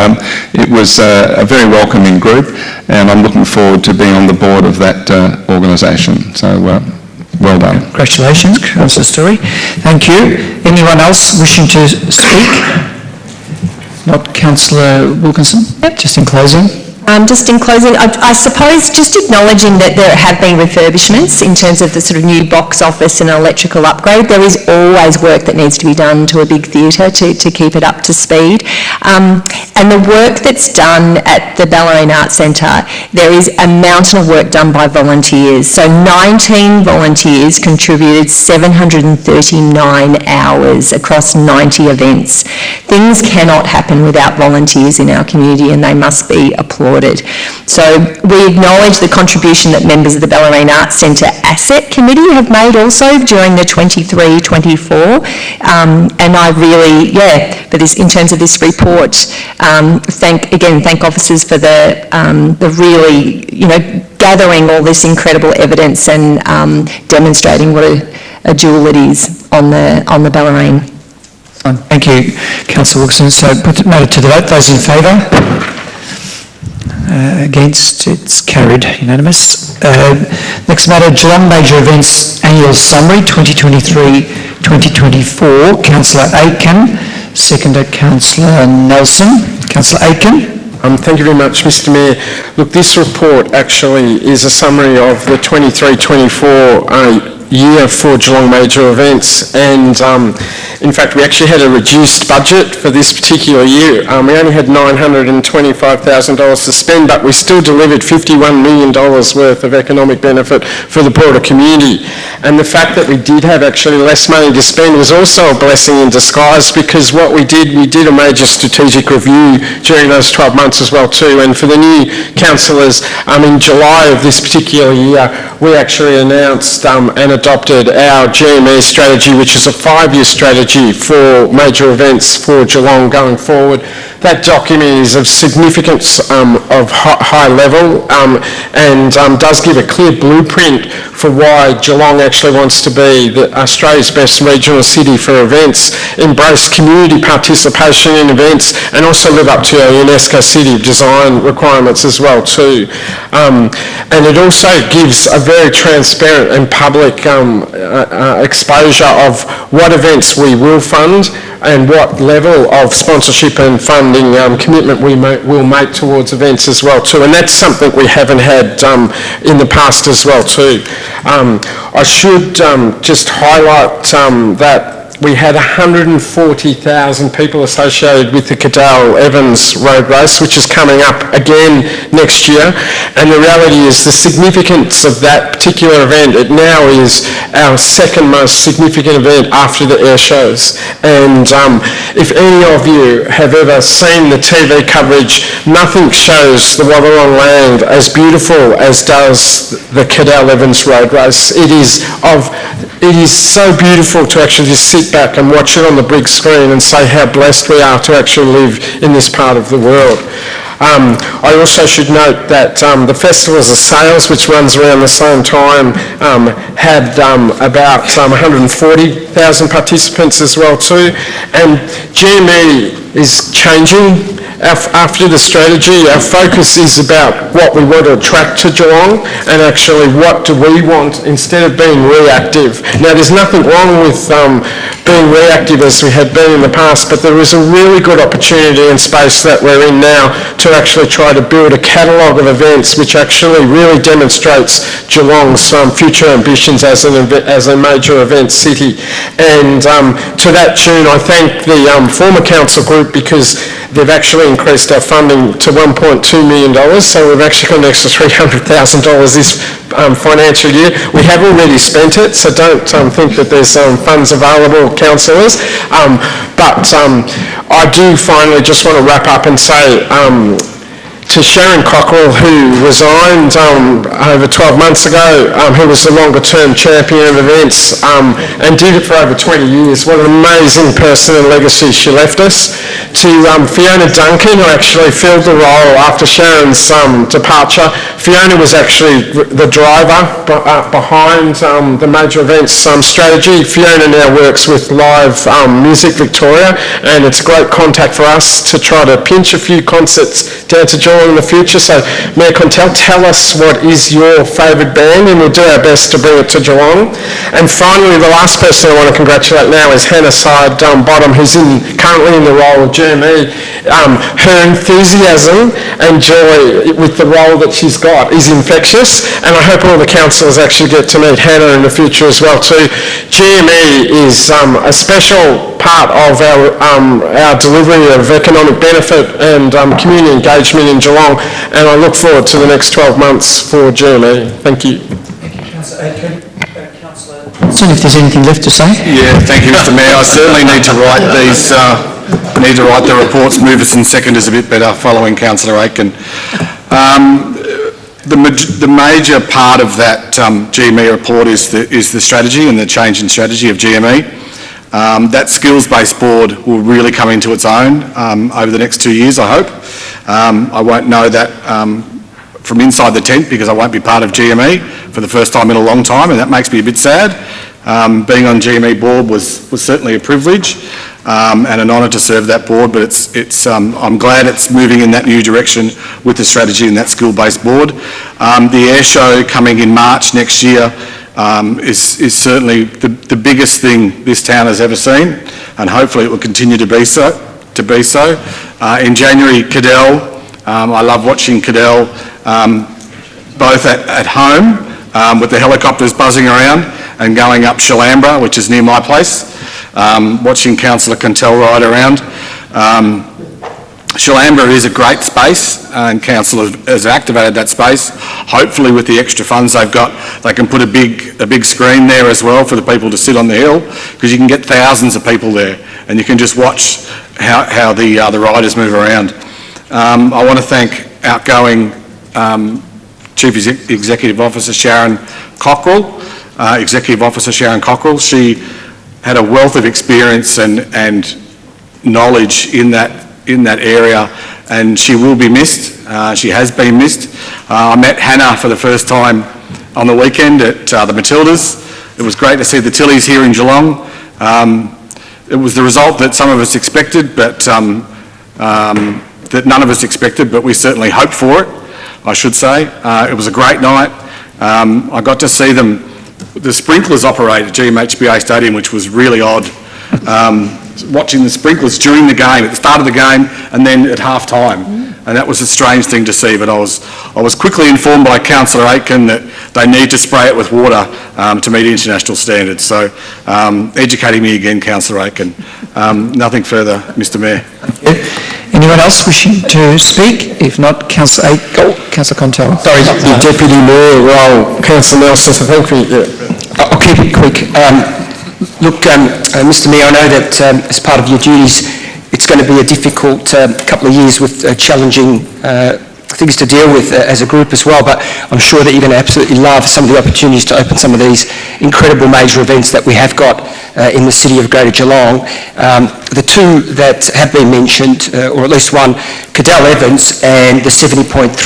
it was a very welcoming group, and I'm looking forward to being on the board of that organisation. So, well done. Congratulations, Councillor Story. Thank you. Anyone else wishing to speak? Not Councillor Wilkinson? Yep. Just in closing. Just in closing, I suppose just acknowledging that there have been refurbishments in terms of the sort of new box office and electrical upgrade. There is always work that needs to be done to a big theatre to keep it up to speed. And the work that's done at the Ballerine Arts Centre, there is a mountain of work done by volunteers. So 19 volunteers contributed 739 hours across 90 events. Things cannot happen without volunteers in our community, and they must be applauded. So we acknowledge the contribution that members of the Ballerine Arts Centre Asset Committee have made also during the 23-24, and I really, for this, in terms of this report, thank officers for the really, gathering all this incredible evidence and demonstrating what a jewel it is on the Ballerine. Thank you, Councillor Wilkinson. So put the matter to the vote. Those in favour? Against? It's carried, unanimous. Next matter, Geelong Major Events Annual Summary 2023-2024. Councillor Aitken, seconder Councillor Nelson. Councillor Aitken. Thank you very much, Mr Mayor. Look, this report actually is a summary of the 23-24 year for Geelong Major Events, and in fact we actually had a reduced budget for this particular year. We only had $925,000 to spend, but we still delivered $51 million worth of economic benefit for the broader community. And the fact that we did have actually less money to spend was also a blessing in disguise, because what we did a major strategic review during those 12 months as well too. And for the new councillors, in July of this particular year, we actually announced and adopted our GME strategy, which is a 5-year strategy for major events for Geelong going forward. That document is of significance of high level and does give a clear blueprint for why Geelong actually wants to be Australia's best regional city for events, embrace community participation in events, and also live up to our UNESCO City of Design requirements as well too. And it also gives a very transparent and public exposure of what events we will fund and what level of sponsorship and funding commitment we will make towards events as well too. And that's something we haven't had in the past as well too. I should just highlight that we had 140,000 people associated with the Cadell-Evans Road Race, which is coming up again next year. And the reality is the significance of that particular event, it now is our second most significant event after the air shows. And if any of you have ever seen the TV coverage, nothing shows the Watherong land as beautiful as does the Cadell-Evans Road Race. It is so beautiful to actually just sit back and watch it on the big screen and say how blessed we are to actually live in this part of the world. I also should note that the Festivals of Sales, which runs around the same time, had about 140,000 participants as well too. And GME is changing. After the strategy, our focus is about what we want to attract to Geelong and actually what do we want instead of being reactive. Now, there's nothing wrong with being reactive as we had been in the past, but there is a really good opportunity and space that we're in now to actually try to build a catalogue of events which actually really demonstrates Geelong's future ambitions as a major event city. And to that tune, I thank the former council group because they've actually increased our funding to $1.2 million, so we've actually got an extra $300,000 this financial year. We have already spent it, so don't think that there's funds available, councillors. But I do finally just want to wrap up and say to Sharon Cockrell, who resigned over 12 months ago, who was the longer-term champion of events and did it for over 20 years. What an amazing person and legacy she left us. To Fiona Duncan, who actually filled the role after Sharon's departure. Fiona was actually the driver behind the major events strategy. Fiona now works with Live Music Victoria, and it's a great contact for us to try to pinch a few concerts down to Geelong in the future. So Mayor Contel, tell us what is your favourite band, and we'll do our best to bring it to Geelong. And finally, the last person I want to congratulate now is Hannah Bottom, who's currently in the role of GME. Her enthusiasm and joy with the role that she's got is infectious, and I hope all the councillors actually get to meet Hannah in the future as well too. GME is a special part of our delivery of economic benefit and community engagement in Geelong, and I look forward to the next 12 months for GME. Thank you. Thank you, Councillor Aitken. Councillor Watson, if there's anything left to say. Yeah, thank you, Mr Mayor. I certainly need to write these, the reports. Movers and seconders a bit better following Councillor Aitken. The major part of that GME report is the strategy and the change in strategy of GME. That skills-based board will really come into its own over the next 2 years, I hope. I won't know that from inside the tent because I won't be part of GME for the first time in a long time, and that makes me a bit sad. Being on GME board was certainly a privilege and an honour to serve that board, but I'm glad it's moving in that new direction with the strategy and that skill-based board. The air show coming in March next year is certainly the biggest thing this town has ever seen, and hopefully it will continue to be so. In January, Cadell, I love watching Cadell both at home with the helicopters buzzing around and going up Shallambra, which is near my place, watching Councillor Contel ride around. Shallambra is a great space, and Council has activated that space. Hopefully with the extra funds they've got, they can put a big screen there as well for the people to sit on the hill, because you can get thousands of people there and you can just watch how the riders move around. I want to thank outgoing Chief Executive Officer Sharon Cockrell. She had a wealth of experience and knowledge in that area, and she will be missed. She has been missed. I met Hannah for the first time on the weekend at the Matildas. It was great to see the Tillies here in Geelong. It was the result that some of us expected, but that none of us expected, but we certainly hoped for it, I should say. It was a great night. I got to see the sprinklers operate at GMHBA Stadium, which was really odd. Watching the sprinklers during the game, at the start of the game and then at half-time. And that was a strange thing to see, but I was quickly informed by Councillor Aitken that they need to spray it with water to meet international standards. So educating me again, Councillor Aitken. Nothing further, Mr Mayor. Anyone else wishing to speak? If not, Councillor Aitken. Councillor Contel. Sorry, the Deputy Mayor role, Councillor Nelson, so thank you. I'll keep it quick. Look, Mr Mayor, I know that as part of your duties, it's going to be a difficult couple of years with challenging things to deal with as a group as well, but I'm sure that you're going to absolutely love some of the opportunities to open some of these incredible major events that we have got in the city of Greater Geelong. The two that have been mentioned, or at least one, Cadell Evans and the 70.3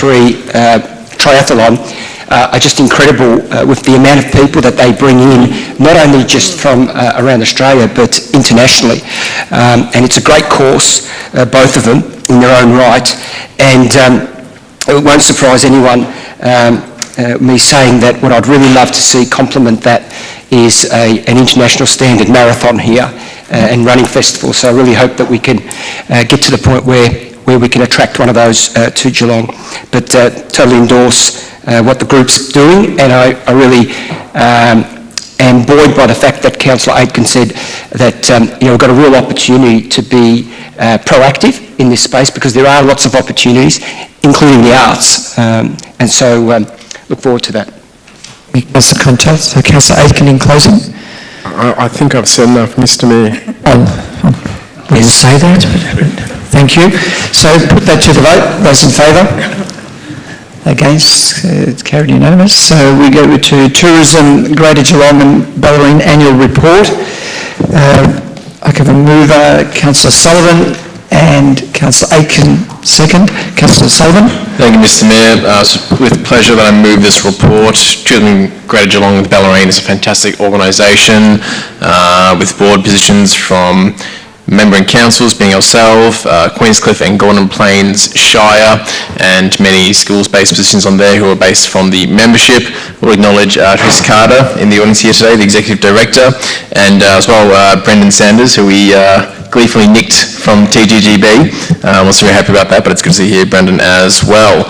triathlon, are just incredible with the amount of people that they bring in, not only just from around Australia, but internationally. And it's a great course, both of them, in their own right. And it won't surprise anyone, me saying that what I'd really love to see complement that is an international standard marathon here and running festival. So I really hope that we can get to the point where we can attract one of those to Geelong. But totally endorse what the group's doing, and I really am buoyed by the fact that Councillor Aitken said that we've got a real opportunity to be proactive in this space, because there are lots of opportunities, including the arts, and so look forward to that. Councillor Contel. So Councillor Aitken in closing. I think I've said enough, Mr Mayor. We didn't say that, but thank you. So put that to the vote. Those in favour? Against? It's carried unanimous. So we go to Tourism, Greater Geelong and Bellarine Annual Report. I can move Councillor Sullivan and Councillor Aitken second. Councillor Sullivan. Thank you, Mr Mayor. It's with pleasure that I move this report. Tourism Greater Geelong with Bellarine is a fantastic organisation with board positions from member and councils being ourselves, Queenscliff and Gordon Plains Shire, and many schools-based positions on there who are based from the membership. We'll acknowledge Tris Carter in the audience here today, the Executive Director, and as well Brendan Sanders, who we gleefully nicked from TGGB. I was very happy about that, but it's good to see here Brendan as well.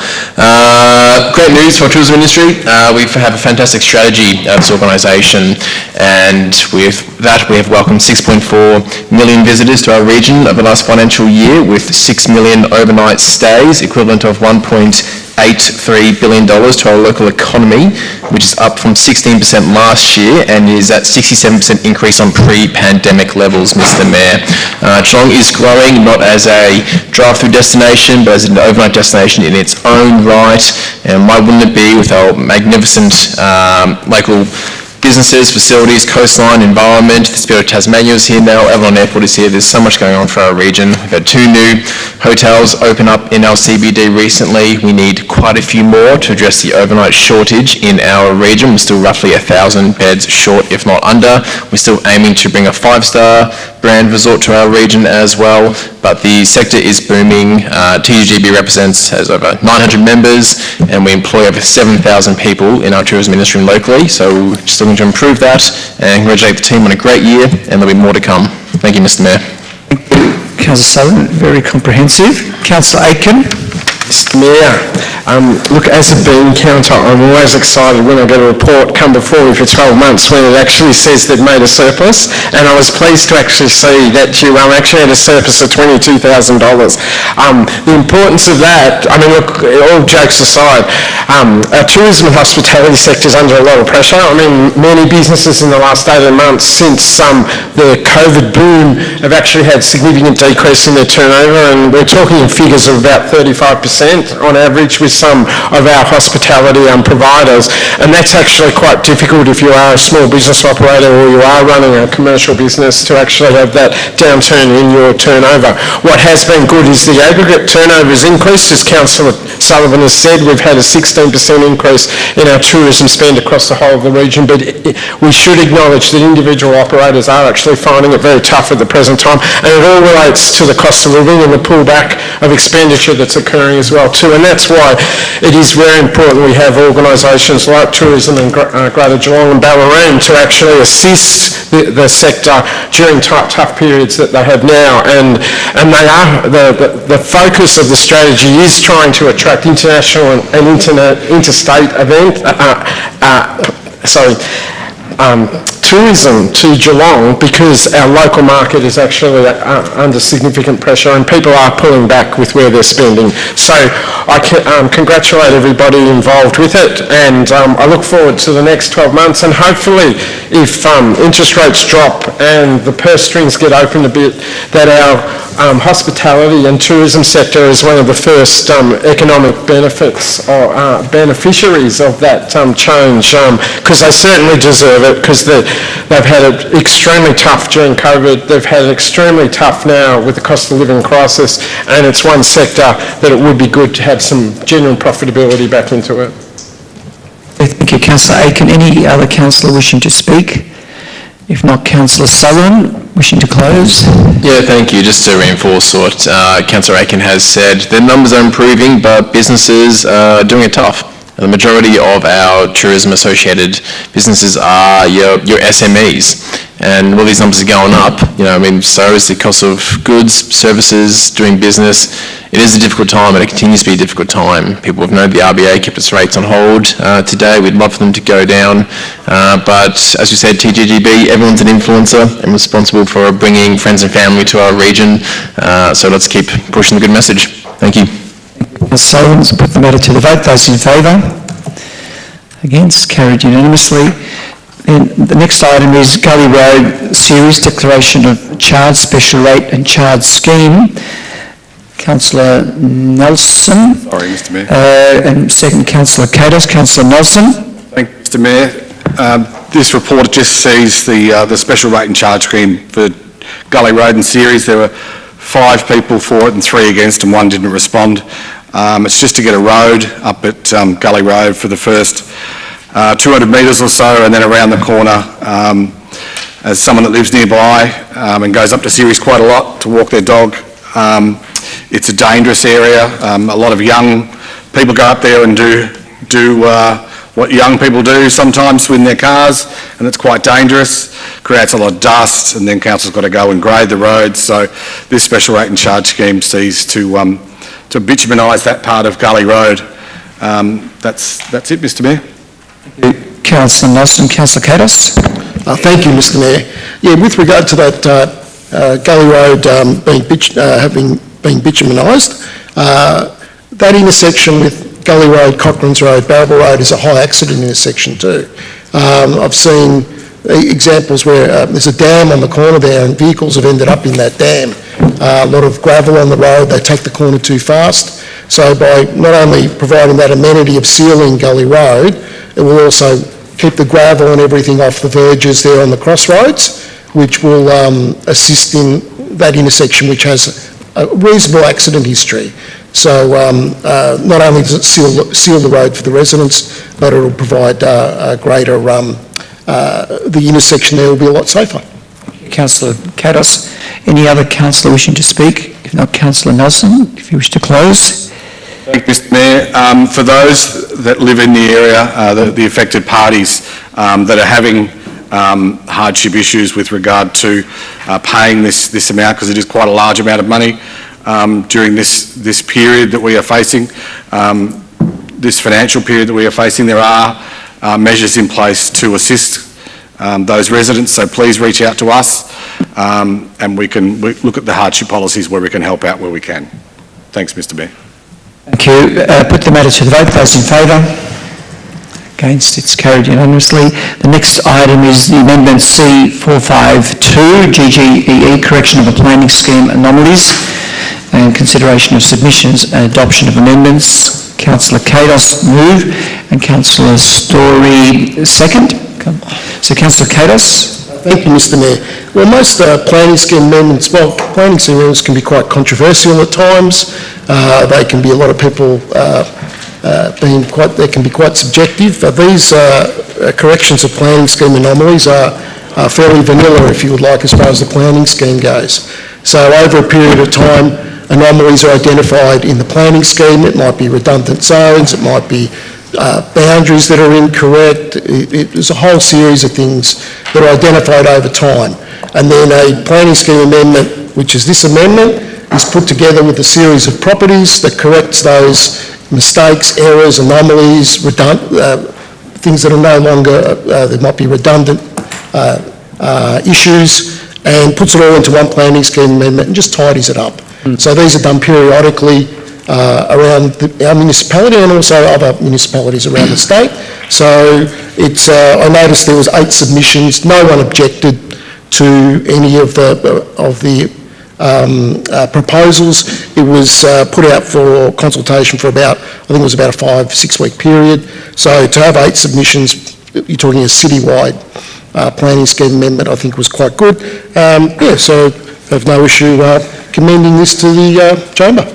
Great news for our tourism industry. We have a fantastic strategy of this organisation, and with that we have welcomed 6.4 million visitors to our region over the last financial year, with 6 million overnight stays, equivalent of $1.83 billion to our local economy, which is up from 16% last year and is at 67% increase on pre-pandemic levels, Mr Mayor. Geelong is growing not as a drive-through destination, but as an overnight destination in its own right, and why wouldn't it be with our magnificent local businesses, facilities, coastline, environment. The Spirit of Tasmania is here now, Avalon Airport is here. There's so much going on for our region. We've had 2 new hotels open up in our CBD recently. We need quite a few more to address the overnight shortage in our region. We're still roughly 1,000 beds short, if not under. We're still aiming to bring a 5-star brand resort to our region as well, but the sector is booming. TGGB has over 900 members, and we employ over 7,000 people in our tourism industry locally, so we're just looking to improve that, and congratulate the team on a great year, and there'll be more to come. Thank you, Mr Mayor. Thank you, Councillor Sullivan. Very comprehensive. Councillor Aitken. Mr Mayor, look, as a bean counter, I'm always excited when I get a report come before me for 12 months when it actually says they've made a surplus, and I was pleased to actually see that you actually had a surplus of $22,000. The importance of that, I mean, look, all jokes aside, our tourism and hospitality sector is under a lot of pressure. I mean, many businesses in the last 18 months since the COVID boom have actually had significant decrease in their turnover, and we're talking in figures of about 35% on average with some of our hospitality providers, and that's actually quite difficult if you are a small business operator or you are running a commercial business to actually have that downturn in your turnover. What has been good is the aggregate turnover has increased, as Councillor Sullivan has said. We've had a 16% increase in our tourism spend across the whole of the region, but we should acknowledge that individual operators are actually finding it very tough at the present time, and it all relates to the cost of living and the pullback of expenditure that's occurring as well too, and that's why it is very important we have organisations like Tourism and Greater Geelong and Bellarine to actually assist the sector during tough periods that they have now, and they are, the focus of the strategy is trying to attract international and interstate tourism to Geelong, because our local market is actually under significant pressure and people are pulling back with where they're spending. So I congratulate everybody involved with it, and I look forward to the next 12 months, and hopefully if interest rates drop and the purse strings get open a bit, that our hospitality and tourism sector is one of the first economic benefits or beneficiaries of that change, because they certainly deserve it, because they've had it extremely tough during COVID. They've had it extremely tough now with the cost of living crisis, and it's one sector that it would be good to have some genuine profitability back into it. Thank you, Councillor Aitken. Any other councillor wishing to speak? If not, Councillor Sullivan, wishing to close. Yeah, thank you. Just to reinforce what Councillor Aitken has said, the numbers are improving, but businesses are doing it tough. The majority of our tourism-associated businesses are your SMEs, and all these numbers are going up. So is the cost of goods, services, doing business. It is a difficult time, and it continues to be a difficult time. People have known the RBA kept its rates on hold today. We'd love for them to go down, but as you said, TGGB, everyone's an influencer and responsible for bringing friends and family to our region. So let's keep pushing the good message. Thank you. Sullivan, put the matter to the vote. Those in favour? Against? Carried unanimously. Then the next item is Gully Road Series Declaration of Charge Special Rate and Charge Scheme. Councillor Nelson. Sorry, Mr Mayor. And second, Councillor Katos. Councillor Nelson. Thank you, Mr Mayor. This report just sees the special rate and charge scheme for Gully Road and Series. There were 5 people for it and 3 against, and 1 didn't respond. It's just to get a road up at Gully Road for the first 200 metres or so, and then around the corner. As someone that lives nearby and goes up to Series quite a lot to walk their dog, it's a dangerous area. A lot of young people go up there and do what young people do sometimes in their cars, and it's quite dangerous. Creates a lot of dust, and then council's got to go and grade the roads. So this special rate and charge scheme sees to bitumenise that part of Gully Road. That's it, Mr Mayor. Councillor Nelson. Councillor Katos. Thank you, Mr Mayor. Yeah, with regard to that Gully Road having been bitumenised, that intersection with Gully Road, Cochrane's Road, Barrable Road is a high accident intersection too. I've seen examples where there's a dam on the corner there and vehicles have ended up in that dam. A lot of gravel on the road, they take the corner too fast. So by not only providing that amenity of sealing Gully Road, it will also keep the gravel and everything off the verges there on the crossroads, which will assist in that intersection, which has a reasonable accident history. So not only does it seal the road for the residents, but it will provide a greater, the intersection there will be a lot safer. Councillor Katos. Any other councillor wishing to speak? If not, Councillor Nelson, if you wish to close. Thank you, Mr Mayor. For those that live in the area, the affected parties that are having hardship issues with regard to paying this amount, because it is quite a large amount of money during this period that we are facing, this financial period that we are facing, there are measures in place to assist those residents, so please reach out to us and we can look at the hardship policies where we can help out where we can. Thanks, Mr Mayor. Thank you. Put the matter to the vote. Those in favour? Against? It's carried unanimously. The next item is the Amendment C452, GGEE, Correction of a Planning Scheme Anomalies, and consideration of submissions and adoption of amendments. Councillor Katos move, and Councillor Story second. So Councillor Katos. Thank you, Mr Mayor. Well, most planning scheme amendments, planning scheme amendments can be quite controversial at times. They can be, a lot of people they can be quite subjective. These corrections of planning scheme anomalies are fairly vanilla, if you would like, as far as the planning scheme goes. So over a period of time, anomalies are identified in the planning scheme. It might be redundant zones, it might be boundaries that are incorrect. There's a whole series of things that are identified over time. And then a planning scheme amendment, which is this amendment, is put together with a series of properties that corrects those mistakes, errors, anomalies, things that are no longer, there might be redundant issues, and puts it all into one planning scheme amendment and just tidies it up. So these are done periodically around our municipality and also other municipalities around the state. So it's, I noticed there was 8 submissions. No one objected to any of the proposals. It was put out for consultation for about, I think it was about a 5-6 week period. So to have 8 submissions, you're talking a citywide planning scheme amendment, I think was quite good. Yeah, so I have no issue commending this to the chamber.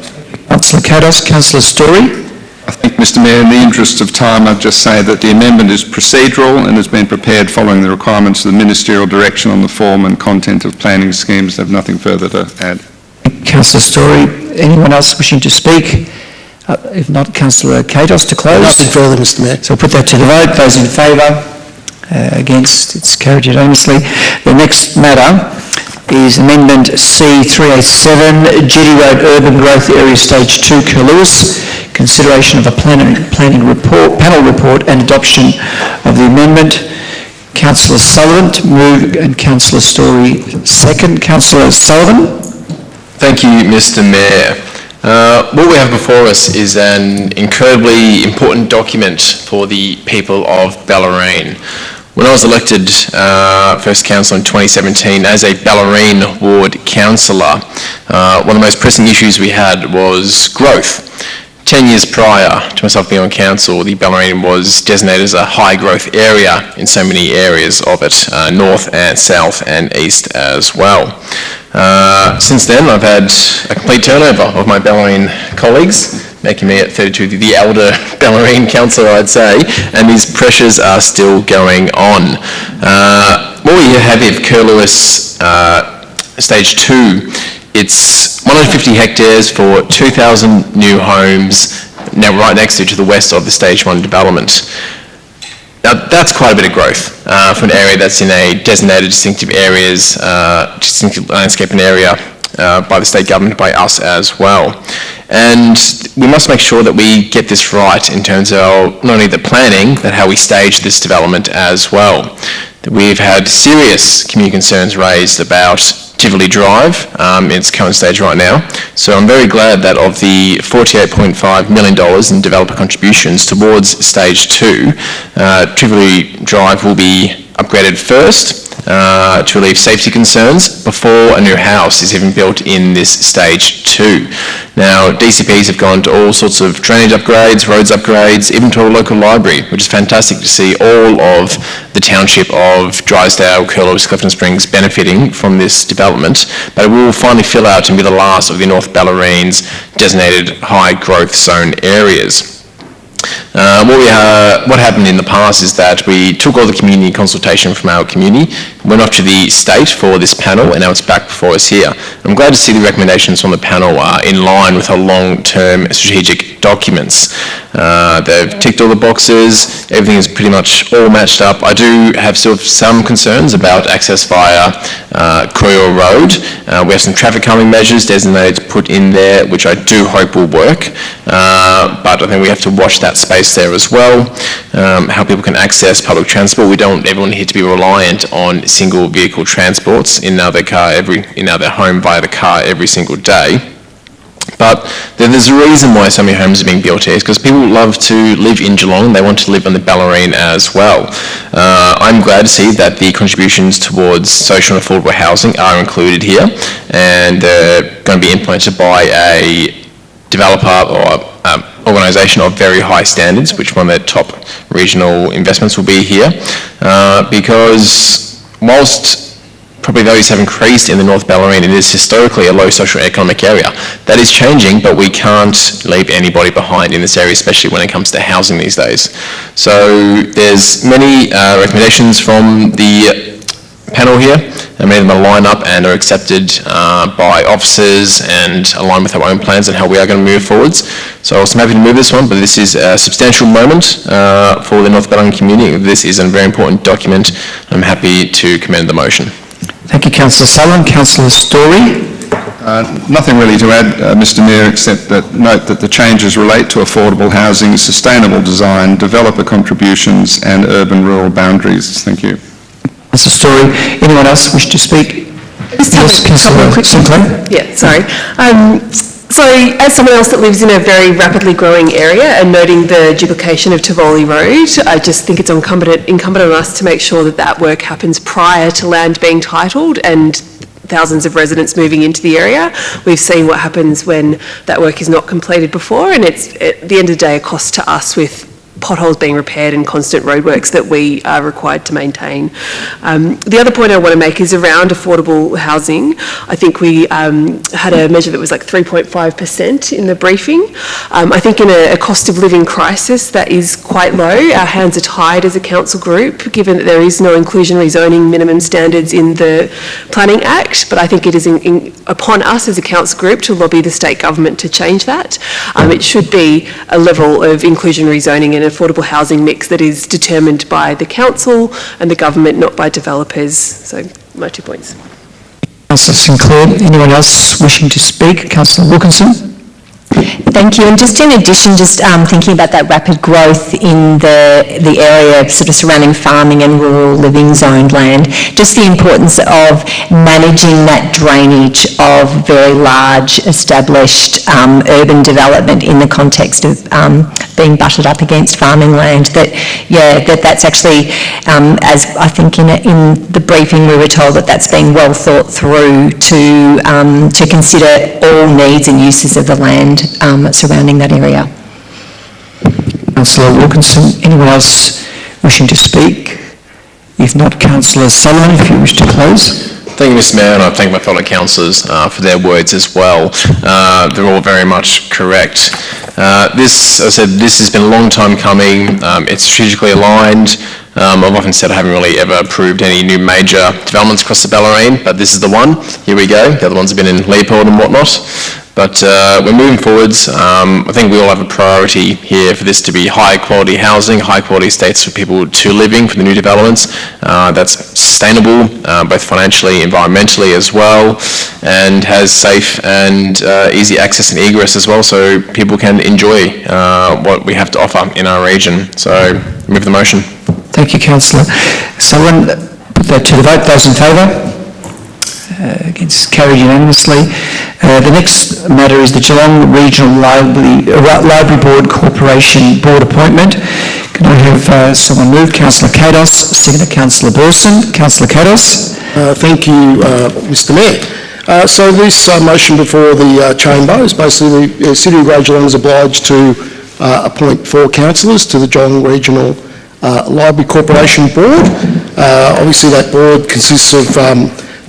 Councillor Kados. Councillor Story. I think, Mr Mayor, in the interest of time, I'd just say that the amendment is procedural and has been prepared following the requirements of the ministerial direction on the form and content of planning schemes. I have nothing further to add. Councillor Story. Anyone else wishing to speak? If not, councillor Katos to close. Nothing further, Mr Mayor. So I'll put that to the vote. Those in favour? Against? It's carried unanimously. The next matter is Amendment C387, Jetty Road Urban Growth Area Stage 2, Curlewis. Consideration of a planning report, panel report and adoption of the amendment. Councillor Sullivan to move and Councillor Story second. Councillor Sullivan. Thank you, Mr Mayor. What we have before us is an incredibly important document for the people of Bellarine. When I was elected first councillor in 2017 as a Bellarine ward councillor, one of the most pressing issues we had was growth. 10 years prior to myself being on council, the Bellarine was designated as a high growth area in so many areas of it, north and south and east as well. Since then, I've had a complete turnover of my Bellarine colleagues, making me at 32 the elder Bellarine councillor, I'd say, and these pressures are still going on. What we have here, Curlewis Stage 2, it's 150 hectares for 2,000 new homes, now right next to the west of the Stage 1 development. Now, that's quite a bit of growth for an area that's in a designated distinctive areas, distinctive landscaping area by the state government, by us as well. And we must make sure that we get this right in terms of not only the planning, but how we stage this development as well. We've had serious community concerns raised about Tivoli Drive in its current stage right now. So I'm very glad that of the $48.5 million in developer contributions towards stage 2, Tivoli Drive will be upgraded first to relieve safety concerns before a new house is even built in this stage 2. Now, DCPs have gone to all sorts of drainage upgrades, roads upgrades, even to a local library, which is fantastic to see all of the township of Drysdale, Curlewis, Clifton Springs benefiting from this development, but it will finally fill out and be the last of the North Bellarine's designated high growth zone areas. What happened in the past is that we took all the community consultation from our community, went off to the state for this panel, and now it's back before us here. I'm glad to see the recommendations from the panel are in line with our long-term strategic documents. They've ticked all the boxes, everything is pretty much all matched up. I do have sort of some concerns about access via Courier Road. We have some traffic calming measures designated to put in there, which I do hope will work, but I think we have to watch that space there as well, how people can access public transport. We don't want everyone here to be reliant on single vehicle transports in their home via the car every single day. But there's a reason why so many homes are being built here, is because people love to live in Geelong, they want to live on the Bellarine as well. I'm glad to see that the contributions towards social and affordable housing are included here, and they're going to be implemented by a developer or organisation of very high standards, which one of their top regional investments will be here, because whilst property values have increased in the North Bellarine, it is historically a low socio-economic area. That is changing, but we can't leave anybody behind in this area, especially when it comes to housing these days. So there's many recommendations from the panel here, and many of them are lined up and are accepted by officers and align with our own plans and how we are going to move forwards. So I'm happy to move this one, but this is a substantial moment for the North Bellarine community. This is a very important document. I'm happy to commend the motion. Thank you, Councillor Sullivan. Councillor Story. Nothing really to add, Mr Mayor, except that note that the changes relate to affordable housing, sustainable design, developer contributions and urban-rural boundaries. Thank you. Councillor Story. Anyone else wish to speak? Just yes, Councillor Sinclair. Yeah, sorry. So as someone else that lives in a very rapidly growing area and noting the duplication of Tivoli Road, I just think it's incumbent on us to make sure that that work happens prior to land being titled and thousands of residents moving into the area. We've seen what happens when that work is not completed before, and it's at the end of the day a cost to us with potholes being repaired and constant roadworks that we are required to maintain. The other point I want to make is around affordable housing. I think we had a measure that was like 3.5% in the briefing. I think in a cost of living crisis that is quite low. Our hands are tied as a council group, given that there is no inclusionary zoning minimum standards in the Planning Act, but I think it is upon us as a council group to lobby the state government to change that. It should be a level of inclusionary zoning and affordable housing mix that is determined by the council and the government, not by developers. So, my 2 points. Councillor Sinclair. Anyone else wishing to speak? Councillor Wilkinson. Thank you. And just in addition, just thinking about that rapid growth in the area sort of surrounding farming and rural living zoned land, just the importance of managing that drainage of very large established urban development in the context of being butted up against farming land. That's actually, as I think in the briefing we were told that that's being well thought through to consider all needs and uses of the land surrounding that area. Councillor Wilkinson. Anyone else wishing to speak? If not, Councillor Sullivan, if you wish to close. Thank you, Mr Mayor, and I thank my fellow councillors for their words as well. They're all very much correct. This, as I said, this has been a long time coming. It's strategically aligned. I've often said I haven't really ever approved any new major developments across the Bellarine, but this is the one. Here we go. The other ones have been in Leopold and whatnot. But we're moving forwards. I think we all have a priority here for this to be high quality housing, high quality estates for people to live in for the new developments. That's sustainable, both financially, environmentally as well, and has safe and easy access and egress as well, so people can enjoy what we have to offer in our region. So, move the motion. Thank you, Councillor Sullivan. Put that to the vote. Those in favour? Against, carried unanimously. The next matter is the Geelong Regional Library Board Corporation Board appointment. Can I have someone move? Councillor Kados, seconded Councillor Burson. Councillor Kados. Thank you, Mr Mayor. So this motion before the chamber is basically the City of Greater Geelong is obliged to appoint 4 councillors to the Geelong Regional Library Corporation Board. Obviously that board consists of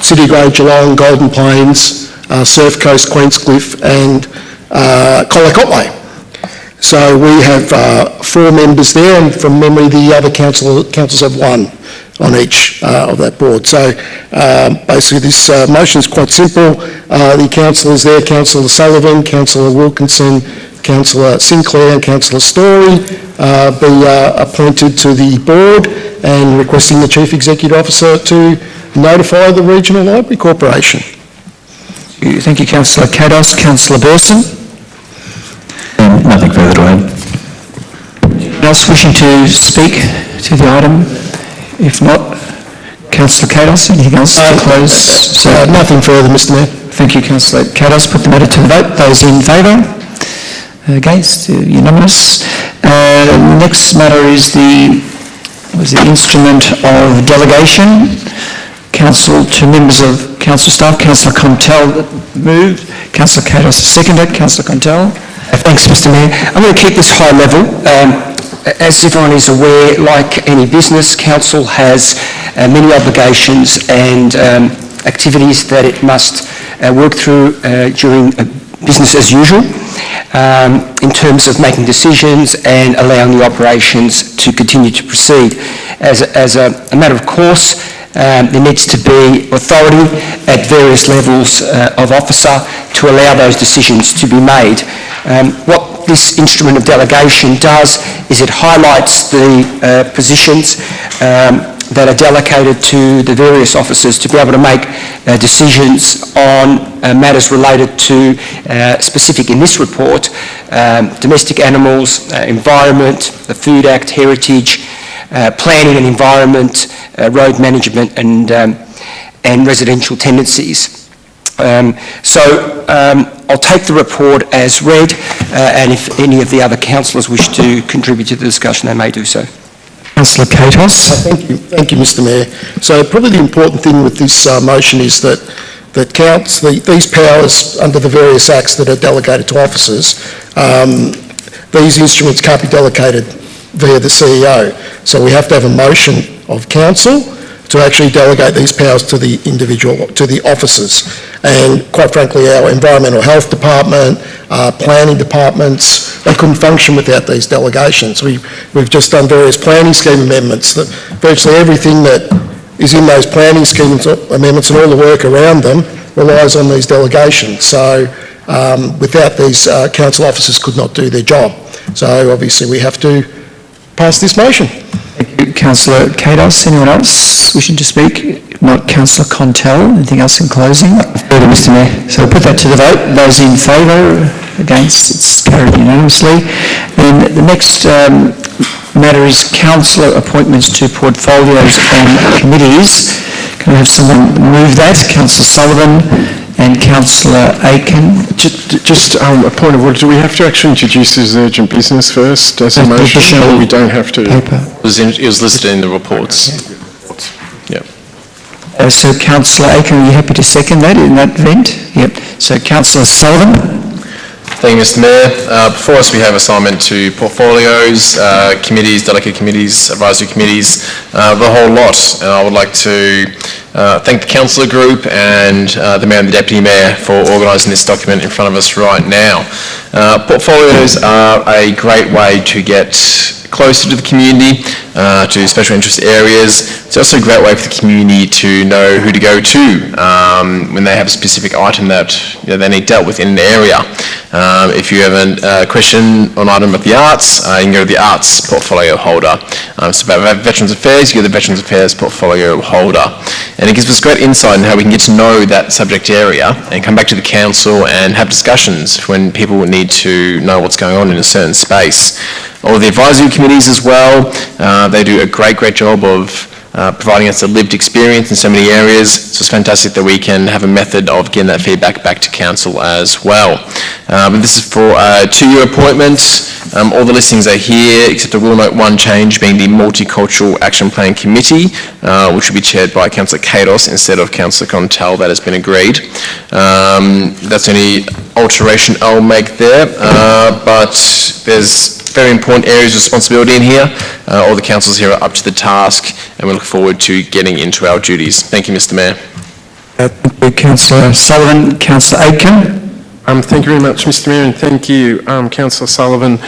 City of Greater Geelong, Golden Plains, Surf Coast, Queenscliff and Colac Otway. So we have 4 members there, and from memory the other councils have 1 on each of that board. So basically this motion is quite simple. The councillors there, Councillor Sullivan, Councillor Wilkinson, Councillor Sinclair and Councillor Story be appointed to the board, and requesting the Chief Executive Officer to notify the Regional Library Corporation. Thank you, Councillor Kados. Councillor Burson. Nothing further to add. Anyone else wishing to speak to the item? If not, Councillor Kados, anything else to close? Nothing further, Mr Mayor. Thank you, Councillor Kados. Put the matter to the vote. Those in favour? Against? Unanimous. Next matter is the instrument of delegation. Council to members of council staff. Councillor Contel moved. Councillor Kados seconded. Councillor Contel. Thanks, Mr Mayor. I'm going to keep this high level. As everyone is aware, like any business, council has many obligations and activities that it must work through during business as usual in terms of making decisions and allowing the operations to continue to proceed. As a matter of course, there needs to be authority at various levels of officer to allow those decisions to be made. What this instrument of delegation does is it highlights the positions that are delegated to the various officers to be able to make decisions on matters related to, specific in this report, domestic animals, environment, the Food Act, heritage, planning and environment, road management and residential tenancies. I'll take the report as read, and if any of the other councillors wish to contribute to the discussion, they may do so. Councillor Katos. Thank you, Mr Mayor. So probably the important thing with this motion is that these powers under the various acts that are delegated to officers, these instruments can't be delegated via the CEO. So we have to have a motion of council to actually delegate these powers to the individual, to the officers. And quite frankly, our environmental health department, planning departments, they couldn't function without these delegations. We've just done various planning scheme amendments that virtually everything that is in those planning scheme amendments and all the work around them relies on these delegations. So without these, council officers could not do their job. So obviously we have to pass this motion. Thank you, Councillor Kados. Anyone else wishing to speak? If not, Councillor Contell. Anything else in closing? Further, Mr Mayor. So we'll put that to the vote. Those in favour, against, it's carried unanimously. Then the next matter is councillor appointments to portfolios and committees. Can I have someone move that? Councillor Sullivan and Councillor Aiken. Just a point of order, do we have to actually introduce this as urgent business first as a motion, or we don't have to? It was listed in the reports. Yeah. So Councillor Aiken, are you happy to second that in that event? Yep. So Councillor Sullivan. Thank you, Mr Mayor. Before us we have assignment to portfolios, committees, delegate committees, advisory committees, the whole lot. And I would like to thank the councillor group and the Mayor and the Deputy Mayor for organising this document in front of us right now. Portfolios are a great way to get closer to the community, to special interest areas. It's also a great way for the community to know who to go to when they have a specific item that they need dealt with in an area. If you have a question on an item about the arts, you can go to the arts portfolio holder. It's about Veterans Affairs, you go to the Veterans Affairs portfolio holder. And it gives us great insight on how we can get to know that subject area and come back to the council and have discussions when people need to know what's going on in a certain space. All of the advisory committees as well, they do a great job of providing us a lived experience in so many areas. So it's fantastic that we can have a method of getting that feedback back to council as well. But this is for a 2-year appointment. All the listings are here, except I will note one change, being the Multicultural Action Plan Committee, which will be chaired by Councillor Kados instead of Councillor Contell. That has been agreed. That's the only alteration I'll make there, but there's very important areas of responsibility in here. All the councillors here are up to the task, and we look forward to getting into our duties. Thank you, Mr Mayor. Thank you, Councillor Sullivan. Councillor Aiken. Thank you very much, Mr Mayor, and thank you, Councillor Sullivan.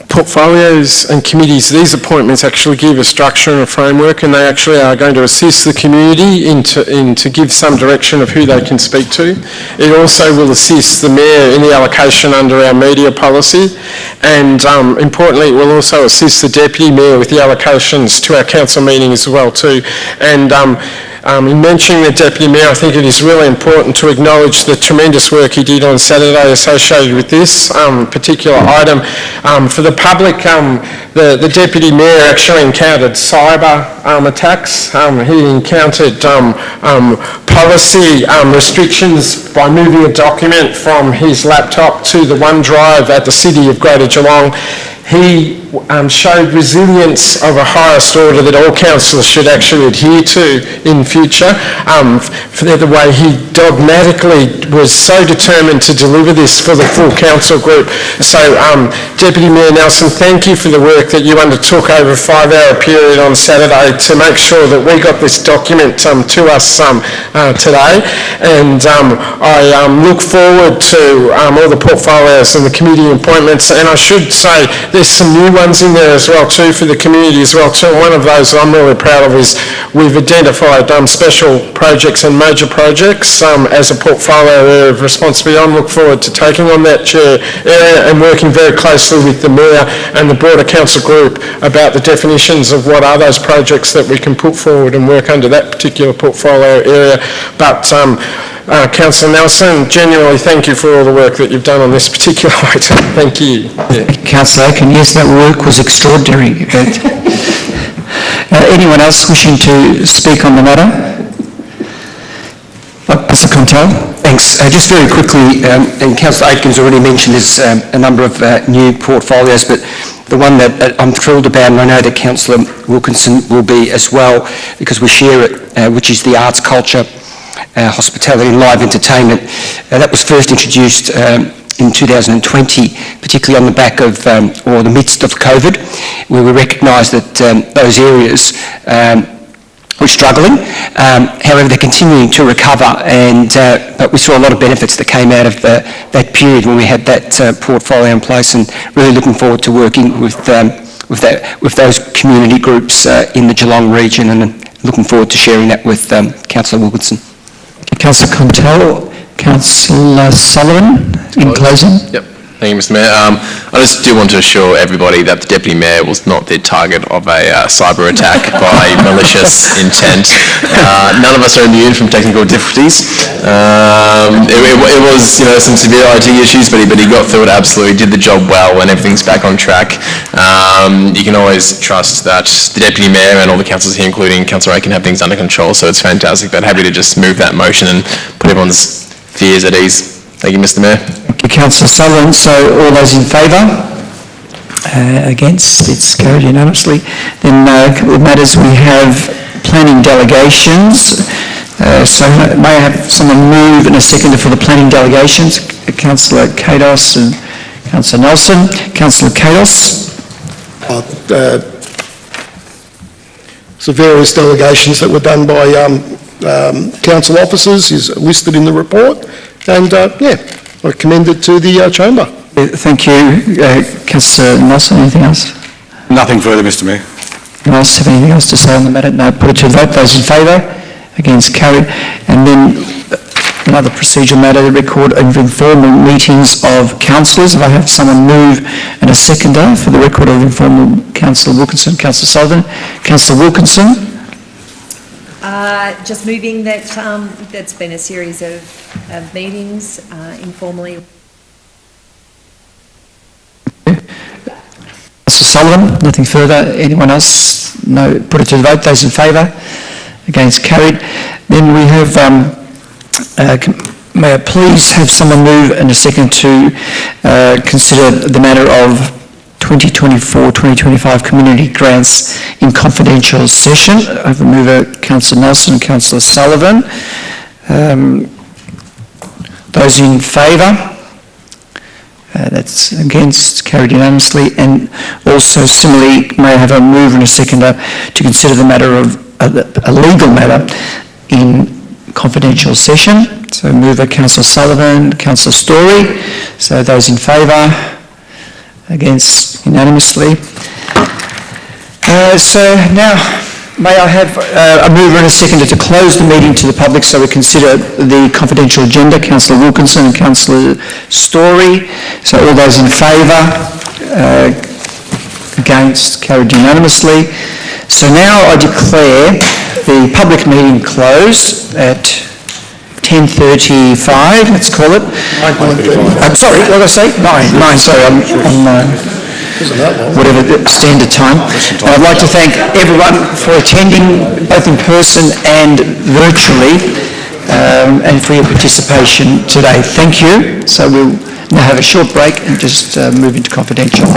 Portfolios and committees, these appointments actually give a structure and a framework, and they actually are going to assist the community to give some direction of who they can speak to. It also will assist the Mayor in the allocation under our media policy, and importantly it will also assist the Deputy Mayor with the allocations to our council meeting as well too. And in mentioning the Deputy Mayor, I think it is really important to acknowledge the tremendous work he did on Saturday associated with this particular item. For the public, the Deputy Mayor actually encountered cyber attacks. He encountered policy restrictions by moving a document from his laptop to the OneDrive at the City of Greater Geelong. He showed resilience of a highest order that all councillors should actually adhere to in future. For the way he dogmatically was so determined to deliver this for the full council group. So Deputy Mayor Nelson, thank you for the work that you undertook over a 5-hour period on Saturday to make sure that we got this document to us today. And I look forward to all the portfolios and the committee appointments, and I should say there's some new ones in there as well too for the community as well too. One of those I'm really proud of is we've identified special projects and major projects as a portfolio area of responsibility. I look forward to taking on that chair area and working very closely with the Mayor and the broader council group about the definitions of what are those projects that we can put forward and work under that particular portfolio area. But Councillor Nelson, genuinely thank you for all the work that you've done on this particular item. Thank you. Councillor Aiken, yes, that work was extraordinary. Anyone else wishing to speak on the matter? Councillor Contell. Thanks. Just very quickly, and Councillor Aitken's already mentioned there's a number of new portfolios, but the one that I'm thrilled about, and I know that Councillor Wilkinson will be as well, because we share it, which is the arts, culture, hospitality and live entertainment. That was first introduced in 2020, particularly on the back of, or the midst of COVID, where we recognised that those areas were struggling. However, they're continuing to recover, but we saw a lot of benefits that came out of that period when we had that portfolio in place, and really looking forward to working with those community groups in the Geelong region, and looking forward to sharing that with Councillor Wilkinson. Councillor Contell, Councillor Sullivan, in closing. Yep. Thank you, Mr Mayor. I just do want to assure everybody that the Deputy Mayor was not the target of a cyber attack by malicious intent. None of us are immune from technical difficulties. It was, some severe IT issues, but he got through it absolutely, did the job well, and everything's back on track. You can always trust that the Deputy Mayor and all the councillors here, including Councillor Aiken, have things under control, so it's fantastic. But happy to just move that motion and put everyone's fears at ease. Thank you, Mr Mayor. Thank you, Councillor Sullivan. So all those in favour? Against? It's carried unanimously. Then a couple of matters. We have planning delegations. So may I have someone move in a second for the planning delegations? Councillor Kados and Councillor Nelson. Councillor Kados. So various delegations that were done by council officers is listed in the report, and I commend it to the chamber. Thank you. Councillor Nelson, anything else? Nothing further, Mr Mayor. Anyone else have anything else to say on the matter? No, put it to the vote. Those in favour? Against? Carried. And then another procedural matter, the record of informal meetings of councillors. If I have someone move and a seconder for the record of informal, Councillor Wilkinson, Councillor Sullivan. Councillor Wilkinson. Just moving that that's been a series of meetings informally. Councillor Sullivan, nothing further. Anyone else? No. Put it to the vote. Those in favour? Against? Carried. Then we have, may I please have someone move and a second to consider the matter of 2024-2025 community grants in confidential session. I have a mover, Councillor Nelson and Councillor Sullivan. Those in favour? That's against, carried unanimously. And also similarly, may I have a mover and a seconder to consider the matter of a legal matter in confidential session. So mover, Councillor Sullivan, Councillor Story. So those in favour? Against, unanimously. So now, may I have a mover and a seconder to close the meeting to the public so we consider the confidential agenda. Councillor Wilkinson and Councillor Story. So all those in favour? Against, carried unanimously. So now I declare the public meeting closed at 10:35, let's call it. I'm sorry, what did I say? Nine, sorry, I'm on whatever the standard time. And I'd like to thank everyone for attending, both in person and virtually, and for your participation today. Thank you. So we'll now have a short break and just move into confidential.